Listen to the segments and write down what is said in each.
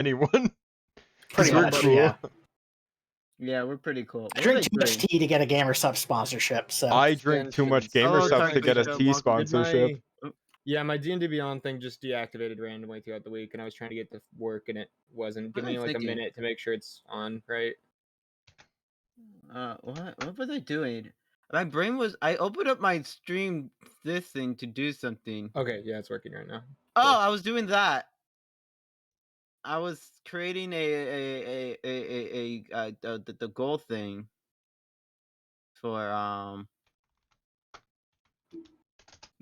anyone. Pretty We're much, cool. yeah. Yeah, we're pretty cool. I drink too much tea to get a Gamer Sub sponsorship, so... I drink too much Gamer Subs to get a tea sponsorship. Yeah, my D&D Beyond thing just deactivated randomly throughout the week, and I was trying to get to work, and it wasn't. Give me like a minute to make sure it's on, right? What was I doing? My brain was... I opened up my stream this thing to do something. Okay, yeah, it's working right now. Oh, Cool. I was doing that. I was creating the goal thing for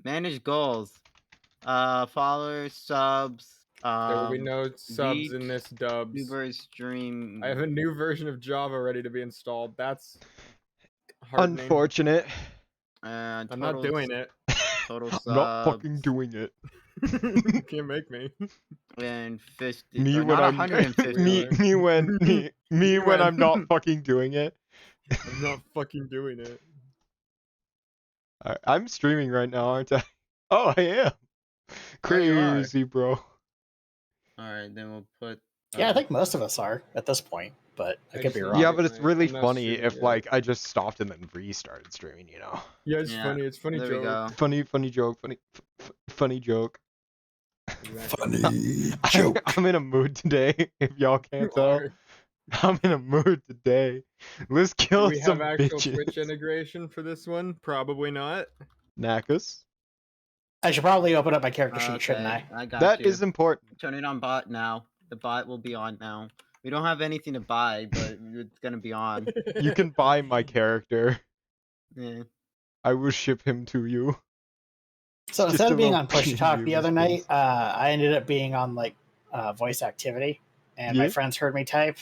manage goals, followers, subs. There will be no subs in this dubs. Uber stream. I have a new version of Java ready to be installed. That's heartening. Unfortunate. I'm not doing it. Total I'm not fucking doing it. You can't make me. And 50. Me when I'm 150. me when I'm not fucking doing it. I'm not fucking doing it. I'm streaming right now, aren't I? Oh, I am. Crazy, bro. Alright, then we'll put... Yeah, I think most of us are at this point, but I could be wrong. Yeah, but it's really funny if, like, I just stopped and then restarted streaming, you know? Yeah, it's funny. It's funny joke. Funny joke. Funny joke. Funny joke. I'm in a mood today, if y'all can't tell. I'm in a mood today. Let's kill some bitches. Do we have actual Twitch integration for this one? Probably not. Knackers? I should probably open up my character sheet, shouldn't I? That is important. Turn it on bot now. The bot will be on now. We don't have anything to buy, but it's gonna be on. You can buy my character. Yeah. I will ship him to you. So instead of being on push talk the other night, I ended up being on like voice activity, and my friends heard me type,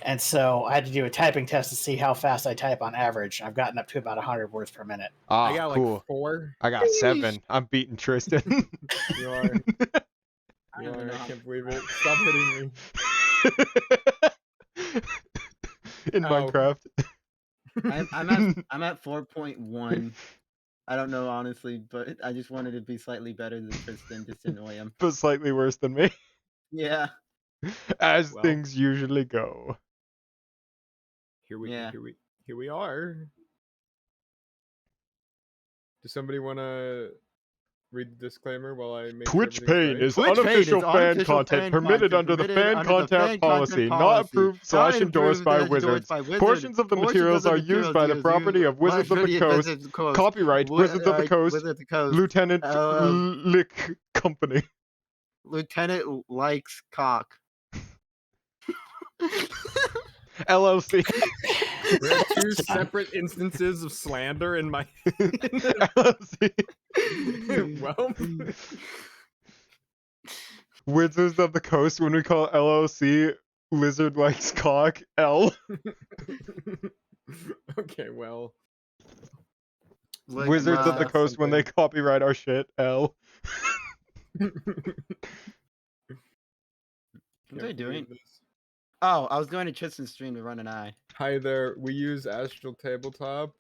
and so I had to do a typing test to see how fast I type on average. I've gotten up to about 100 words per minute. Ah, I got cool. like 4. I got 7. I'm beating Tristan. You are. You are. I can't believe it. Stop hitting me. In Minecraft. I'm at 4.1. I don't know honestly, but I just wanted to be slightly better than Tristan, just to annoy him. But slightly worse than me. Yeah. As things usually go. Here we are. Does somebody want to read the disclaimer while I make Twitchpaign is unofficial fan content permitted under the fan content policy, not approved / endorsed by Wizards. Portions of the materials are used by the property of Wizards of the Coast. Copyright Wizards of the Coast. Lieutenant Lick Company. Lieutenant likes cock. LLC. There are 2 separate instances of slander in my LLC. Well, Wizards of the Coast, when we call it LLC, Lizard likes cock, L. Okay, well. Wizards of the Coast, when they copyright our shit, L. What are they doing? Oh, I was going to Tristan's stream to run an eye. Hi there. We use Astral Tabletop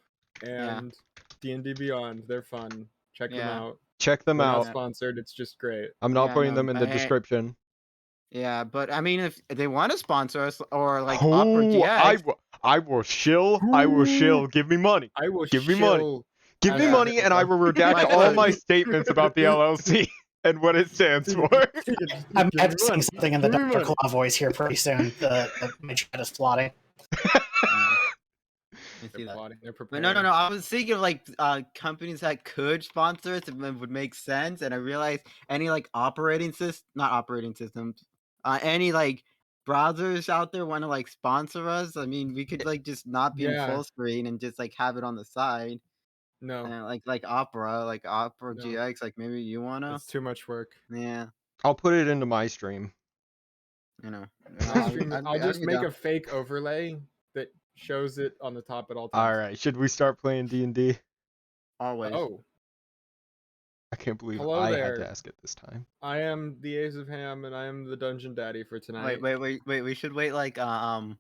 and D&D Beyond. They're fun. Check them out. Check them out. Not sponsored. It's just great. I'm not putting them in the description. Yeah, but I mean, if they want to sponsor us or like Opera GX, I will shill. I will shill. Give me money. I will give me money. Give me money, and I will redact all my statements about the LLC. And what it stands for. I'm seeing something in the Dr. Claw voice here pretty soon. My chat is plotting. But no. I was thinking of like companies that could sponsor us if it would make sense, and I realized any like any like browsers out there want to like sponsor us. I mean, we could like just not be in full screen and just like have it on the side. No. Like Opera GX, like maybe you wanna? It's too much work. Yeah. I'll put it into my stream. You know. I'll just make a fake overlay that shows it on the top at all times. Alright, should we start playing D&D? Always. Oh. I can't believe Hello I there. had to ask it this time. I am the Ace of Ham, and I am the Dungeon Daddy for tonight. Wait. We should wait like another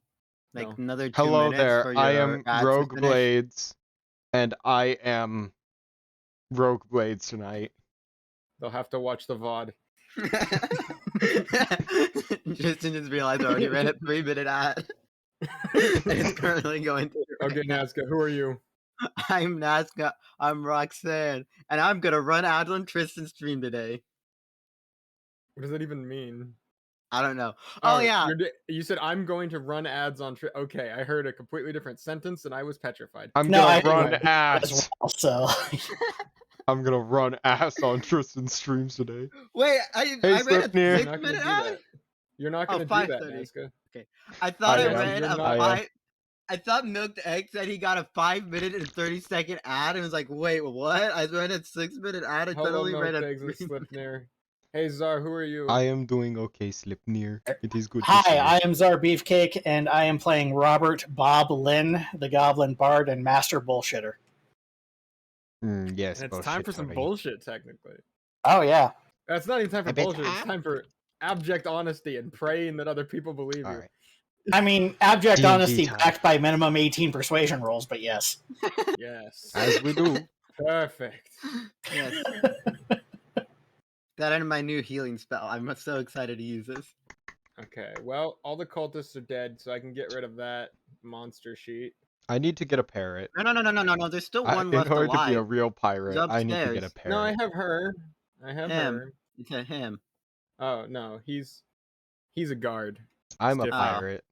2 minutes. Hello there. For I am Rogue Blades. And I am Rogue Blades tonight. They'll have to watch the VOD. Tristan just realized I already ran a 3-minute ad. It's currently going through. Okay, Nazca, who are you? I'm Nazca. I'm Roxanne, and I'm gonna run ads on Tristan's stream today. What does that even mean? I don't know. Oh yeah. You said I'm going to run ads on. Okay, I heard a completely different sentence, and I was petrified. I'm gonna run ads. Well, so I'm gonna run ass on Tristan's streams today. Wait, I ran a Slipnir. 6-minute ad. You're not gonna do that, Nazca. Okay, I thought I am. ran You're a not. 5. I thought Milked Egg said he got a 5-minute and 30-second ad, and was like, "Wait, what?" I ran a 6-minute ad. I totally ran a. Slipnir. Hey Czar, who are you? I am doing okay, Slipnir. It is good. Hi, to see you. I am CzarBeefCake, and I am playing Robert Bob Lynn, the Goblin Bard and Master Bullshitter. Yes, and it's time for some bullshit, technically. Oh yeah. That's not even time for bullshit. It's time for abject honesty and praying that other people believe you. Right. I mean, abject D&D honesty time. backed by minimum 18 persuasion rolls, but yes. Yes. As we do. Perfect. Yes. That ended my new healing spell. I'm so excited to use this. Okay, well, all the cultists are dead, so I can get rid of that monster sheet. I need to get a parrot. No. There's still one left in order alive. to be a real pirate, I need to get a parrot. No, I have her. I have her. It's him. Oh no, he's a guard. I'm a different. pirate.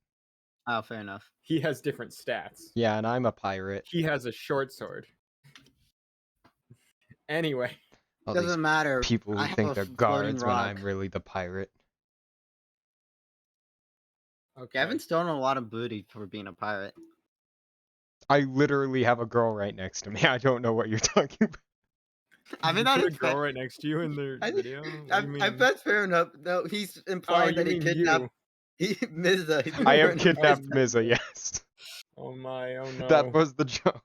Oh, fair enough. He has different stats. Yeah, and I'm a pirate. He has a short sword. Anyway. All Doesn't matter. People who think they're guards when I'm really the pirate. Okay. Gavin's stolen a lot of booty for being a pirate. I literally have a girl right next to me. I don't know what you're talking about. I mean, that is a girl right next to you in the video. I bet fair enough. No, he's implying that he kidnapped. Miza. I have kidnapped Miza. Yes. Oh my! Oh no. That was the joke.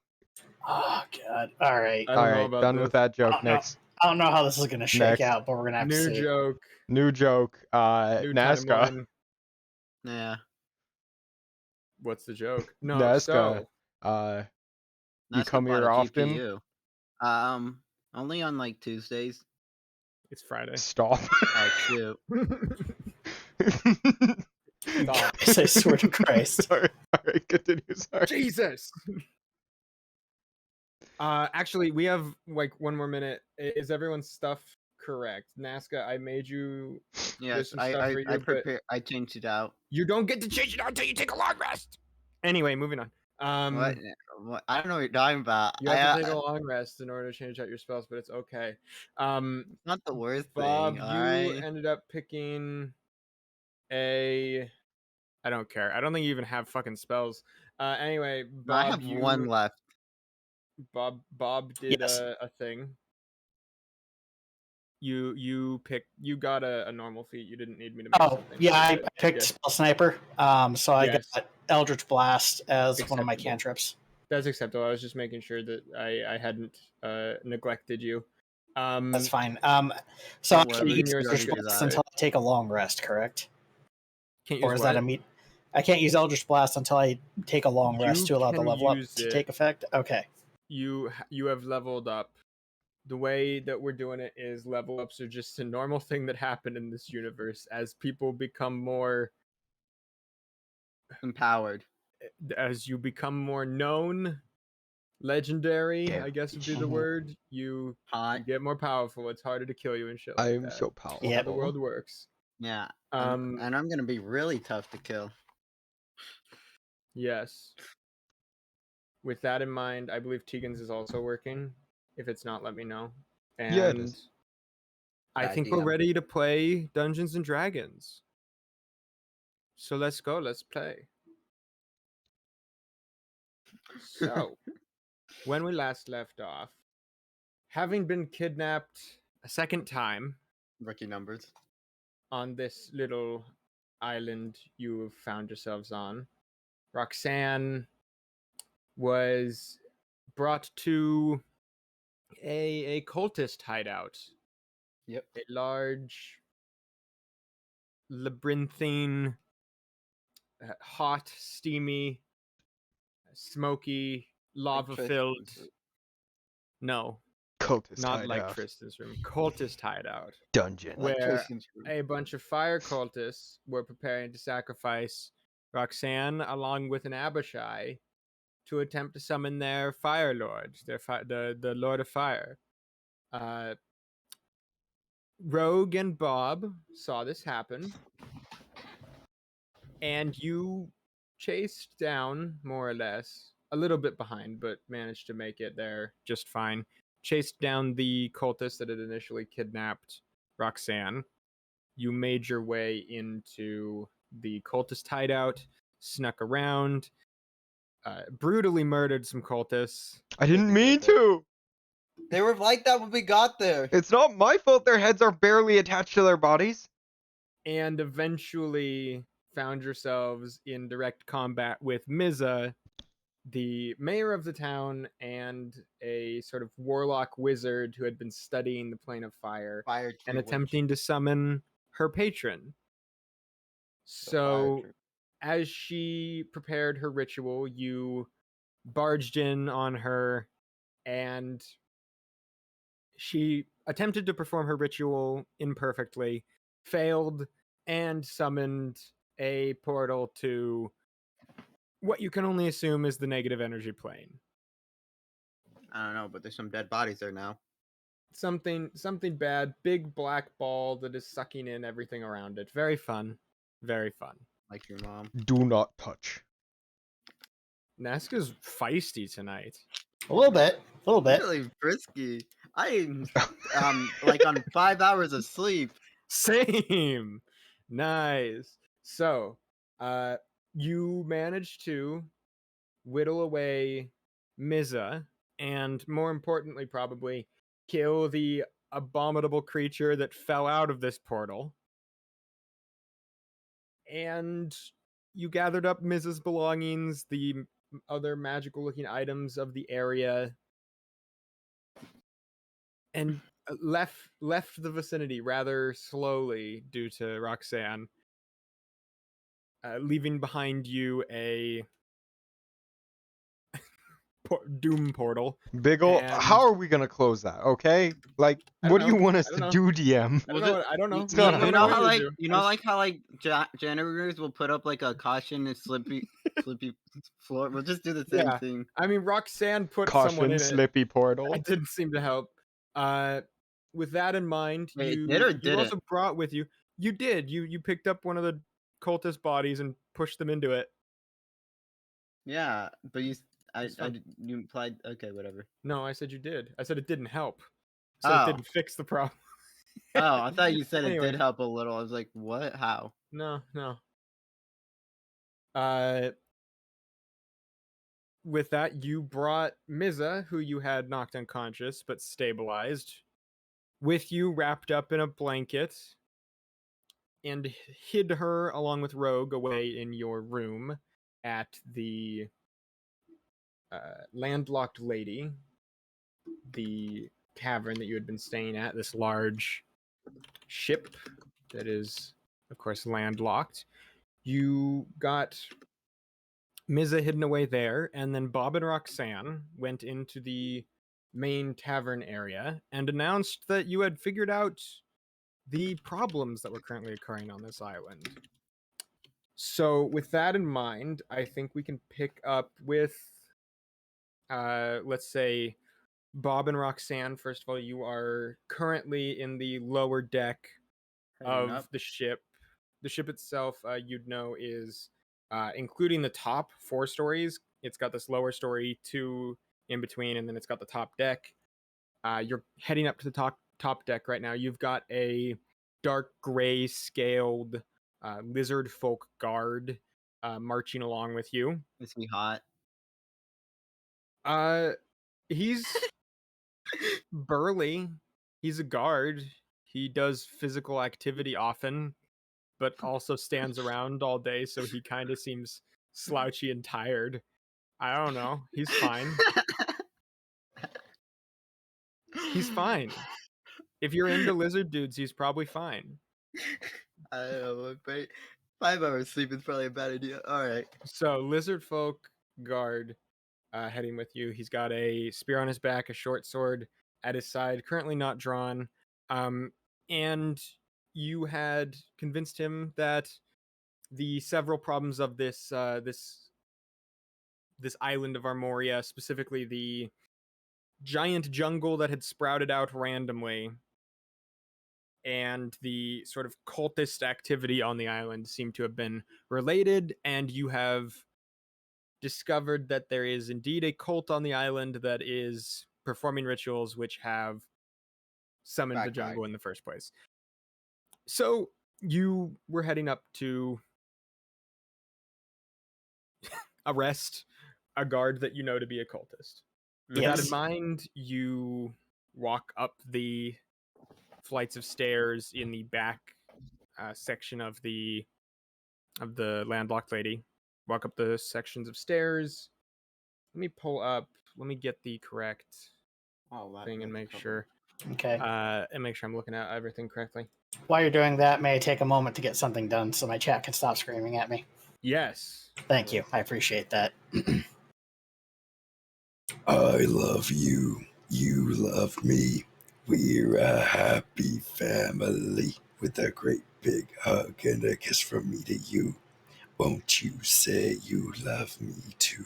Oh god! All right. All right. Done with that joke. Next. I don't know how this is gonna shake out, but we're gonna have to see. New joke. Nazca. Yeah. What's the joke? No. Nazca. You come here often? Only on like Tuesdays. It's Friday. Stop. Oh shoot. Stop. I swear to Christ. Sorry. Alright, continue. Sorry. Jesus. Actually, we have like one more minute. Is everyone's stuff correct? Nazca, I made you. Yes, I prepared. I changed it out. You don't get to change it out until you take a long rest. Anyway, moving on. What? I don't know what you're talking about. You have to take a long rest in order to change out your spells, but it's okay. It's not the worst Bob, thing. you ended up picking a. I don't care. I don't think you even have fucking spells. Anyway, Bob, I have one left. Bob did a thing. You got a normal feat. You didn't need me to make something. Yeah, I picked Spell Sniper. So I got Eldritch Blast as one of my cantrips. That's acceptable. I was just making sure that I hadn't neglected you. That's fine. So I can use Eldritch Blast until I take a long rest, correct? Or is that a meat? I can't use Eldritch Blast until I take a long rest to allow the level up to take effect? Okay. You have leveled up. The way that we're doing it is level ups are just a normal thing that happened in this universe as people become more empowered. As you become more known, legendary, I guess would be the word. You get more powerful. It's harder to kill you and shit. I am so powerful. Yeah, the world works. Yeah. And I'm gonna be really tough to kill. Yes. With that in mind, I believe Tegan's is also working. If it's not, let me know. And yeah, it is. I think we're ready to play Dungeons and Dragons. So let's go. Let's play. So, when we last left off, having been kidnapped a second time, rookie numbers, on this little island you have found yourselves on, Roxanne was brought to a cultist hideout. Yep. A large, labyrinthine, hot, steamy, smoky, lava-filled. No. Cultist not like hideout. Tristan's room, cultist hideout, Dungeon. Like where Tristan's room. a bunch of fire cultists were preparing to sacrifice Roxanne along with an Abishai to attempt to summon their fire lord, the Lord of Fire. Rogue and Bob saw this happen, and you chased down, more or less, a little bit behind, but managed to make it there just fine. Chased down the cultist that had initially kidnapped Roxanne. You made your way into the cultist hideout, snuck around, brutally murdered some cultists. I didn't mean to. They were like that when we got there. It's not my fault their heads are barely attached to their bodies. And eventually found yourselves in direct combat with Miza, the mayor of the town, and a sort of warlock wizard who had been studying the plane of fire and attempting to summon her patron. So, as she prepared her ritual, you barged in on her, and she attempted to perform her ritual imperfectly, failed, and summoned a portal to what you can only assume is the negative energy plane. I don't know, but there's some dead bodies there now. Something bad, big black ball that is sucking in everything around it. Very fun. Very fun. Like your mom. Do not touch. Nazca's feisty tonight. A little bit. Really frisky. I'm like on 5 hours of sleep. Same. Nice. So, you managed to whittle away Miza, and more importantly, probably kill the abominable creature that fell out of this portal. And you gathered up Miza's belongings, the other magical looking items of the area, and left the vicinity rather slowly due to Roxanne, leaving behind you a doom portal. Biggle, And how are we gonna close that? Okay, like, what do you want us to do, DM? I don't know. You know how like janitors will put up like a caution and slippy floor. We'll just do the same thing. I mean, Roxanne put Caution, someone in slippy portal. It didn't seem to help. With that in mind, you also brought with you. You did. You picked up one of the cultist bodies and pushed them into it. Yeah, but you implied okay, whatever. No, I said you did. I said it didn't help. So it didn't fix the problem. Oh, I thought you said it did help a little. I was like, what? How? No. With that, you brought Miza, who you had knocked unconscious but stabilized, with you wrapped up in a blanket, and hid her along with Rogue away in your room at the Landlocked Lady, the tavern that you had been staying at, this large ship that is, of course, landlocked. You got Miza hidden away there, and then Bob and Roxanne went into the main tavern area and announced that you had figured out the problems that were currently occurring on this island. So with that in mind, I think we can pick up with, let's say, Bob and Roxanne. First of all, you are currently in the lower deck of the ship. The ship itself, you'd know, is including the top 4 stories. It's got this lower story 2 in between, and then it's got the top deck. You're heading up to the top deck right now. You've got a dark gray scaled lizard folk guard marching along with you. Is he hot? He's burly. He's a guard. He does physical activity often, but also stands around all day, so he kind of seems slouchy and tired. I don't know. He's fine. He's fine. If you're into lizard dudes, he's probably fine. I don't know, but 5 hours sleep is probably a bad idea. All right. So, lizard folk guard heading with you. He's got a spear on his back, a short sword at his side, currently not drawn. And you had convinced him that the several problems of this island of Armoria, specifically the giant jungle that had sprouted out randomly, and the sort of cultist activity on the island seem to have been related, and you have discovered that there is indeed a cult on the island that is performing rituals which have summoned the jungle in the first place. So you were heading up to arrest a guard that you know to be a cultist. With that in mind, you walk up the flights of stairs in the back section of the landlocked lady. Walk up the sections of stairs. Let me get the correct thing and make sure. Okay. And make sure I'm looking at everything correctly. While you're doing that, may I take a moment to get something done so my chat can stop screaming at me? Yes. Thank you. I appreciate that. I love you. You love me. We're a happy family with a great big hug and a kiss from me to you. Won't you say you love me too?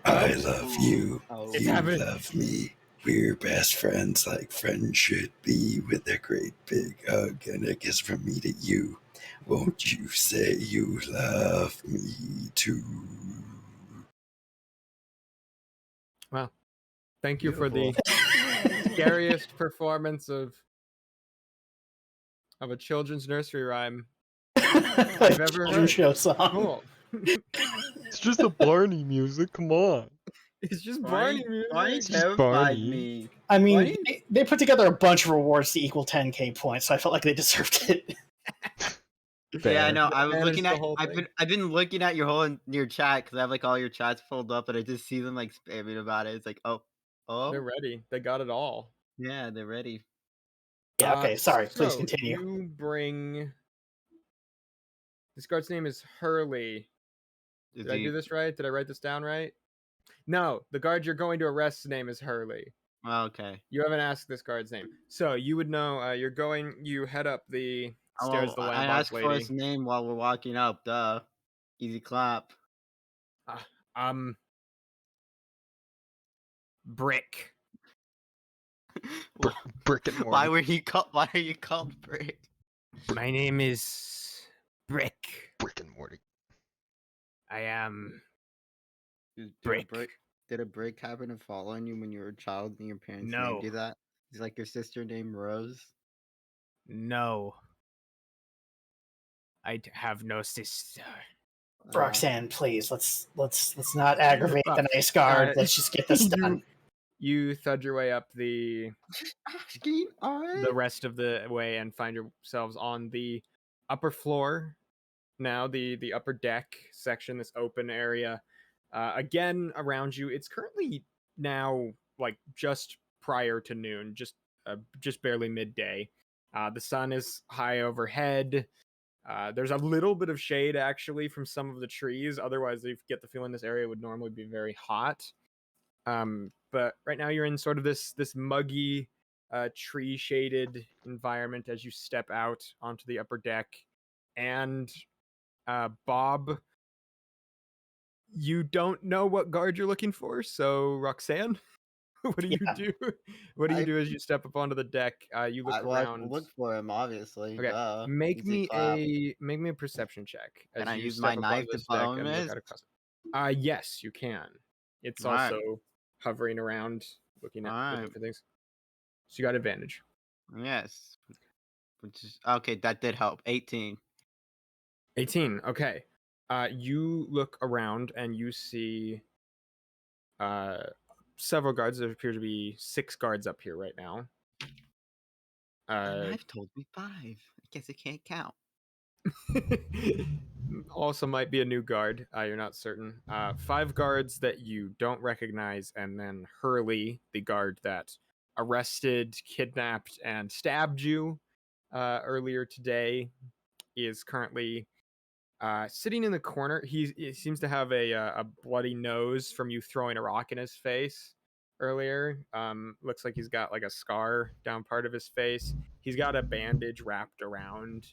I love you. You love me. We're best friends like friends should be with a great big hug and a kiss from me to you. Won't you say you love me too? Well, thank you for the scariest performance of a children's nursery rhyme I've ever heard. Show song. Cool. It's just a Barney music. Come on. It's just Barney music. Barney Just terrified Barney. me. I mean, they put together a bunch of rewards to equal 10k points, so I felt like they deserved it. Yeah, I know. I was Manage looking the at. whole thing. I've been looking at your chat because I have like all your chats pulled up, and I just see them like spamming about it. It's like, oh, They're ready. They got it all. yeah, they're ready. Yeah. Okay. Sorry. Please So continue. You bring. This guard's name is Hurley. Did I do this right? Did I write this down right? No, the guard you're going to arrest's name is Hurley. Oh, okay. You haven't asked this guard's name, so you would know. You head up the stairs. The I landlocked asked lady. for his name while we're walking up. Duh. Easy clap. Brick. Brick and Morty. Why are you called Brick? My name is Brick. Brick and Morty. I am Brick. Did a brick happen to fall on you when you were a child and your parents named you that? Is like your sister named Rose? No. I have no sister. Roxanne, please, let's not aggravate the nice guard. Let's just get this done. You thud your way up the rest of the way and find yourselves on the upper floor. Now the upper deck section, this open area. Again, around you, it's currently now like just prior to noon, just barely midday. The sun is high overhead. There's a little bit of shade actually from some of the trees. Otherwise, you get the feeling this area would normally be very hot. But right now you're in sort of this muggy, tree shaded environment as you step out onto the upper deck. And Bob, you don't know what guard you're looking for, so Roxanne, what do you do? What do you do as you step up onto the deck? You look around. Look for him, obviously. Okay, Duh. make me a perception check. Can I use my knife to follow him? Yes, you can. It's also hovering around, looking for things. So you got advantage. Yes. Which is okay. That did help. 18. 18. Okay. You look around and you see several guards. There appear to be 6 guards up here right now. I've told me 5. I guess it can't count. Also might be a new guard. You're not certain. 5 guards that you don't recognize, and then Hurley, the guard that arrested, kidnapped, and stabbed you earlier today, is currently sitting in the corner. He seems to have a bloody nose from you throwing a rock in his face. earlier. Looks like he's got like a scar down part of his face. He's got a bandage wrapped around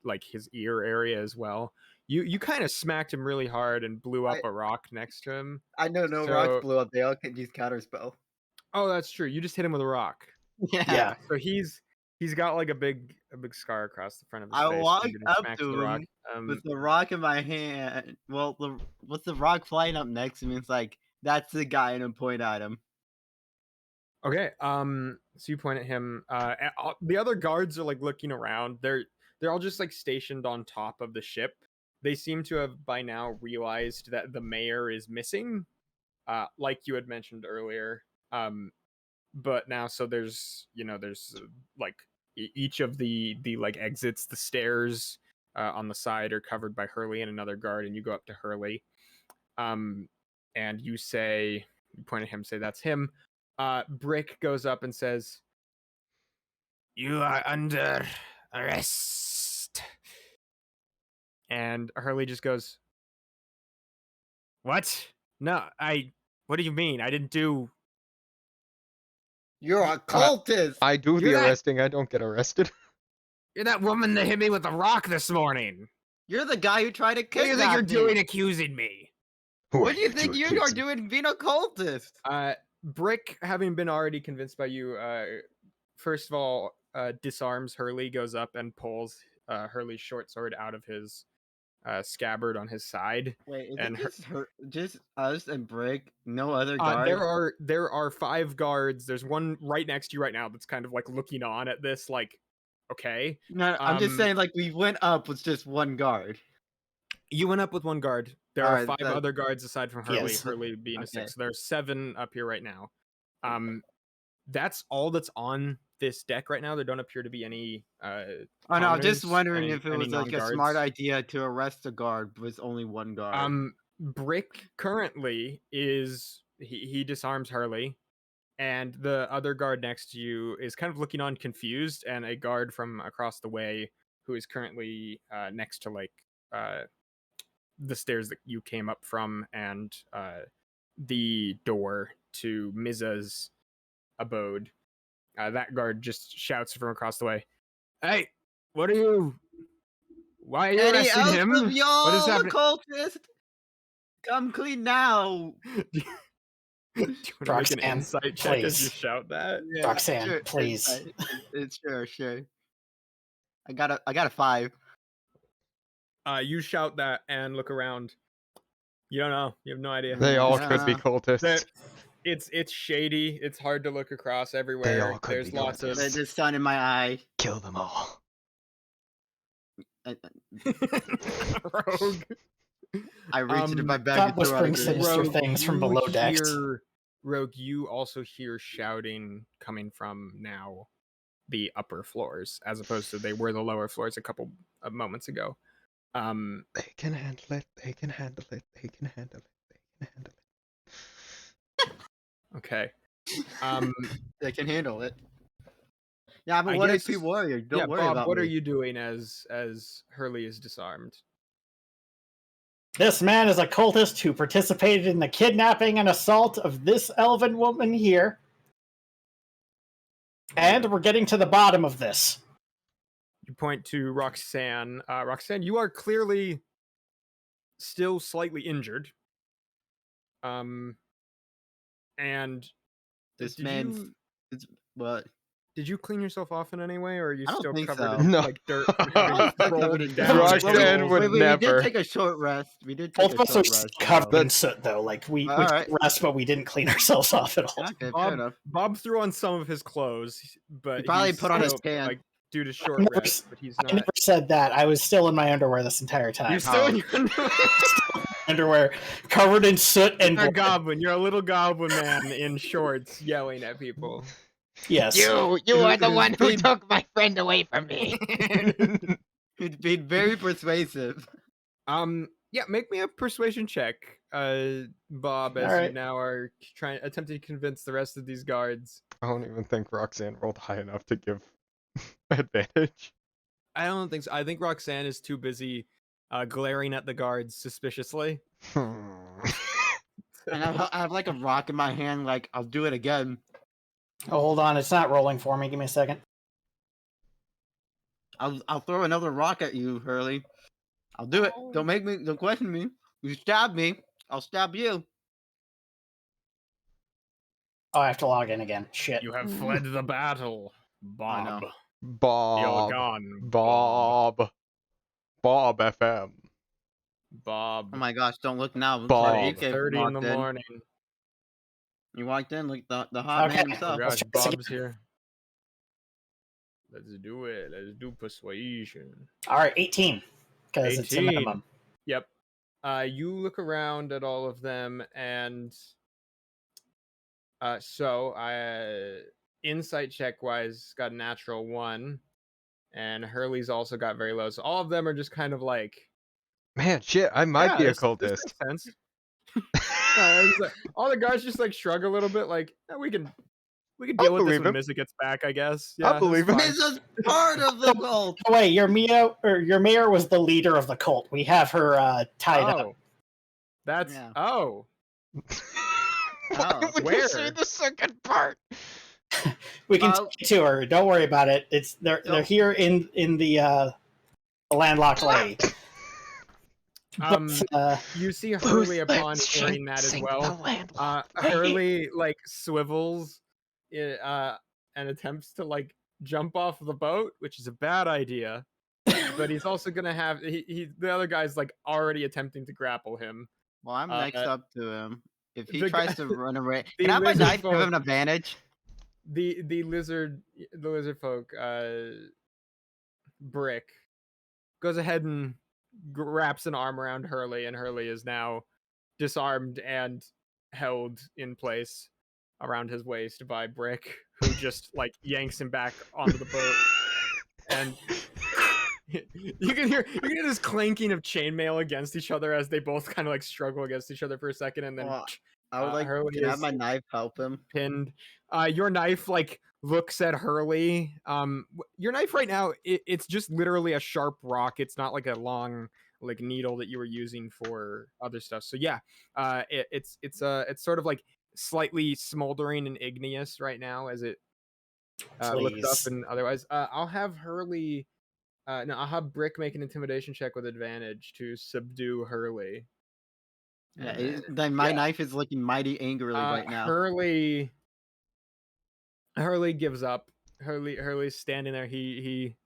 like his ear area as well. You kind of smacked him really hard and blew up a rock next to him. I know no rocks blew up. They all can use counterspell. Oh, that's true. You just hit him with a rock. Yeah. So he's got like a big scar across the front of his face. I walked up to him with the rock in my hand. Well, with the rock flying up next to me, it's like that's the guy, and I point at him. Okay. So you point at him. The other guards are like looking around. They're all just like stationed on top of the ship. They seem to have by now realized that the mayor is missing, like you had mentioned earlier. But now, so there's like each of the like exits, the stairs on the side are covered by Hurley and another guard, and you go up to Hurley, and you point at him, say that's him. Brick goes up and says, "You are under arrest." And Hurley just goes, "What? No, what do you mean? I didn't do..." You're a cultist! I do the arresting, I don't get arrested. You're that woman that hit me with a rock this morning. You're the guy who tried to kidnap me. What do you think you're doing accusing me? What do you think you are doing being a cultist? Brick, having been already convinced by you, first of all, disarms Hurley, goes up and pulls Hurley's short sword out of his scabbard on his side. Wait, is it just us and Brick? No other guards? There are 5 guards. There's one right next to you right now that's kind of like looking on at this, like, okay. No, I'm just saying, like, we went up with just one guard. You went up with one guard. There are 5 other guards aside from Hurley. Yes. Hurley being a 6. So there's 7 up here right now. That's all that's on this deck right now. There don't appear to be any. Oh no, I'm just wondering if it was like a smart idea to arrest a guard with only one guard. Brick currently is he disarms Hurley, and the other guard next to you is kind of looking on confused, and a guard from across the way who is currently next to like the stairs that you came up from and the door to Miza's abode. That guard just shouts from across the way, "Hey, what are you? Why are you arresting him? What is happening? Cultist? Come clean now." Do you want to make an insight check as you shout that? Yeah, Roxanne, sure, please. It's sure. I got a 5. You shout that and look around. You don't know. You have no idea. They all could be cultists. It's shady. It's hard to look across everywhere. They all could There's be lots of. There's just sun in my eye. Kill them all. Rogue. I reached into my bag. Stop whispering sinister things from below decks. Rogue, you also hear shouting coming from now the upper floors, as opposed to they were the lower floors a couple of moments ago. They can handle it. They can handle it. They can handle it. They can handle it. Okay. They can handle it. Yeah, I'm a 1 HP warrior. Don't worry Bob, about what me. are you doing as Hurley is disarmed? This man is a cultist who participated in the kidnapping and assault of this elven woman here. And we're getting to the bottom of this. You point to Roxanne. Roxanne, you are clearly still slightly injured. And this man, what? Did you clean yourself off in any way, or are you still covered in like dirt? Roxanne would never. We did take a short rest. Both of us are covered in soot, though. Like we took a rest, but we didn't clean ourselves off at all. Okay, fair enough. Bob threw on some of his clothes, but he probably put on his pants. Like, due to short rest, but he's not. I never said that. I was still in my underwear this entire time. You're still in your underwear, covered in soot and You're a goblin. You're a little goblin man in shorts yelling at people. Yes. You are the one who took my friend away from me. He'd be very persuasive. Yeah, make me a persuasion check, Bob, as you now are attempting to convince the rest of these guards. I don't even think Roxanne rolled high enough to give advantage. I don't think so. I think Roxanne is too busy glaring at the guards suspiciously. And I have like a rock in my hand, like I'll do it again. Oh, hold on, it's not rolling for me. Give me a second. I'll throw another rock at you, Hurley. I'll do it. Don't question me. You stab me, I'll stab you. Oh, I have to log in again. Shit. You have fled the battle, I Bob. know. You're Bob. gone, Bob. Bob FM. Bob. Oh my gosh, don't look now. Bob. 8:30 in the morning. You walked in, like the hot man Okay. Oh himself. gosh, Let's try this Bob's here. Let's do it. Let's do persuasion. All right, 18. Because it's a 18. minimum. Yep. You look around at all of them, and insight check wise got a natural 1, and Hurley's also got very low. So all of them are just kind of like, Man, shit, I might be a this cultist. makes sense. All the guys just like shrug a little bit, like we can deal with this when Misa gets back, I guess. Yeah, I believe him. Misa's part of the cult. Oh, wait, your mayor was the leader of the cult. We have her tied up. That's Yeah. oh. Why would Where? you say the second part? We can take it to her. Don't worry about it. They're here in the landlocked lady. You see Hurley upon hearing that as well. Hurley like swivels and attempts to like jump off the boat, which is a bad idea. But he's also gonna have the other guy's like already attempting to grapple him. Well, I'm next up to him. If he the tries guy- to run away, the can I have my lizard knife give folk- him an advantage? The lizard folk Brick goes ahead and wraps an arm around Hurley, and Hurley is now disarmed and held in place around his waist by Brick, who just like yanks him back onto the boat. And you can hear this clanking of chainmail against each other as they both kind of like struggle against each other for a second, and then I would like Hurley can I have is my knife help him? pinned. Your knife like looks at Hurley. Your knife right now, it's just literally a sharp rock. It's not like a long like needle that you were using for other stuff. So yeah, it's sort of like slightly smoldering and igneous right now as it looks up. And otherwise, I'll have Hurley. No, I'll have Brick make an intimidation check with advantage to subdue Hurley. Yeah, then my knife is looking mighty angrily right now. Hurley gives up. Hurley's standing there. He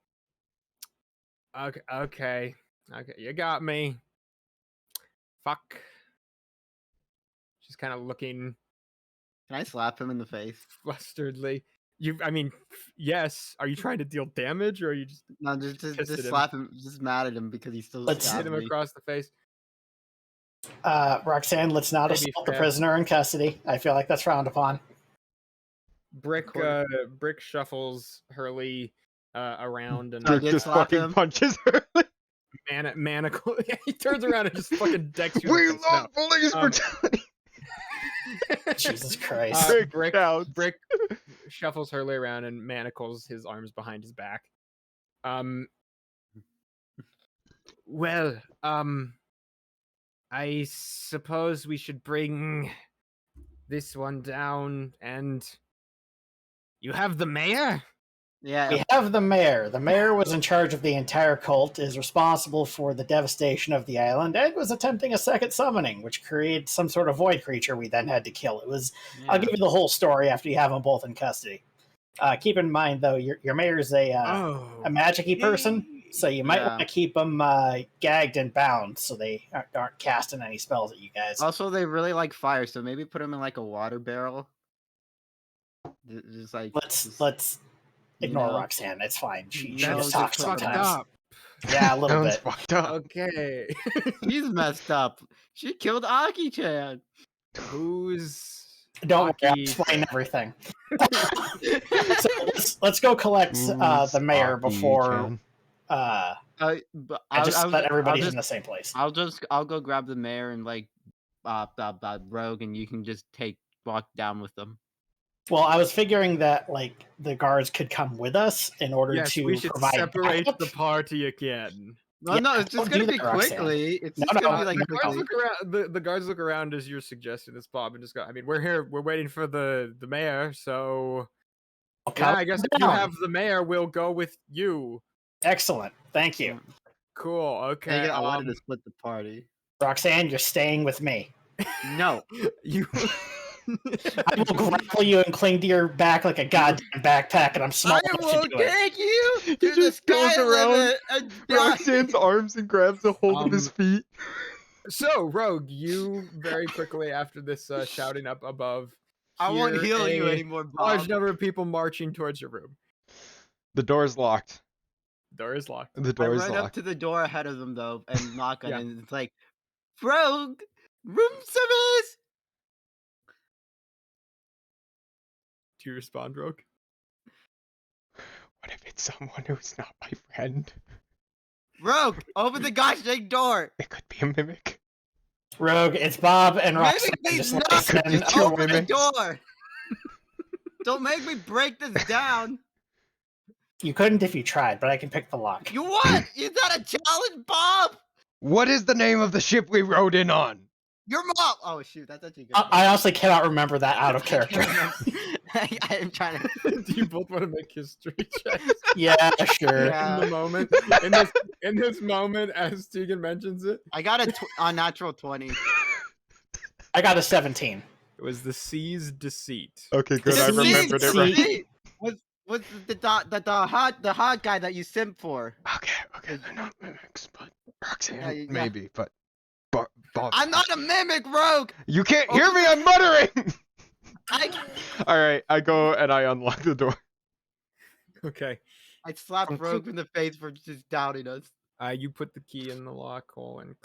okay, you got me. Fuck. She's kind of looking. Can I slap him in the face? Flusteredly. Yes. Are you trying to deal damage, or are you just No, just slap him. Just mad at him because he's still. hit him across the face? Roxanne, let's not assault the prisoner in custody. I feel like that's frowned upon. Brick shuffles Hurley around and Brick just fucking punches Hurley. Manacle. He turns around and just fucking decks you. We love police brutality. Jesus Christ. Brick shuffles Hurley around and manacles his arms behind his back. Well, I suppose we should bring this one down, and you have the mayor? Yeah. We have the mayor. The mayor was in charge of the entire cult, is responsible for the devastation of the island, and was attempting a second summoning, which created some sort of void creature we then had to kill. It was. Yeah. I'll give you the whole story after you have them both in custody. Keep in mind, though, your mayor's a magic-y person, so you might want to keep them gagged and bound so they aren't casting any spells at you guys. Also, they really like fire, so maybe put them in like a water barrel. Just like let's ignore Roxanne. It's fine. She just talks sometimes. Up. Yeah, a little bit. Fucked up. Okay. She's messed up. She killed Aki-chan. Who's... Don't worry, I'll explain everything. So let's go collect the mayor before... just let everybody's in the same place. I'll go grab the mayor and like Rogue, and you can just walk down with them. Well, I was figuring that like the guards could come with us in order to we should provide separate backup. the party again. No, Yeah, no, it's just don't gonna do be that, Roxanne. quickly. It's No, just no, gonna be like The guards quickly. look around. The guards look around as you're suggesting this, Bob, and just go. I mean, we're here. We're waiting for the mayor. So yeah, I guess if you have the mayor, we'll go with you. Excellent. Thank you. Cool. Okay. I wanted to split the party. Roxanne, you're staying with me. No. You. I will grapple you and cling to your back like a goddamn backpack, and I'm small I enough will to do it. take you He to the just goes sky around limit and die. Roxanne's arms and grabs a hold of his feet. So, Rogue, you very quickly after this shouting up above, I won't hear heal you a anymore, large Bob. number of people marching towards your room. The door's locked. Door is locked. The I door's run locked. up to the door ahead of them though and knock on Yeah. it. And it's like, Rogue, room service. Do you respond, Rogue? What if it's someone who's not my friend? Rogue, open the gosh dang door. It could be a mimic. Rogue, it's Bob and Roxanne. Mimic Just these like nuts. Could be send two Open the mimics. door. Don't make me break this down. You couldn't if you tried, but I can pick the lock. You what? Is that a challenge, Bob? What is the name of the ship we rode in on? Your mom. Oh shoot, that's actually good. I honestly cannot remember that out of character. I am trying to. Do you both want to make history checks Yeah, sure. Yeah. in the moment? In this moment, as Tegan mentions it, I got a unnatural 20. I got a 17. it was the sea's deceit. Okay, good. I See? remembered it right. See? Was the hot guy that you simp for? Okay, they're not mimics, but Roxanne, Yeah, yeah. maybe, but Bob. I'm not a mimic, Rogue. You can't hear me. I'm muttering. I All right, I go and I unlock the door. Okay. slapped Rogue in the face for just doubting us. You put the key in the lock hole and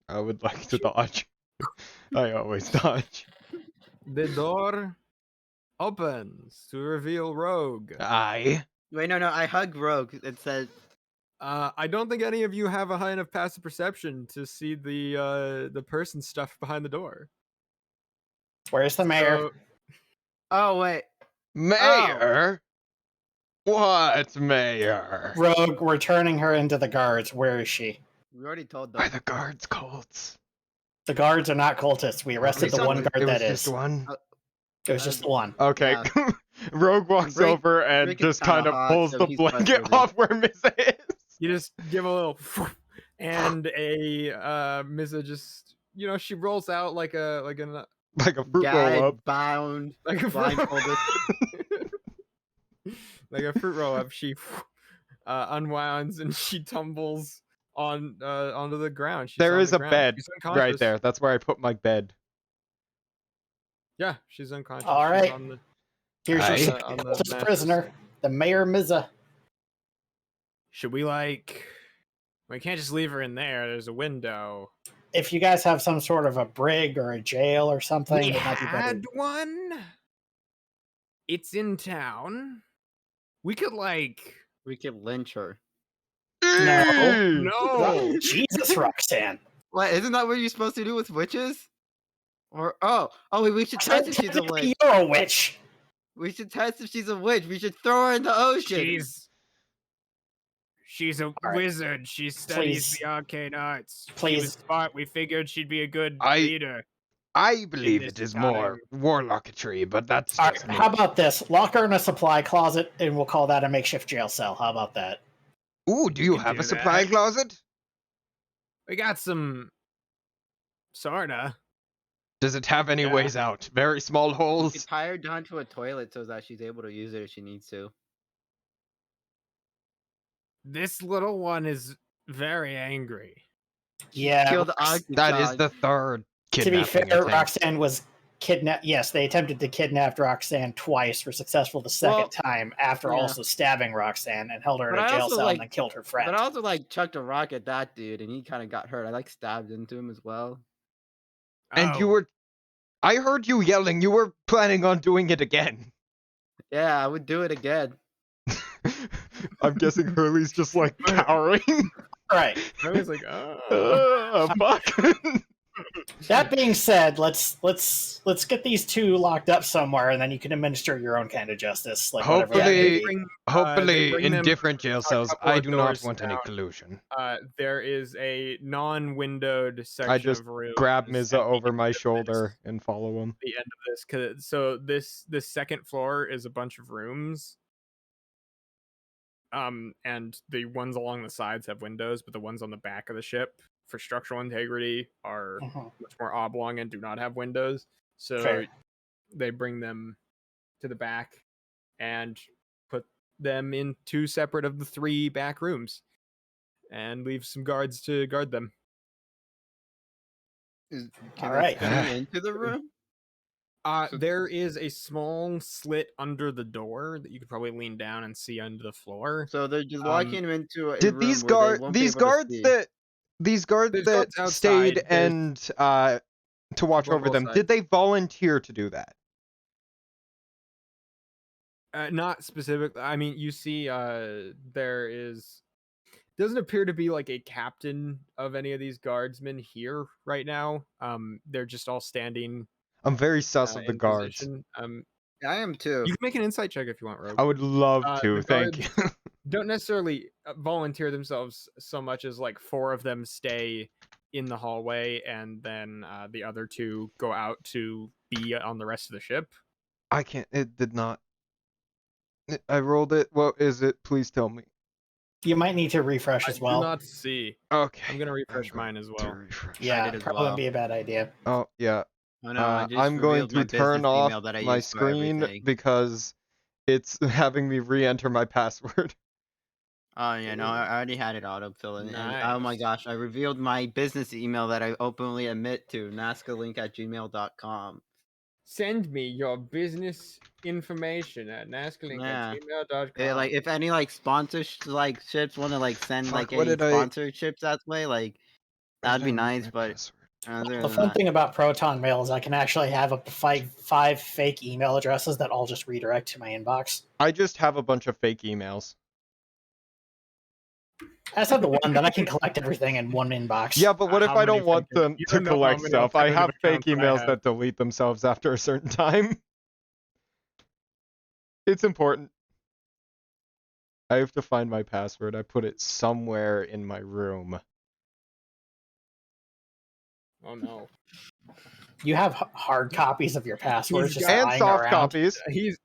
I would like to dodge. I always dodge. the door opens to reveal Rogue. I. Wait, no, I hugged Rogue and said, I don't think any of you have a high enough passive perception to see the person stuffed behind the door. Where's the mayor? So, "Oh wait, Mayor? What mayor? Rogue, we're turning her into the guards. Where is she? we already told them." Are the guards cults? The guards are not cultists. We arrested the one It guard was that just is. one. It was just the one. Okay. Yeah. Rogue walks Break- over and Break is just kinda kind of hot, pulls so the he's blanket frustrated. off where Missa is. you just give a little, and a Misa just she rolls out like a Like a fruit roll Gagged, up. bound, like a blindfolded. like a fruit roll up. She unwounds and she tumbles onto the ground. She's There on is the a ground. bed She's right unconscious. there. That's where I put my bed. Yeah, she's unconscious. All She's right. on the- Here's Aye. your on the cultist mattress. prisoner, the Mayor Miza. Should we we can't just leave her in there. There's a window. If you guys have some sort of a brig or a jail or something, We it might be better. had one. It's in town. We could We could lynch her. No. no. Jesus, Roxanne. What? Isn't that what you're supposed to do with witches? Or we should test if she's a witch. You're a witch. We should test if she's a witch. We should throw her in the ocean. She's a right. wizard. She studies the arcane arts. Please. was smart. We figured she'd be a good I- leader. I believe this it is time. more warlocketry, but that's All just right, me. how about this? Lock her in a supply closet, and we'll call that a makeshift jail cell. How about that? Ooh, do you can have do a supply that. closet? We got some sorta. Does it have any Yeah. ways out? Very small We holes? could tie her down to a toilet so that she's able to use it if she needs to. This little one is very angry. Yeah. Kill the That is Occupy. the third To be kidnapping fair, attempt. Roxanne was kidnapped. Yes, they attempted to kidnap Roxanne twice. Were successful the second Well, time after yeah. also stabbing Roxanne and held her in But a I jail also, cell like- and then killed her friend. But I also chucked a rock at that dude, and he kind of got hurt. I stabbed into him as well. And you Oh, were... I heard you yelling. You were planning on doing it again. Yeah, I would do it again. I'm guessing Hurley's just cowering. Right. I was like, oh. Fuck. That being said, let's get these two locked up somewhere, and then you can administer your own kind of justice, like Hopefully, they bring in them different jail a cells. couple I of do not doors want any down. collusion. There is a non-windowed section I just of rooms. grab Miza and over my this shoulder and follow him. the end of this, so this second floor is a bunch of rooms. And the ones along the sides have windows, but the ones on the back of the ship, for structural integrity, are much more oblong and do not have windows. So Fair. they bring them to the back and put them in 2 separate of the 3 back rooms, and leave some guards to guard them. Can All I right. see into the room? There is a small slit under the door that you could probably lean down and see under the floor. So they're just locking him into a Did room these where they won't be able to see. these guards There's that guards stayed outside, and to watch over them, outside. did they volunteer to do that? Not specific. I mean, you see, there doesn't appear to be like a captain of any of these guardsmen here right now. They're just all standing. I'm very sus of the in guards. position. I am too. You can make an insight check if you want, Rogue. I would love to. The Thank you. guards don't necessarily volunteer themselves so much as like 4 of them stay in the hallway, and then the other 2 go out to be on the rest of the ship. I can't. It did not. I rolled it. What is it? Please tell me. You might need to refresh as well. I do not see. Okay. I'm gonna refresh mine as well. Yeah, as probably well. be a bad idea. Oh yeah. Oh, no, I just I'm going revealed my to turn business email off that I my use for screen everything. because it's having me re-enter my password. Oh yeah, no, I already had it autofill in. And, oh my Nice. gosh, I revealed my business email that I openly admit to, naskalink@gmail.com. Send me your business information at naskalink@gmail.com. Yeah, like if any like ships want to like send Fuck, like what any did I- sponsorships that way, like that'd be nice. But other The than fun that, thing about Proton Mail is I can actually have up to five fake email addresses that all just redirect to my inbox. I just have a bunch of fake emails. I just have the one that I can collect everything in one inbox. Yeah, but what if How I don't many want fake- them you to don't know how collect many stuff? I alternative have fake accounts I emails have. that delete themselves after a certain time. It's important. I have to find my password. I put it somewhere in my room. Oh no. You have hard copies of your passwords He's just got- And lying soft around. copies.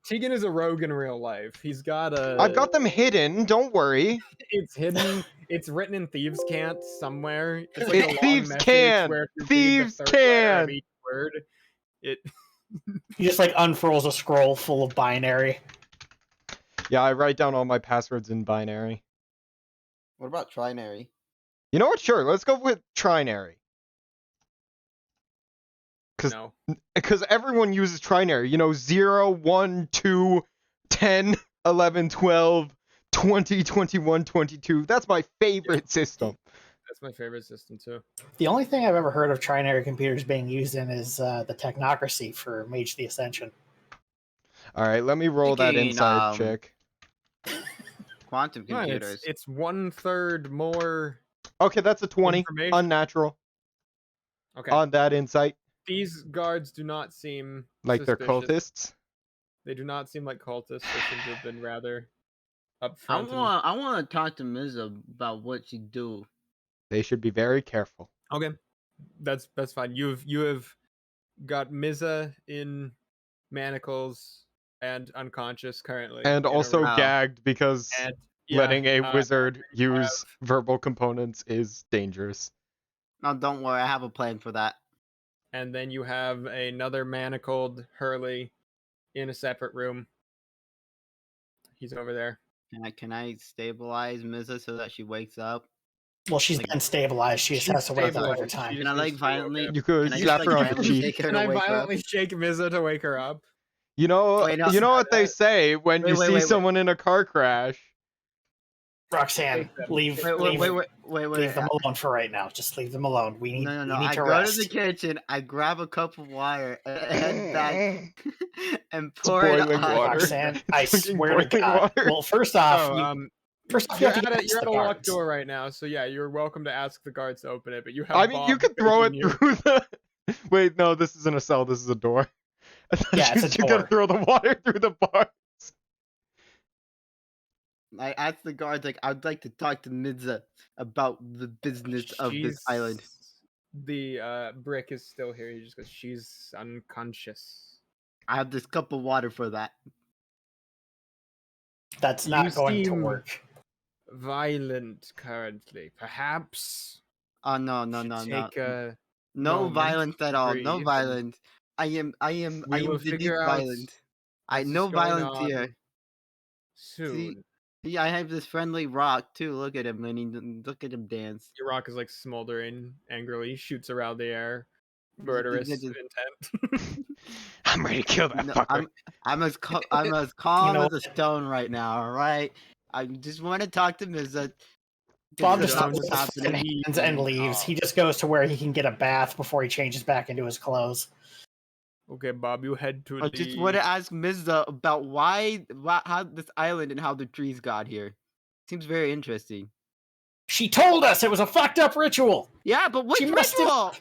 Tegan is a rogue in real life. He's got a. I've got them hidden. Don't worry. It's hidden. It's written in thieves' can't somewhere. It's like a long Thieves message can. where if you read the Thieves third letter of can. each word, it. He just like unfurls a scroll full of binary. Yeah, I write down all my passwords in binary. what about trinary? You know what? Sure, let's go with trinary. No. Because everyone uses trinary. You know, 0, 1, 2, 10, 11, 12, 20, 21, 22. That's my favorite system. That's my favorite system too. The only thing I've ever heard of trinary computers being used in is the Technocracy for Mage the Ascension. All right, let me roll that Thinking, inside check. Quantum No, computers. it's 1/3 more. Okay, that's a 20. Information. Unnatural. Okay. On that insight. These guards do not seem Like they're suspicious. cultists. They do not seem like cultists. They seem to have been rather I upfront. want to talk to Miza about what she do. They should be very careful. Okay, that's fine. You have got Miza in manacles and unconscious currently, And in a also room. gagged because And, letting a yeah, wizard you use verbal components is dangerous. No, don't worry, I have a plan for that. and then you have another manacled Hurley in a separate room. He's over there. Can I stabilize Miza so that she wakes up? Well, she's Like- been stabilized. She just She's has to wake up stabilized. over time. She Can just I like needs to wake violently? up. You could Can I slap just, her like, on the violently cheek. shake her Can to I wake her up? violently shake Miza to wake her up? You know, Wait, no. you know what they say when you Wait, see wait. someone in a car crash. Roxanne, leave Wait. them alone for right now. Just leave them alone. We need, No. we need I to go rest. to the kitchen, I grab a cup of water, and head back and It's pour it boiling on. water. Roxanne, I Fucking swear to boiling God. water. Well, first off, Oh, you you're have to at ask a the locked guards. door right now, so yeah, you're welcome to ask the guards to open it. But you have. I mean, you Bob could throw it begging you. through the. Wait, no, this isn't a cell. This is a door. Yeah, it's a You're gonna door. throw the water through the bars. I asked the guards, like, I'd like to talk to Midza about the business of this island. The brick is still here. He just goes, she's unconscious. I have this cup of water for that. That's not going to work. Violent currently. Perhaps. Oh no. Take a no moment violence at to all. No breathe. violence. I am We will the figure least out violent. I what's no going violence on here. soon. See, I have this friendly rock too. Look at him, look at him dance. Your rock is like smoldering angrily, shoots around the air, murderous intent. I'm ready to kill that fucker. I'm as calm as a stone right now. All right. I just want to talk to Mizza. Bob just John throws just his hands and leaves. He just goes to where he can get a bath before he changes back into his clothes. Okay, Bob, you head to I just want to ask Mizza about how this island and how the trees got here. Seems very interesting. She told us it was a fucked up ritual. Yeah, but which ritual?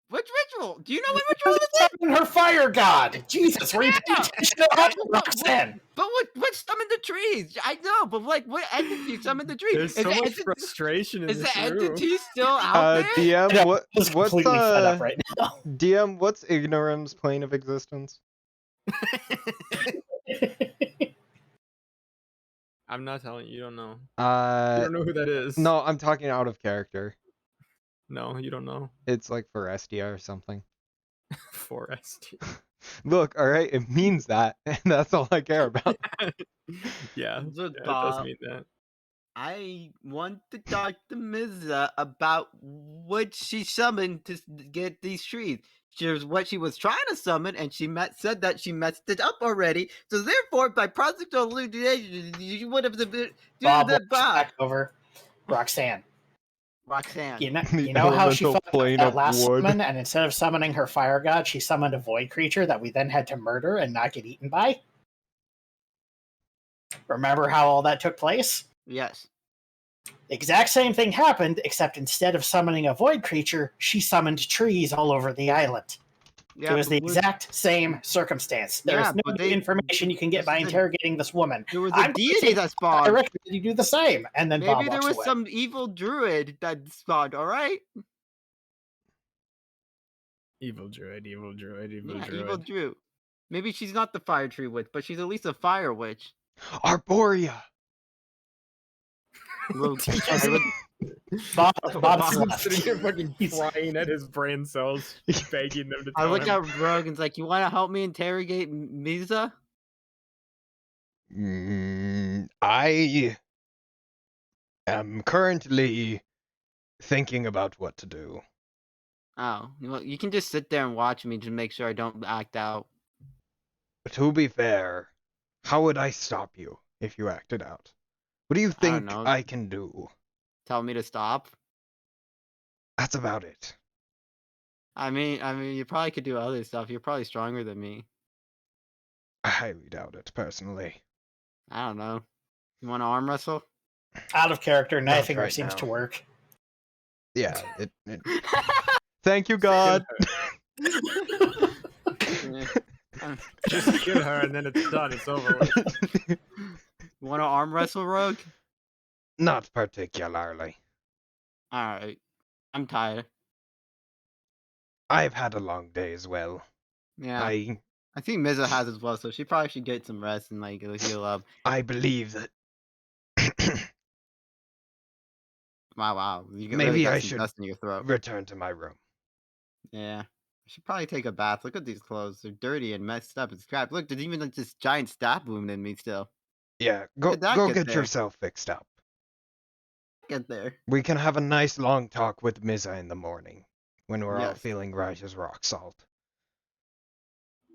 Which ritual? Do you know what ritual this is? Her fire god. Jesus, were you paying attention to that, Roxanne? But what summoned the trees? I know, but like, what entity summoned the trees? There's so much frustration in Is this the room. entity still out there? DM, what's completely fed up right now. DM, what's Ignorum's plane of existence? I'm not telling you. You don't know. You don't know who that is. No, I'm talking out of character. No, you don't know. It's like Forestia or something. Forestia. Look, alright, it means that, and that's all I care about. Yeah, Look, it Bob, does mean that. I want to talk to Mizza about what she summoned to get these trees. Here's what she was trying to summon, and she said that she messed it up already. So therefore, by project hallucination, you would have been Bob back over. Roxanne. You know how she fucked up that last summon, and instead of summoning her fire god, she summoned a void creature that we then had to murder and not get eaten by? Remember how all that took place? Yes. Exact same thing happened, except instead of summoning a void creature, she summoned trees all over the island. Yeah, it was the exact same circumstance. There is no new information you can get by interrogating this woman. There was a deity that spawned. I recommend you do the same. And then maybe Bob there was away. some evil druid that spawned. All right. Evil druid. Evil druid. Maybe she's not the fire tree witch, but she's at least a fire witch. Arborea. Bob's sitting here fucking crying at his brain cells, begging them to tell I look him. at Rogue and's like, you want to help me interrogate Mizza? I am currently thinking about what to do. Oh, well, you can just sit there and watch me to make sure I don't act out. To be fair, how would I stop you if you acted out? What do you think I can do? Tell me to stop? That's about it. I mean, you probably could do other stuff. You're probably stronger than me. I highly doubt it, personally. I don't know. You want to arm wrestle? Out of character, knifing right seems to work. Yeah. Thank you, God. Just kill her and then it's done. It's over with. You want to arm wrestle, Rogue? Not particularly. Alright. I'm tired. I've had a long day as well. Yeah. I think Mizza has as well, so she probably should get some rest and like heal up. I believe that. Wow. Maybe I should return to my room. Yeah. I should probably take a bath. Look at these clothes. They're dirty and messed up and scrapped. Look, there's even like this giant stab wound in me still. Yeah, go get yourself fixed up. Get there. We can have a nice long talk with Mizza in the morning when we're all feeling right as rock salt.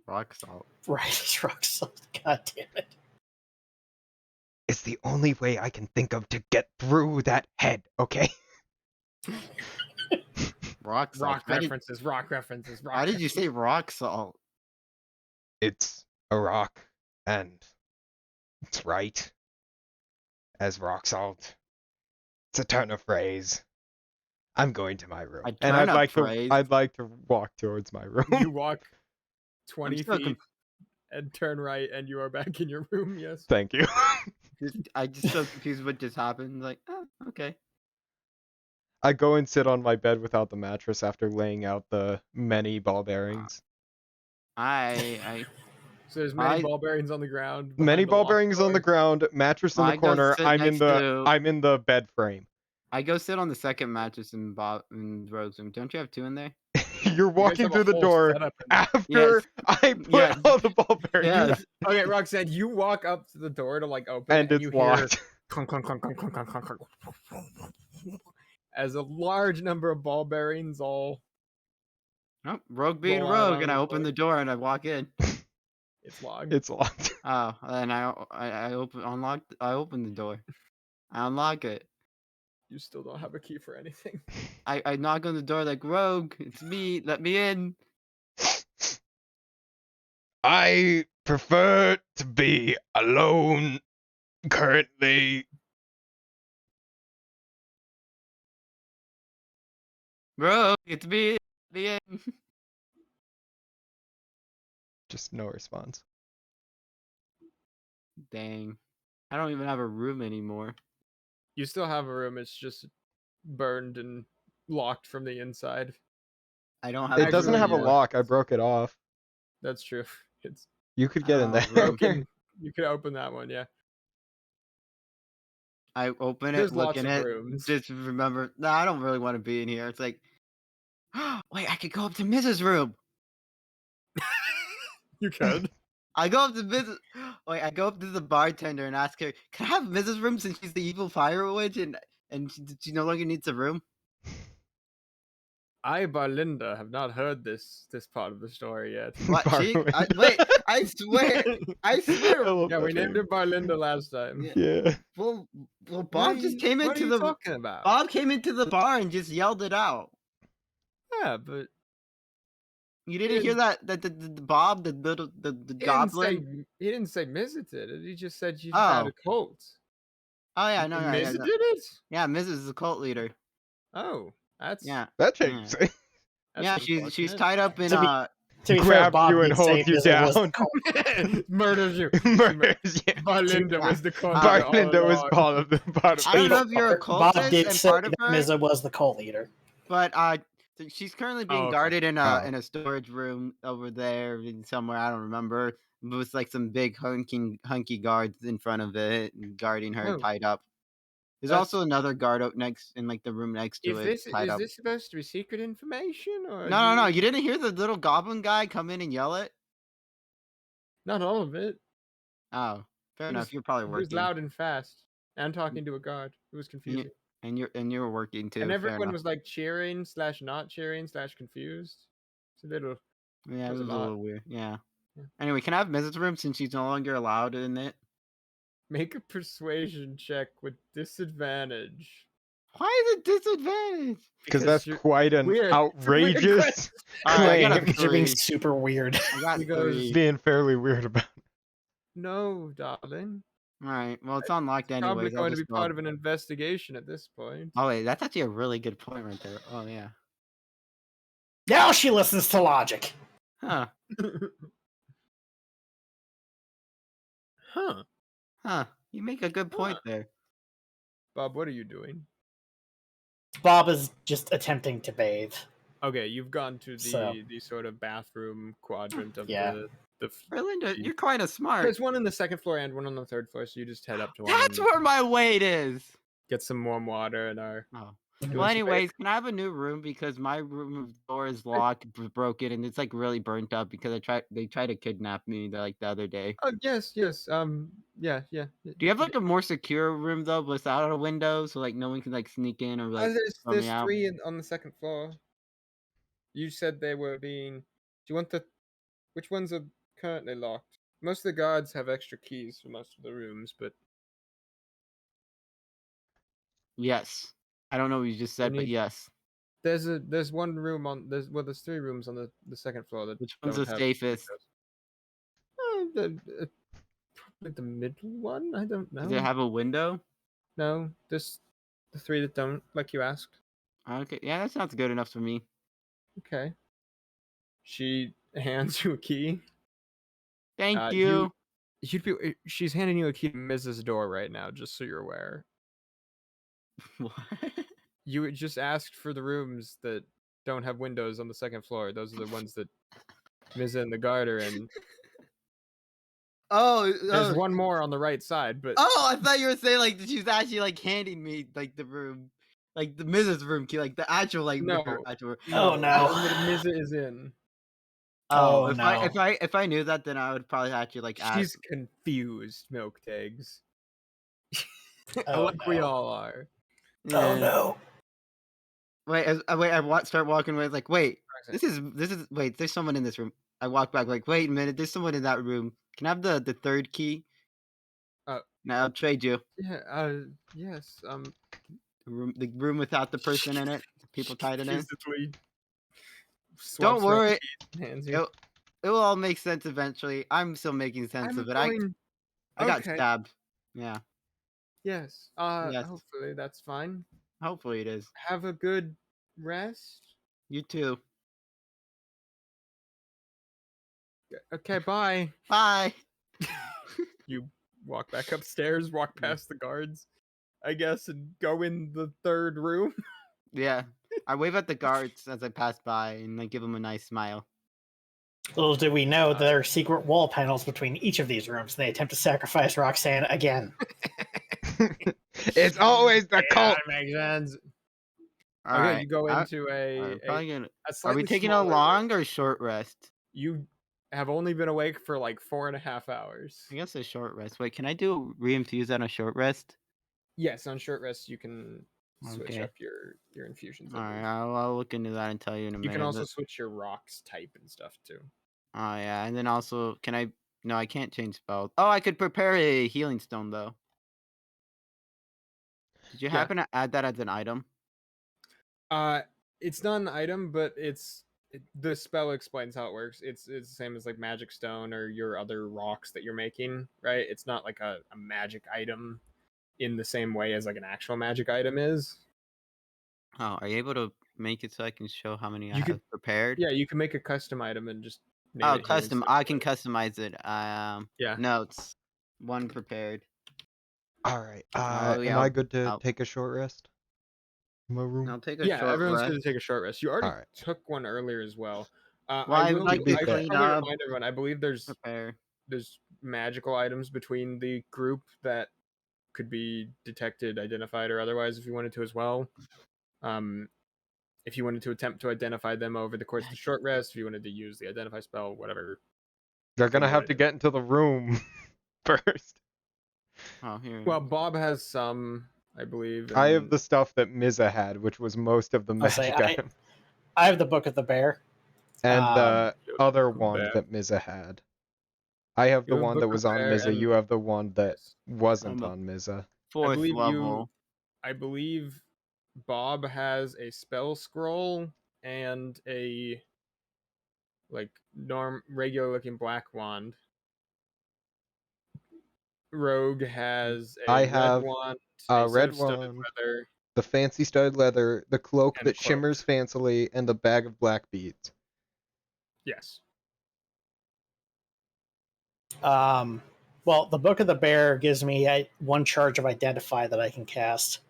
Rock salt. Right as rock salt. God damn it. It's the only way I can think of to get through that head, okay? Rock salt. Rock references. How did you say rock salt? It's a rock, and it's right as rock salt. It's a turn of phrase. I'm going to my room, I and turn up praise. I'd like to walk towards my room. You walk 20 still feet and turn right, and you are back in your room. Yes. Thank you. I just so confused what just happened. Like, oh, okay. I go and sit on my bed without the mattress after laying out the many ball bearings. So there's many ball bearings on the ground. Many behind the ball locked bearings on the door. ground, mattress in Well, the I go corner. sit I'm in next the bed frame. I go sit on the second mattress in Rogue's room. Don't you have two in there? You're walking have a through the whole door setup in after Yes. I put Yes. all the ball bearings Yes. Okay, Roxanne, you walk up to the door to like open and it, it's you locked. hear clunk, clunk, clunk, clunk, clunk, clunk, clunk, clunk, as a large number of ball bearings all Oh, Rogue being roll out Rogue, on and I the open floor. the door and I walk in. It's locked. It's locked. Oh, and I open the door. I unlock it. You still don't have a key for anything. I knock on the door like, Rogue, it's me. Let me in. I prefer to be alone currently. Rogue, it's me. Let me in. Just no response. Dang. I don't even have a room anymore. You still have a room, it's just burned and locked from the inside. I don't have It a doesn't room have a anymore. lock. I broke it off. That's true. It's You could get in Oh, there. broken. You could open that one, yeah. I open it, There's look lots in of it, rooms. just remember, no, I don't really want to be in here. It's like, wait, I could go up to Mrs. room. You could. I go up to Mrs. Wait, I go up to the bartender and ask her, "Can I have Mrs. room since she's the evil fire witch and she no longer needs a room?" I, Barlinda, have not heard this part of the story yet. What? Wait, I swear, I swear. Yeah, we named her Barlinda last time. Yeah. Well, Bob just came What are into you the talking about? Bob came into the bar and just yelled it out. Yeah, but You didn't hear that the Bob, the little the goblin. He didn't say Mrs. did it. He just said you Oh. had a cult. Oh yeah, no, yeah, Mrs. yeah. did it? Yeah, Mrs. is the cult leader. Oh, that's Yeah. That changes Yeah. it. that's Yeah, she's unfortunate. tied up in To be fair, Grabs Bob you and did say holds you Mrs. was down. cult. Murders you. Murders you. Barlinda was the cult. Barlinda was part of the I don't know if you're a Bob cultist did and say part of that her, Mrs. was the cult leader. but she's currently being okay. guarded in Oh. a storage room over there somewhere. I don't remember. With like some big hunky guards in front of it guarding her Oh. tied up. There's That's- also another guard up next in like the room next to it tied up. Is this supposed to be secret information or No. You didn't hear the little goblin guy come in and yell it? Not all of it. Oh, fair He enough. was- You're probably He was working. loud and fast and talking to a guard. It was confusing. And you're working too. And fair everyone enough. was like cheering / not cheering / confused. It's a little. Yeah, it was was a a lot. little weird. Yeah. Yeah. Anyway, can I have Mrs. room since she's no longer allowed in it? Make a persuasion check with disadvantage. Why is it disadvantage? Because that's you're quite an weird. outrageous I got a claim. You're being 3. super weird. I got Because- 3. Being fairly weird about it. No, darling. All right. Well, it's unlocked Probably anyways. going to be part of an investigation at this point. Oh wait, that's actually a really good point right there. Oh yeah. Now she listens to logic. Huh. Huh. Huh. You make a good point there. Bob, what are you doing? Bob is just attempting to bathe. Okay, you've gone to the So- the sort of bathroom quadrant of Yeah. the Linda, you're kind of smart. There's one on the second floor and one on the third floor, so you just head up to one. That's and where my weight is. get some warm water and are. Oh. doing Well, some anyways, can I have a new room because my room door is locked, broken, and it's like really burnt up because they tried to kidnap me like the other day. Oh yes. Yeah. Do you have like a more secure room though, without a window, so like no one can like sneak in or like throw me there's out? 3 on the second floor. You said they were being. Do you want the? Which ones are currently locked? Most of the guards have extra keys for most of the rooms, but Yes. I don't know what you just said, but need- yes. there's one room on there's 3 rooms on the second floor that Which one's don't the have safest? windows. Probably the middle one. I don't know. Does it have a window? No, just the 3 that don't, like you asked. Okay, yeah, that sounds good enough for me. Okay. She hands you a key. Thank you. She's handing you a key to Mrs. door right now, just so you're aware. What? You just asked for the rooms that don't have windows on the second floor. Those are the ones that Ms. and the guard are in. There's one more on the right side, but I thought you were saying like she's actually like handing me like the room, like the Mrs. room key, like the actual like no, her actual room. Oh, the no. one that Ms. is in. Oh, if no. if I knew that, then I would probably actually like ask. She's confused, Milk Tags. Oh, Like we no. all are. Oh, Yeah. no. Wait, I start walking away. It's like, wait, this is wait. There's someone in this room. I walk back. Like, wait a minute. There's someone in that room. Can I have the third key? Now I'll trade you. Yeah. Yes. The room without the person in it. The people tied it in. Physically Don't swaps around worry. keys and hands you. It will all make sense eventually. I'm still making sense of it. I got Okay. stabbed. Yeah. Yes. Yes. Hopefully that's fine. Hopefully it is. Have a good rest. You too. Okay, bye. Bye. You walk back upstairs, walk past the guards, I guess, and go in the third room. Yeah. I wave at the guards as I pass by and like give them a nice smile. Little do we know there are secret wall panels between each of these rooms, and they attempt to sacrifice Roxanne again. It's always the cult. That makes sense. All Okay, right. you go into I'm probably gonna. a Are slightly we taking a smaller long room. or short rest? You have only been awake for like 4.5 hours. I guess a short rest. Wait, can I do re-infuse on a short rest? Yes, on short rest you can switch Okay. up your infusions. All right, I'll look into that and tell you in a minute. You can also switch your rocks type and stuff too. Oh yeah, and then also, can I? No, I can't change spells. Oh, I could prepare a healing stone though. Did you happen to add that as an item? It's not an item, but the spell explains how it works. It's the same as like magic stone or your other rocks that you're making, right? It's not like a magic item in the same way as like an actual magic item is. Oh, are you able to make it so I can show how many I You have could- prepared? Yeah, you can make a custom item and just name Oh, it custom. Stone I can whatever. customize it. Yeah. Notes. One prepared. All right. Oh, yeah, Am I good to I'll- take a short rest? In my room. I'll take a Yeah, short everyone's rest. going to take a short rest. You already All right. took one earlier as well. Well, I would like to should clean probably up. remind everyone. I believe there's magical items between the group that could be detected, identified, or otherwise if you wanted to as well. If you wanted to attempt to identify them over the course of the short rest, if you wanted to use the identify spell, whatever. They're gonna have to get into the room first. Oh, here. Well, Bob has some, I believe. I have the stuff that Miza had, which was most of the magic items. I have the Book of the Bear. And the other Book of wand Bear. that Miza had. I have the You have one Book that of was on Bear Miza. and- You have the one that Yes. wasn't I'm a- on Miza. Fourth believe level. I believe Bob has a spell scroll and a like regular looking black wand. Rogue has a I red have wand, a set red of studded wand, leather. the fancy studded leather, the cloak And that cloak. shimmers fancily, and the bag of black beads. Yes. Well, the Book of the Bear gives me one charge of Identify that I can cast.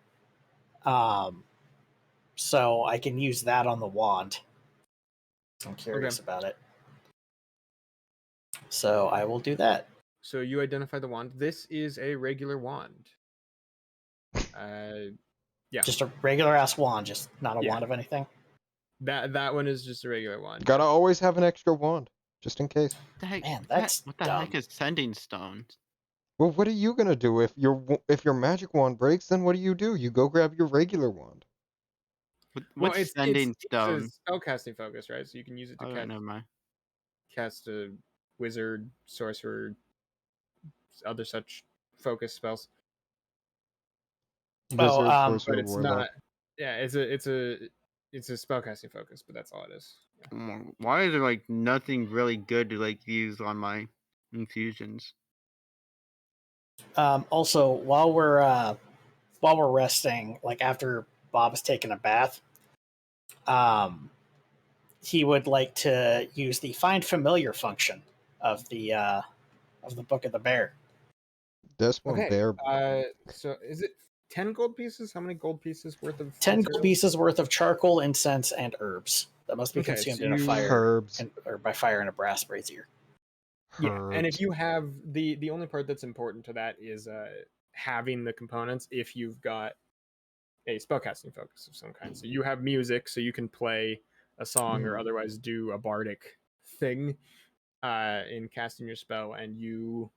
So I can use that on the wand. I'm curious about it. So I will do that. So you identify the wand. This is a regular wand. Yeah. Just a regular ass wand, just not a Yeah. wand of anything. That one is just a regular wand. Gotta always have an extra wand, just in case. The heck, Man, that's what the dumb. heck is sending stones? Well, what are you gonna do if your magic wand breaks? Then what do? You go grab your regular wand. What's sending it's stone? a spellcasting focus, right? So you can use it to Oh, never mind. cast a wizard, sorcerer, other such focus spells. Wizard, sorcerer, But it's warlock. not. Yeah, it's a spellcasting focus, but that's all it is. Yeah. Why is there like nothing really good to like use on my infusions? Also, while we're resting, like after Bob has taken a bath, he would like to use the find familiar function of the Book of the Bear. This one Okay. bear. So is it 10 gold pieces? How many gold pieces worth of 10 material? gold pieces worth of charcoal, incense, and herbs that must be Okay, consumed so in a you- fire, Herbs. or by fire in a brass brazier. Yeah, and if Herbs. you have the only part that's important to that is having the components if you've got a spellcasting focus of some kind. So you have music, so you can play a song or otherwise do a bardic thing in casting your spell, and you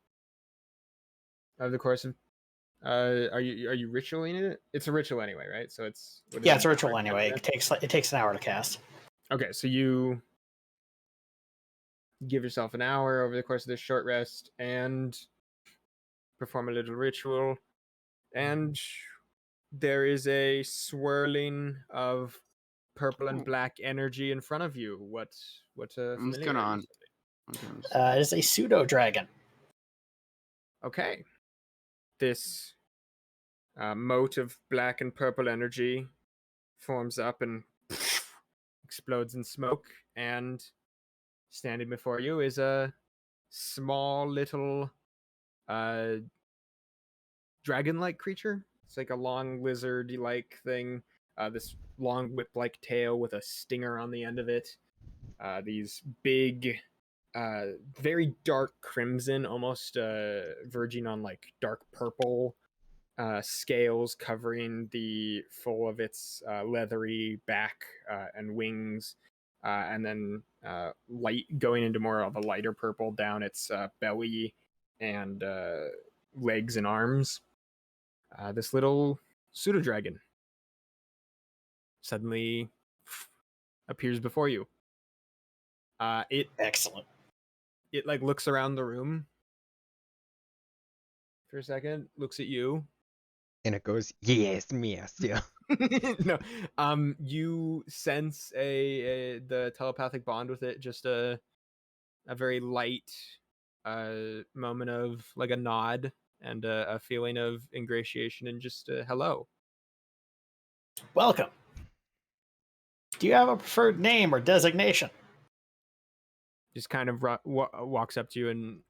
over the course of are you ritualing it? It's a ritual anyway, right? So it's Yeah, it's a ritual anyway. It takes an hour to cast. Okay, so you give yourself an hour over the course of this short rest and perform a little ritual, and there is a swirling of purple and black energy in front of you. What I'm just gonna It is a pseudo dragon. Okay. This mote of black and purple energy forms up and explodes in smoke, and standing before you is a small little dragon-like creature. It's like a long lizard-like thing. This long whip-like tail with a stinger on the end of it. These big, very dark crimson, almost verging on like dark purple scales covering the full of its leathery back and wings, and then light going into more of a lighter purple down its belly and legs and arms. This little pseudo dragon suddenly appears before you. It Excellent. It like looks around the room for a second, looks at you, And it goes, yes, yeah. no, you sense the telepathic bond with it, just a very light moment of like a nod and a feeling of ingratiation and just hello. Welcome. Do you have a preferred name or designation? Just kind of walks up to you and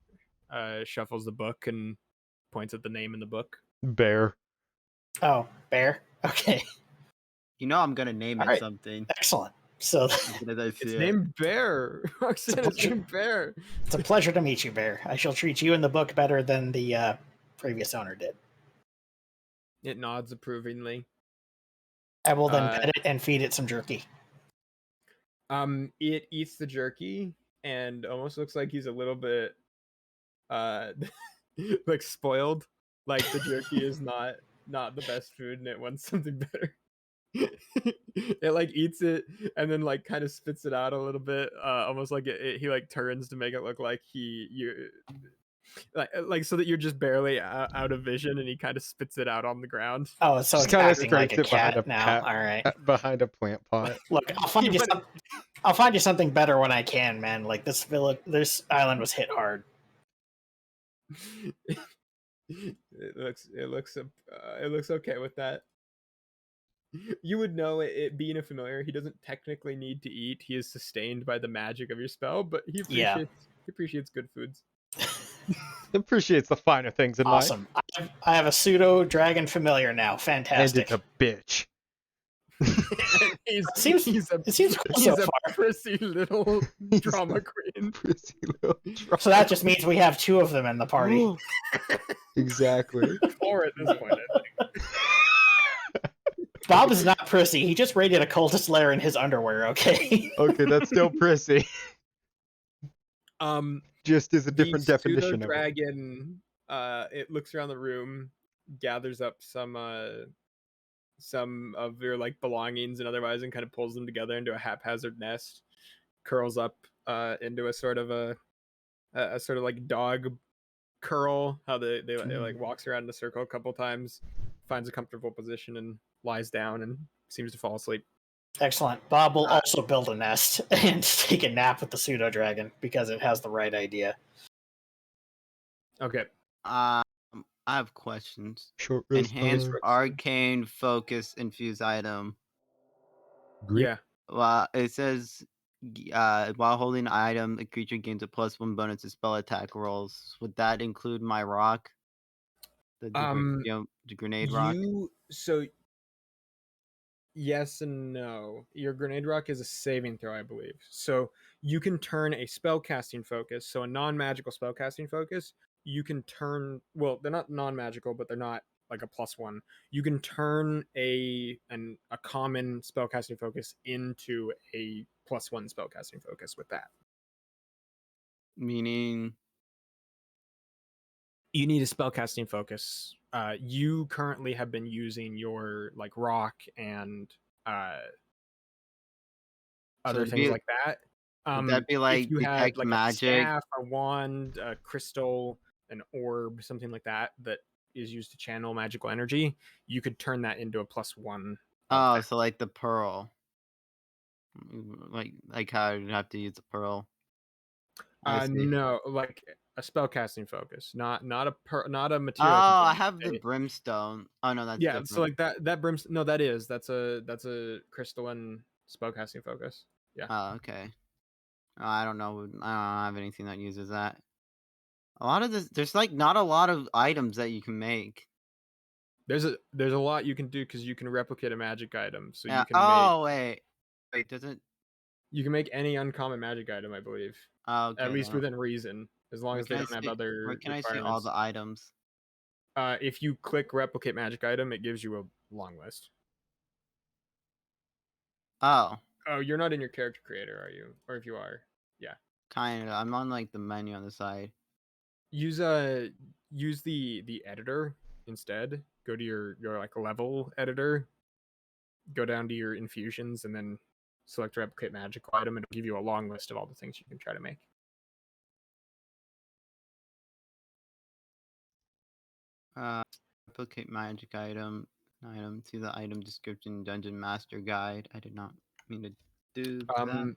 shuffles the book and points at the name in the book. Bear. Oh, Bear. Okay. You know I'm gonna name All it right. something. Excellent. So It's named Bear. Roxanne, it's named Bear. it's a pleasure to meet you, Bear. I shall treat you in the book better than the previous owner did. It nods approvingly. I will then pet it and feed it some jerky. It eats the jerky and almost looks like he's a little bit like spoiled. Like the jerky is not the best food and it wants something better. It like eats it and then like kind of spits it out a little bit, almost like he like turns to make it look like you like so that you're just barely out of vision, and he kind of spits it out on the ground. Oh, so it's acting like a cat now. All right, behind a plant pot. Look, I'll find you something better when I can, man. Like this island was hit hard. It looks okay with that. You would know it being a familiar. He doesn't technically need to eat. He is sustained by the magic of your spell, but he appreciates good foods. Appreciates the finer things in life. Awesome. I have a pseudo dragon familiar now. Fantastic. And it's a bitch. It seems cool so far. Prissy little drama queen. Prissy little drama. So that just means we have two of them in the party. Exactly. 4 at this point, I think. Bob is not prissy. He just raided a cultist lair in his underwear, okay? Okay, that's still prissy. Just is a different definition of it. Dragon, it looks around the room, gathers up some of your like belongings and otherwise, and kind of pulls them together into a haphazard nest, curls up into a sort of a sort of like dog curl, how they like walks around in a circle a couple times, finds a comfortable position and lies down and seems to fall asleep. Excellent. Bob will also build a nest and take a nap with the pseudo dragon because it has the right idea. Okay. I have questions. Short Enhanced arcane focus infused item. Greek? Yeah. Well, it says while holding an item, a creature gains a +1 bonus to spell attack rolls. Would that include my rock? The grenade rock? Yes and no. Your grenade rock is a saving throw, I believe. So you can turn a spellcasting focus, so a non-magical spellcasting focus, you can turn, well, they're not non-magical, but they're not like a +1. You can turn a common spellcasting focus into a +1 spellcasting focus with that. Meaning you need a spellcasting focus. You currently have been using your like rock and other things like that. Would that be like if you had detect like magic? a staff, a wand, a crystal, an orb, something like that that is used to channel magical energy, you could turn that into a +1. Oh, so like the pearl. Like how you'd have to use the pearl. No, like a spellcasting focus, not a material. Oh, I have the brimstone. Oh no, that's different. So like that brimstone. No, that's a crystalline spellcasting focus. Yeah. Oh, okay. Oh, I don't know. I don't have anything that uses that. A lot of this, there's like not a lot of items that you can make. There's a lot you can do because you can replicate a magic item. So Yeah. you can wait, doesn't you can make any uncommon magic item, I believe. Oh, okay, at least within reason, as long as they don't have other where can I requirements. see all the items? If you click replicate magic item, it gives you a long list. Oh, you're not in your character creator, are you? Or if you are, yeah. Kinda. I'm on like the menu on the side. Use the editor instead. Go to your like level editor. Go down to your infusions and then select replicate magical item. It'll give you a long list of all the things you can try to make. Replicate magic item. See the item description, dungeon master guide. I did not mean to do that.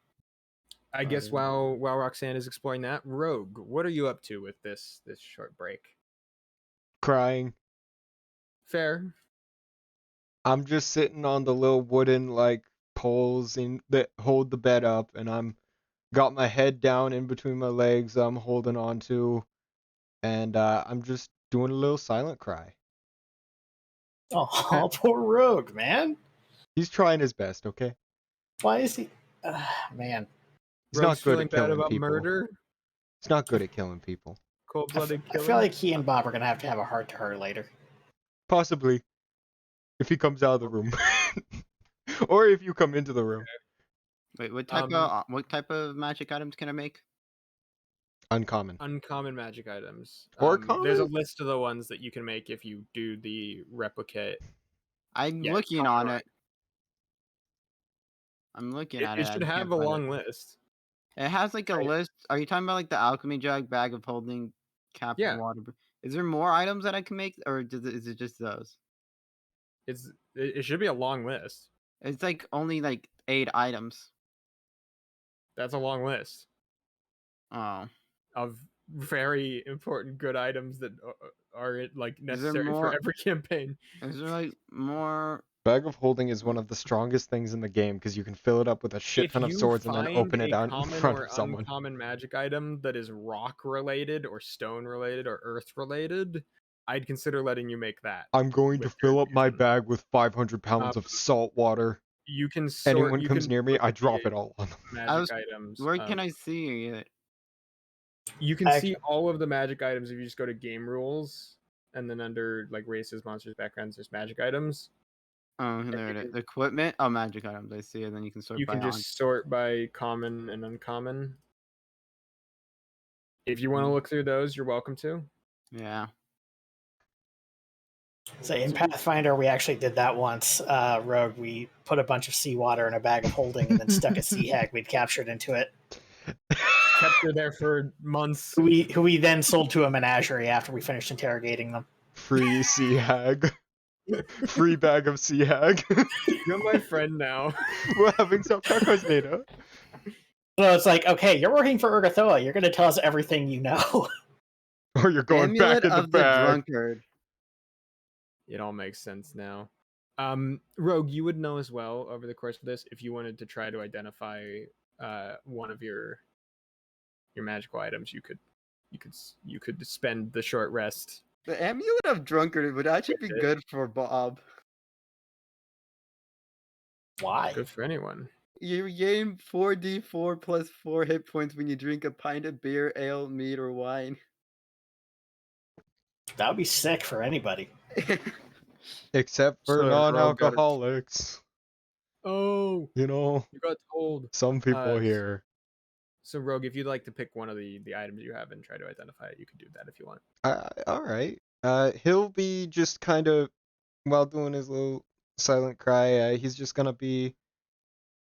I guess while Roxanne is exploring that, Rogue, what are you up to with this short break? Crying. Fair. I'm just sitting on the little wooden like poles that hold the bed up, and I'm got my head down in between my legs. I'm holding on to, and I'm just doing a little silent cry. Oh, poor Rogue, man. He's trying his best, okay? Why is he? Man. He's not good at killing people. Murder? He's not good at killing people. Cold-blooded killing? I feel like he and Bob are going to have a heart-to-heart later. Possibly. If he comes out of the room. Or if you come into the room. Wait, what type of magic items can I make? Uncommon. Uncommon magic items. Or common? There's a list of the ones that you can make if you do the replicate. I'm looking on it. I'm looking at it. It should have a long list. It has like a list. Are you talking about like the alchemy jug, bag of holding, cap of water? Is there more items that I can make, or is it just those? It should be a long list. It's like only like 8 items. That's a long list. Oh. Of very important good items that are like necessary for every campaign. Is there like more? Bag of holding is one of the strongest things in the game because you can fill it up with a shit ton of swords and then open it out in front of someone. If you find a common magic item that is rock related or stone related or earth related, I'd consider letting you make that. I'm going to fill up my bag with 500 pounds of salt water. You can anyone comes near me, I drop it all on them. Magic items. Where can I see it? You can see all of the magic items if you just go to game rules and then under like races, monsters, backgrounds, there's magic items. Oh, there it is. Equipment. Oh, magic items. I see, and then you can sort. You can just sort by common and uncommon. If you want to look through those, you're welcome to. Yeah. So in Pathfinder, we actually did that once. Rogue, we put a bunch of seawater in a bag of holding and then stuck a sea hag we'd captured into it. Kept her there for months. Who we then sold to a menagerie after we finished interrogating them. Free sea hag. Free bag of sea hag. You're my friend now. We're having some tacos later. So it's like, okay, you're working for Urgathoa. You're going to tell us everything you know. Or you're going back in the bag. Drunkard. It all makes sense now. Rogue, you would know as well over the course of this if you wanted to try to identify one of your magical items. You could spend the short rest. The amulet of drunkard would actually be good for Bob. Why? Good for anyone. You gain 4d4 plus 4 hit points when you drink a pint of beer, ale, mead, or wine. That would be sick for anybody. Except for So, non-alcoholics. Oh, You know, you got told. some people here. So, Rogue, if you'd like to pick one of the items you have and try to identify it, you can do that if you want. All right. He'll be just kind of, while doing his little silent cry, he's just gonna be.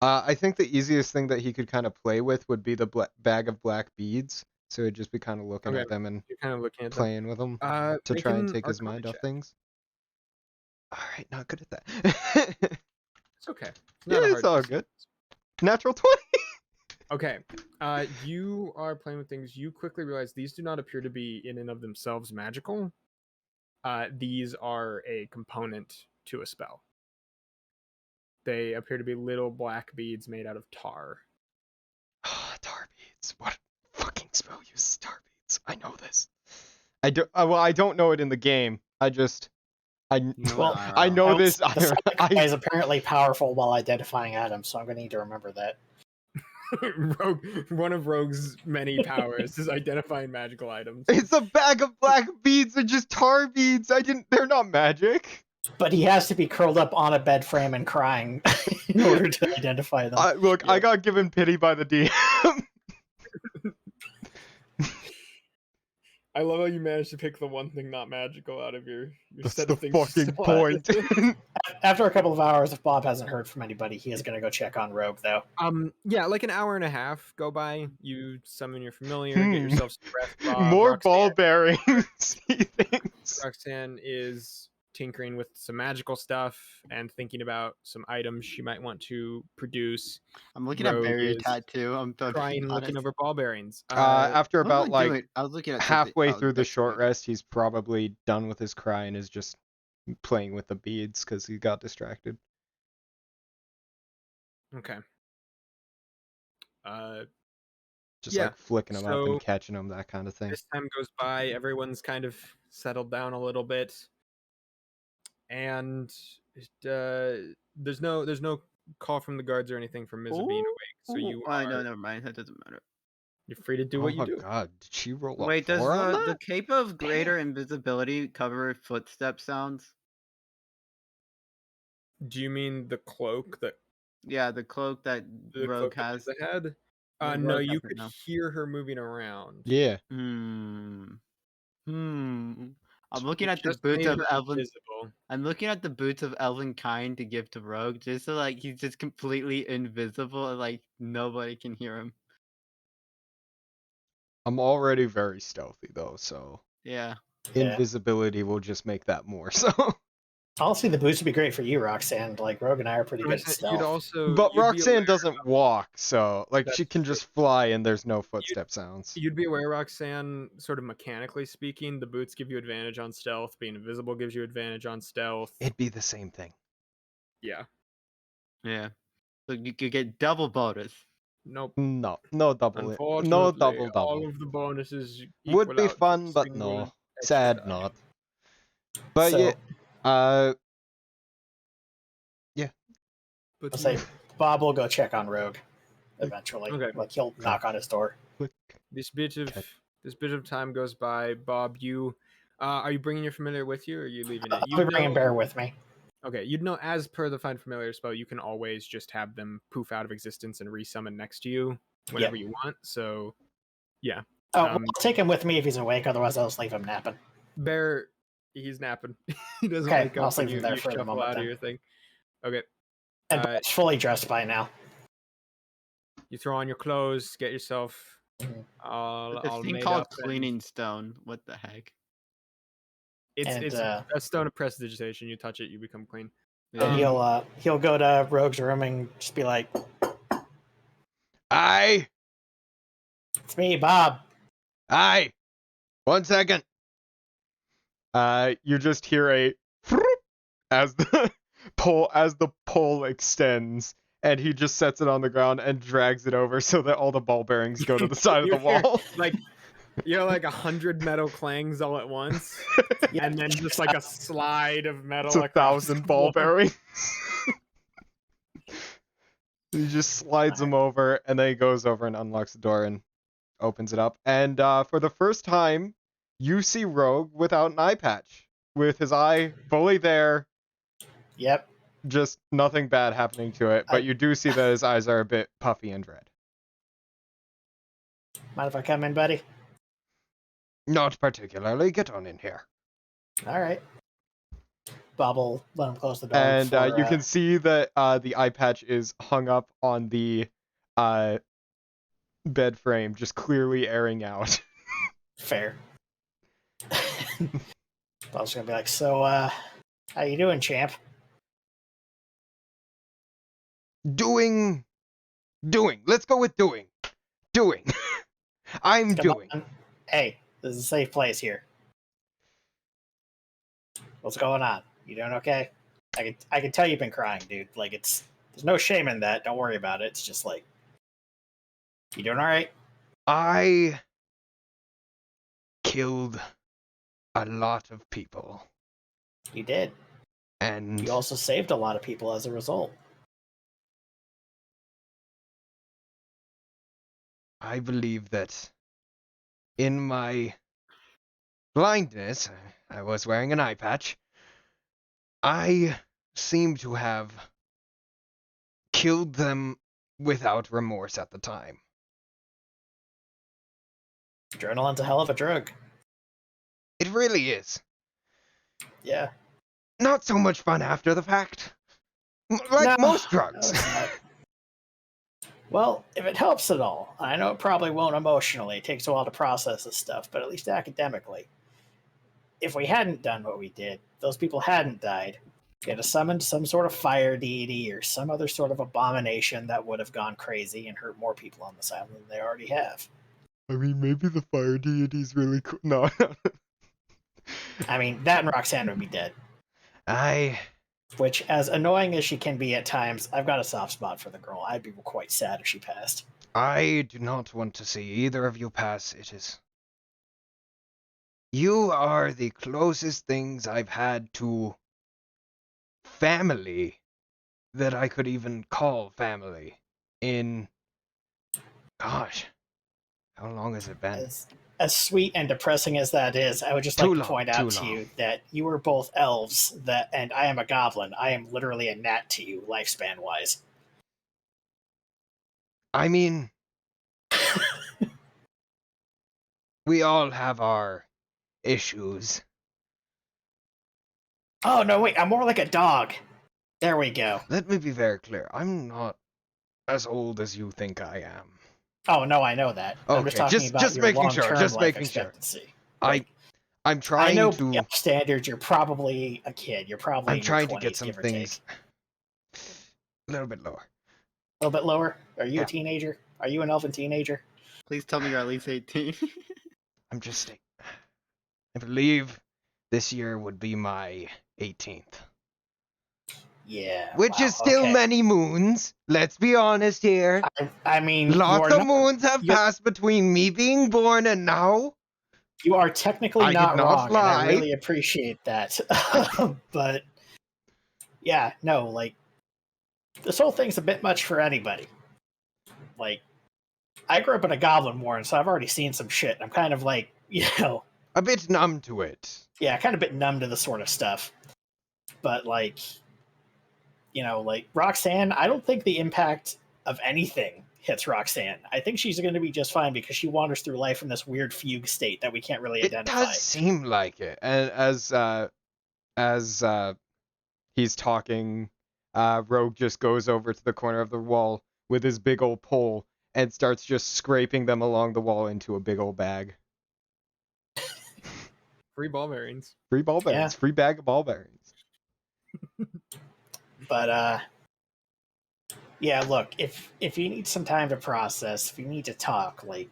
I think the easiest thing that he could kind of play with would be the bag of black beads. So he'd just be kind of looking at them and You're kind of looking at playing with them to try and take his mind off things. All right, not good at that. It's okay. It's all good. Natural 20. Okay. You are playing with things. You quickly realize these do not appear to be in and of themselves magical. These are a component to a spell. They appear to be little black beads made out of tar. Tar beads. What fucking spell uses tar beads? I know this. I don't know it in the game. I know this. The guy is apparently powerful while identifying items, so I'm going to need to remember that. One of Rogue's many powers is identifying magical items. It's a bag of black beads. They're just tar beads. They're not magic. But he has to be curled up on a bed frame and crying in order to identify them. Look, I got given pity by the DM. I love how you managed to pick the one thing not magical out of your That's set the of things. fucking point. After a couple of hours, if Bob hasn't heard from anybody, he is going to go check on Rogue, though. Yeah, like an hour and a half go by. You summon your familiar, get yourself some rest. More Roxanne, ball bearings. He thinks. Roxanne is tinkering with some magical stuff and thinking about some items she might want to produce. I'm looking at barrier tattoo. I'm trying looking over ball bearings. After about I was looking at halfway through the short rest, he's probably done with his cry and is just playing with the beads because he got distracted. Okay. Just like flicking them up and catching them, that kind of thing. This time goes by, everyone's kind of settled down a little bit. And there's no call from the guards or anything for Miza being awake. So you are... no, never mind. That doesn't matter. You're free to do what you do. Oh my god, did she roll up? Wait, does the cape of greater invisibility cover footstep sounds? Do you mean the cloak that... Yeah, the cloak that Rogue has. That had? No, you could hear her moving around. Yeah. I'm looking at the boots of Elven. I'm looking at the boots of Elven kind to give to Rogue, just so like he's just completely invisible and like nobody can hear him. I'm already very stealthy though, so yeah. Invisibility will just make that more so. Honestly, the boots would be great for you, Roxanne. Like Rogue and I are pretty good at stealth. But Roxanne doesn't walk, so like she can just fly and there's no footstep sounds. You'd be aware, Roxanne, sort of mechanically speaking, the boots give you advantage on stealth. Being invisible gives you advantage on stealth. It'd be the same thing. Yeah. Yeah. So you could get double bonus. Nope. No double. No double. All of the bonuses would be fun, but no. Sad not. But yeah. Yeah. I'll say Bob will go check on Rogue eventually. Okay. Like he'll knock on his door. This bit of time goes by. Bob, you are you bringing your familiar with you, or are you leaving it? I'll be bringing Bear with me. Okay, you'd know as per the Find Familiar spell, you can always just have them poof out of existence and resummon next to you whenever you want. So, yeah. Oh, I'll take him with me if he's awake. Otherwise, I'll just leave him napping. Bear, he's napping. He doesn't wake up. I'll leave him there for a moment. Out of your thing. Okay. And Bear's fully dressed by now. You throw on your clothes, get yourself. It's thing called cleaning stone. What the heck? It's a stone of prestidigitation. You touch it, you become clean. And he'll go to Rogue's room and just be like, "Aye, it's me, Bob. Aye, 1 second." You just hear a as the pole extends, and he just sets it on the ground and drags it over so that all the ball bearings go to the side of the wall. Like 100 metal clangs all at once, and then just like a slide of metal. It's 1,000 ball bearings. He just slides them over, and then he goes over and unlocks the door and opens it up. And for the first time, you see Rogue without an eye patch, with his eye fully there. Yep. Just nothing bad happening to it, but you do see that his eyes are a bit puffy and red. Mind if I come in, buddy? Not particularly. Get on in here. All right. Bobble, let him close the door. And you can see that the eye patch is hung up on the bed frame, just clearly airing out. Fair. Bob's gonna be like, so, how you doing, champ? Doing. Let's go with doing. I'm Come doing. on. Hey, this is a safe place here. What's going on? You doing okay? I can tell you've been crying, dude. Like, there's no shame in that. Don't worry about it. It's just like, you doing all right? I killed a lot of people. You did. And you also saved a lot of people as a result. I believe that in my blindness, I was wearing an eye patch. I seem to have killed them without remorse at the time. Adrenaline's a hell of a drug. It really is. Yeah. Not so much fun after the fact. Like most drugs. No, well, if it helps at all, I know it probably won't emotionally. It takes a while to process this stuff, but at least academically. If we hadn't done what we did, those people hadn't died, you'd have summoned some sort of fire deity or some other sort of abomination that would have gone crazy and hurt more people on this island than they already have. I mean, maybe the fire deity's really cool. No. I mean, that and Roxanne would be dead. Which, as annoying as she can be at times, I've got a soft spot for the girl. I'd be quite sad if she passed. I do not want to see either of you pass. It is... You are the closest things I've had to family that I could even call family in... Gosh, how long has it been? As sweet and depressing as that is, I would just like to point out to you that you are both elves, and I am a goblin. I am literally a gnat to you, lifespan-wise. I mean... we all have our issues. Oh, no, wait, I'm more like a dog. There we go. Let me be very clear. I'm not as old as you think I am. Oh, no, I know that. Okay, I'm just talking about just your making long-term sure. Just life making sure. expectancy. I'm trying I know to... standards, you're probably a kid. You're probably I'm trying to 20s, get some things a little bit lower. A little bit lower? Are you a teenager? Are you an elven teenager? Please tell me you're at least 18. I'm just... I believe this year would be my 18th. Yeah. Which is still many moons. Let's be honest here. I mean, lots of moons have passed between me being born and now. You are technically not wrong, and I really appreciate that. But yeah, no, like this whole thing's a bit much for anybody. Like, I grew up in a goblin warren, so I've already seen some shit. I'm kind of like, a bit numb to it. Yeah, kind of a bit numb to the sort of stuff. But like, like Roxanne, I don't think the impact of anything hits Roxanne. I think she's going to be just fine because she wanders through life in this weird fugue state that we can't really identify. It does seem like it. And as he's talking, Rogue just goes over to the corner of the wall with his big old pole and starts just scraping them along the wall into a big old bag. Free ball bearings. Free ball bearings. Yeah. Free bag of ball bearings. But yeah, look, if you need some time to process, if you need to talk, like,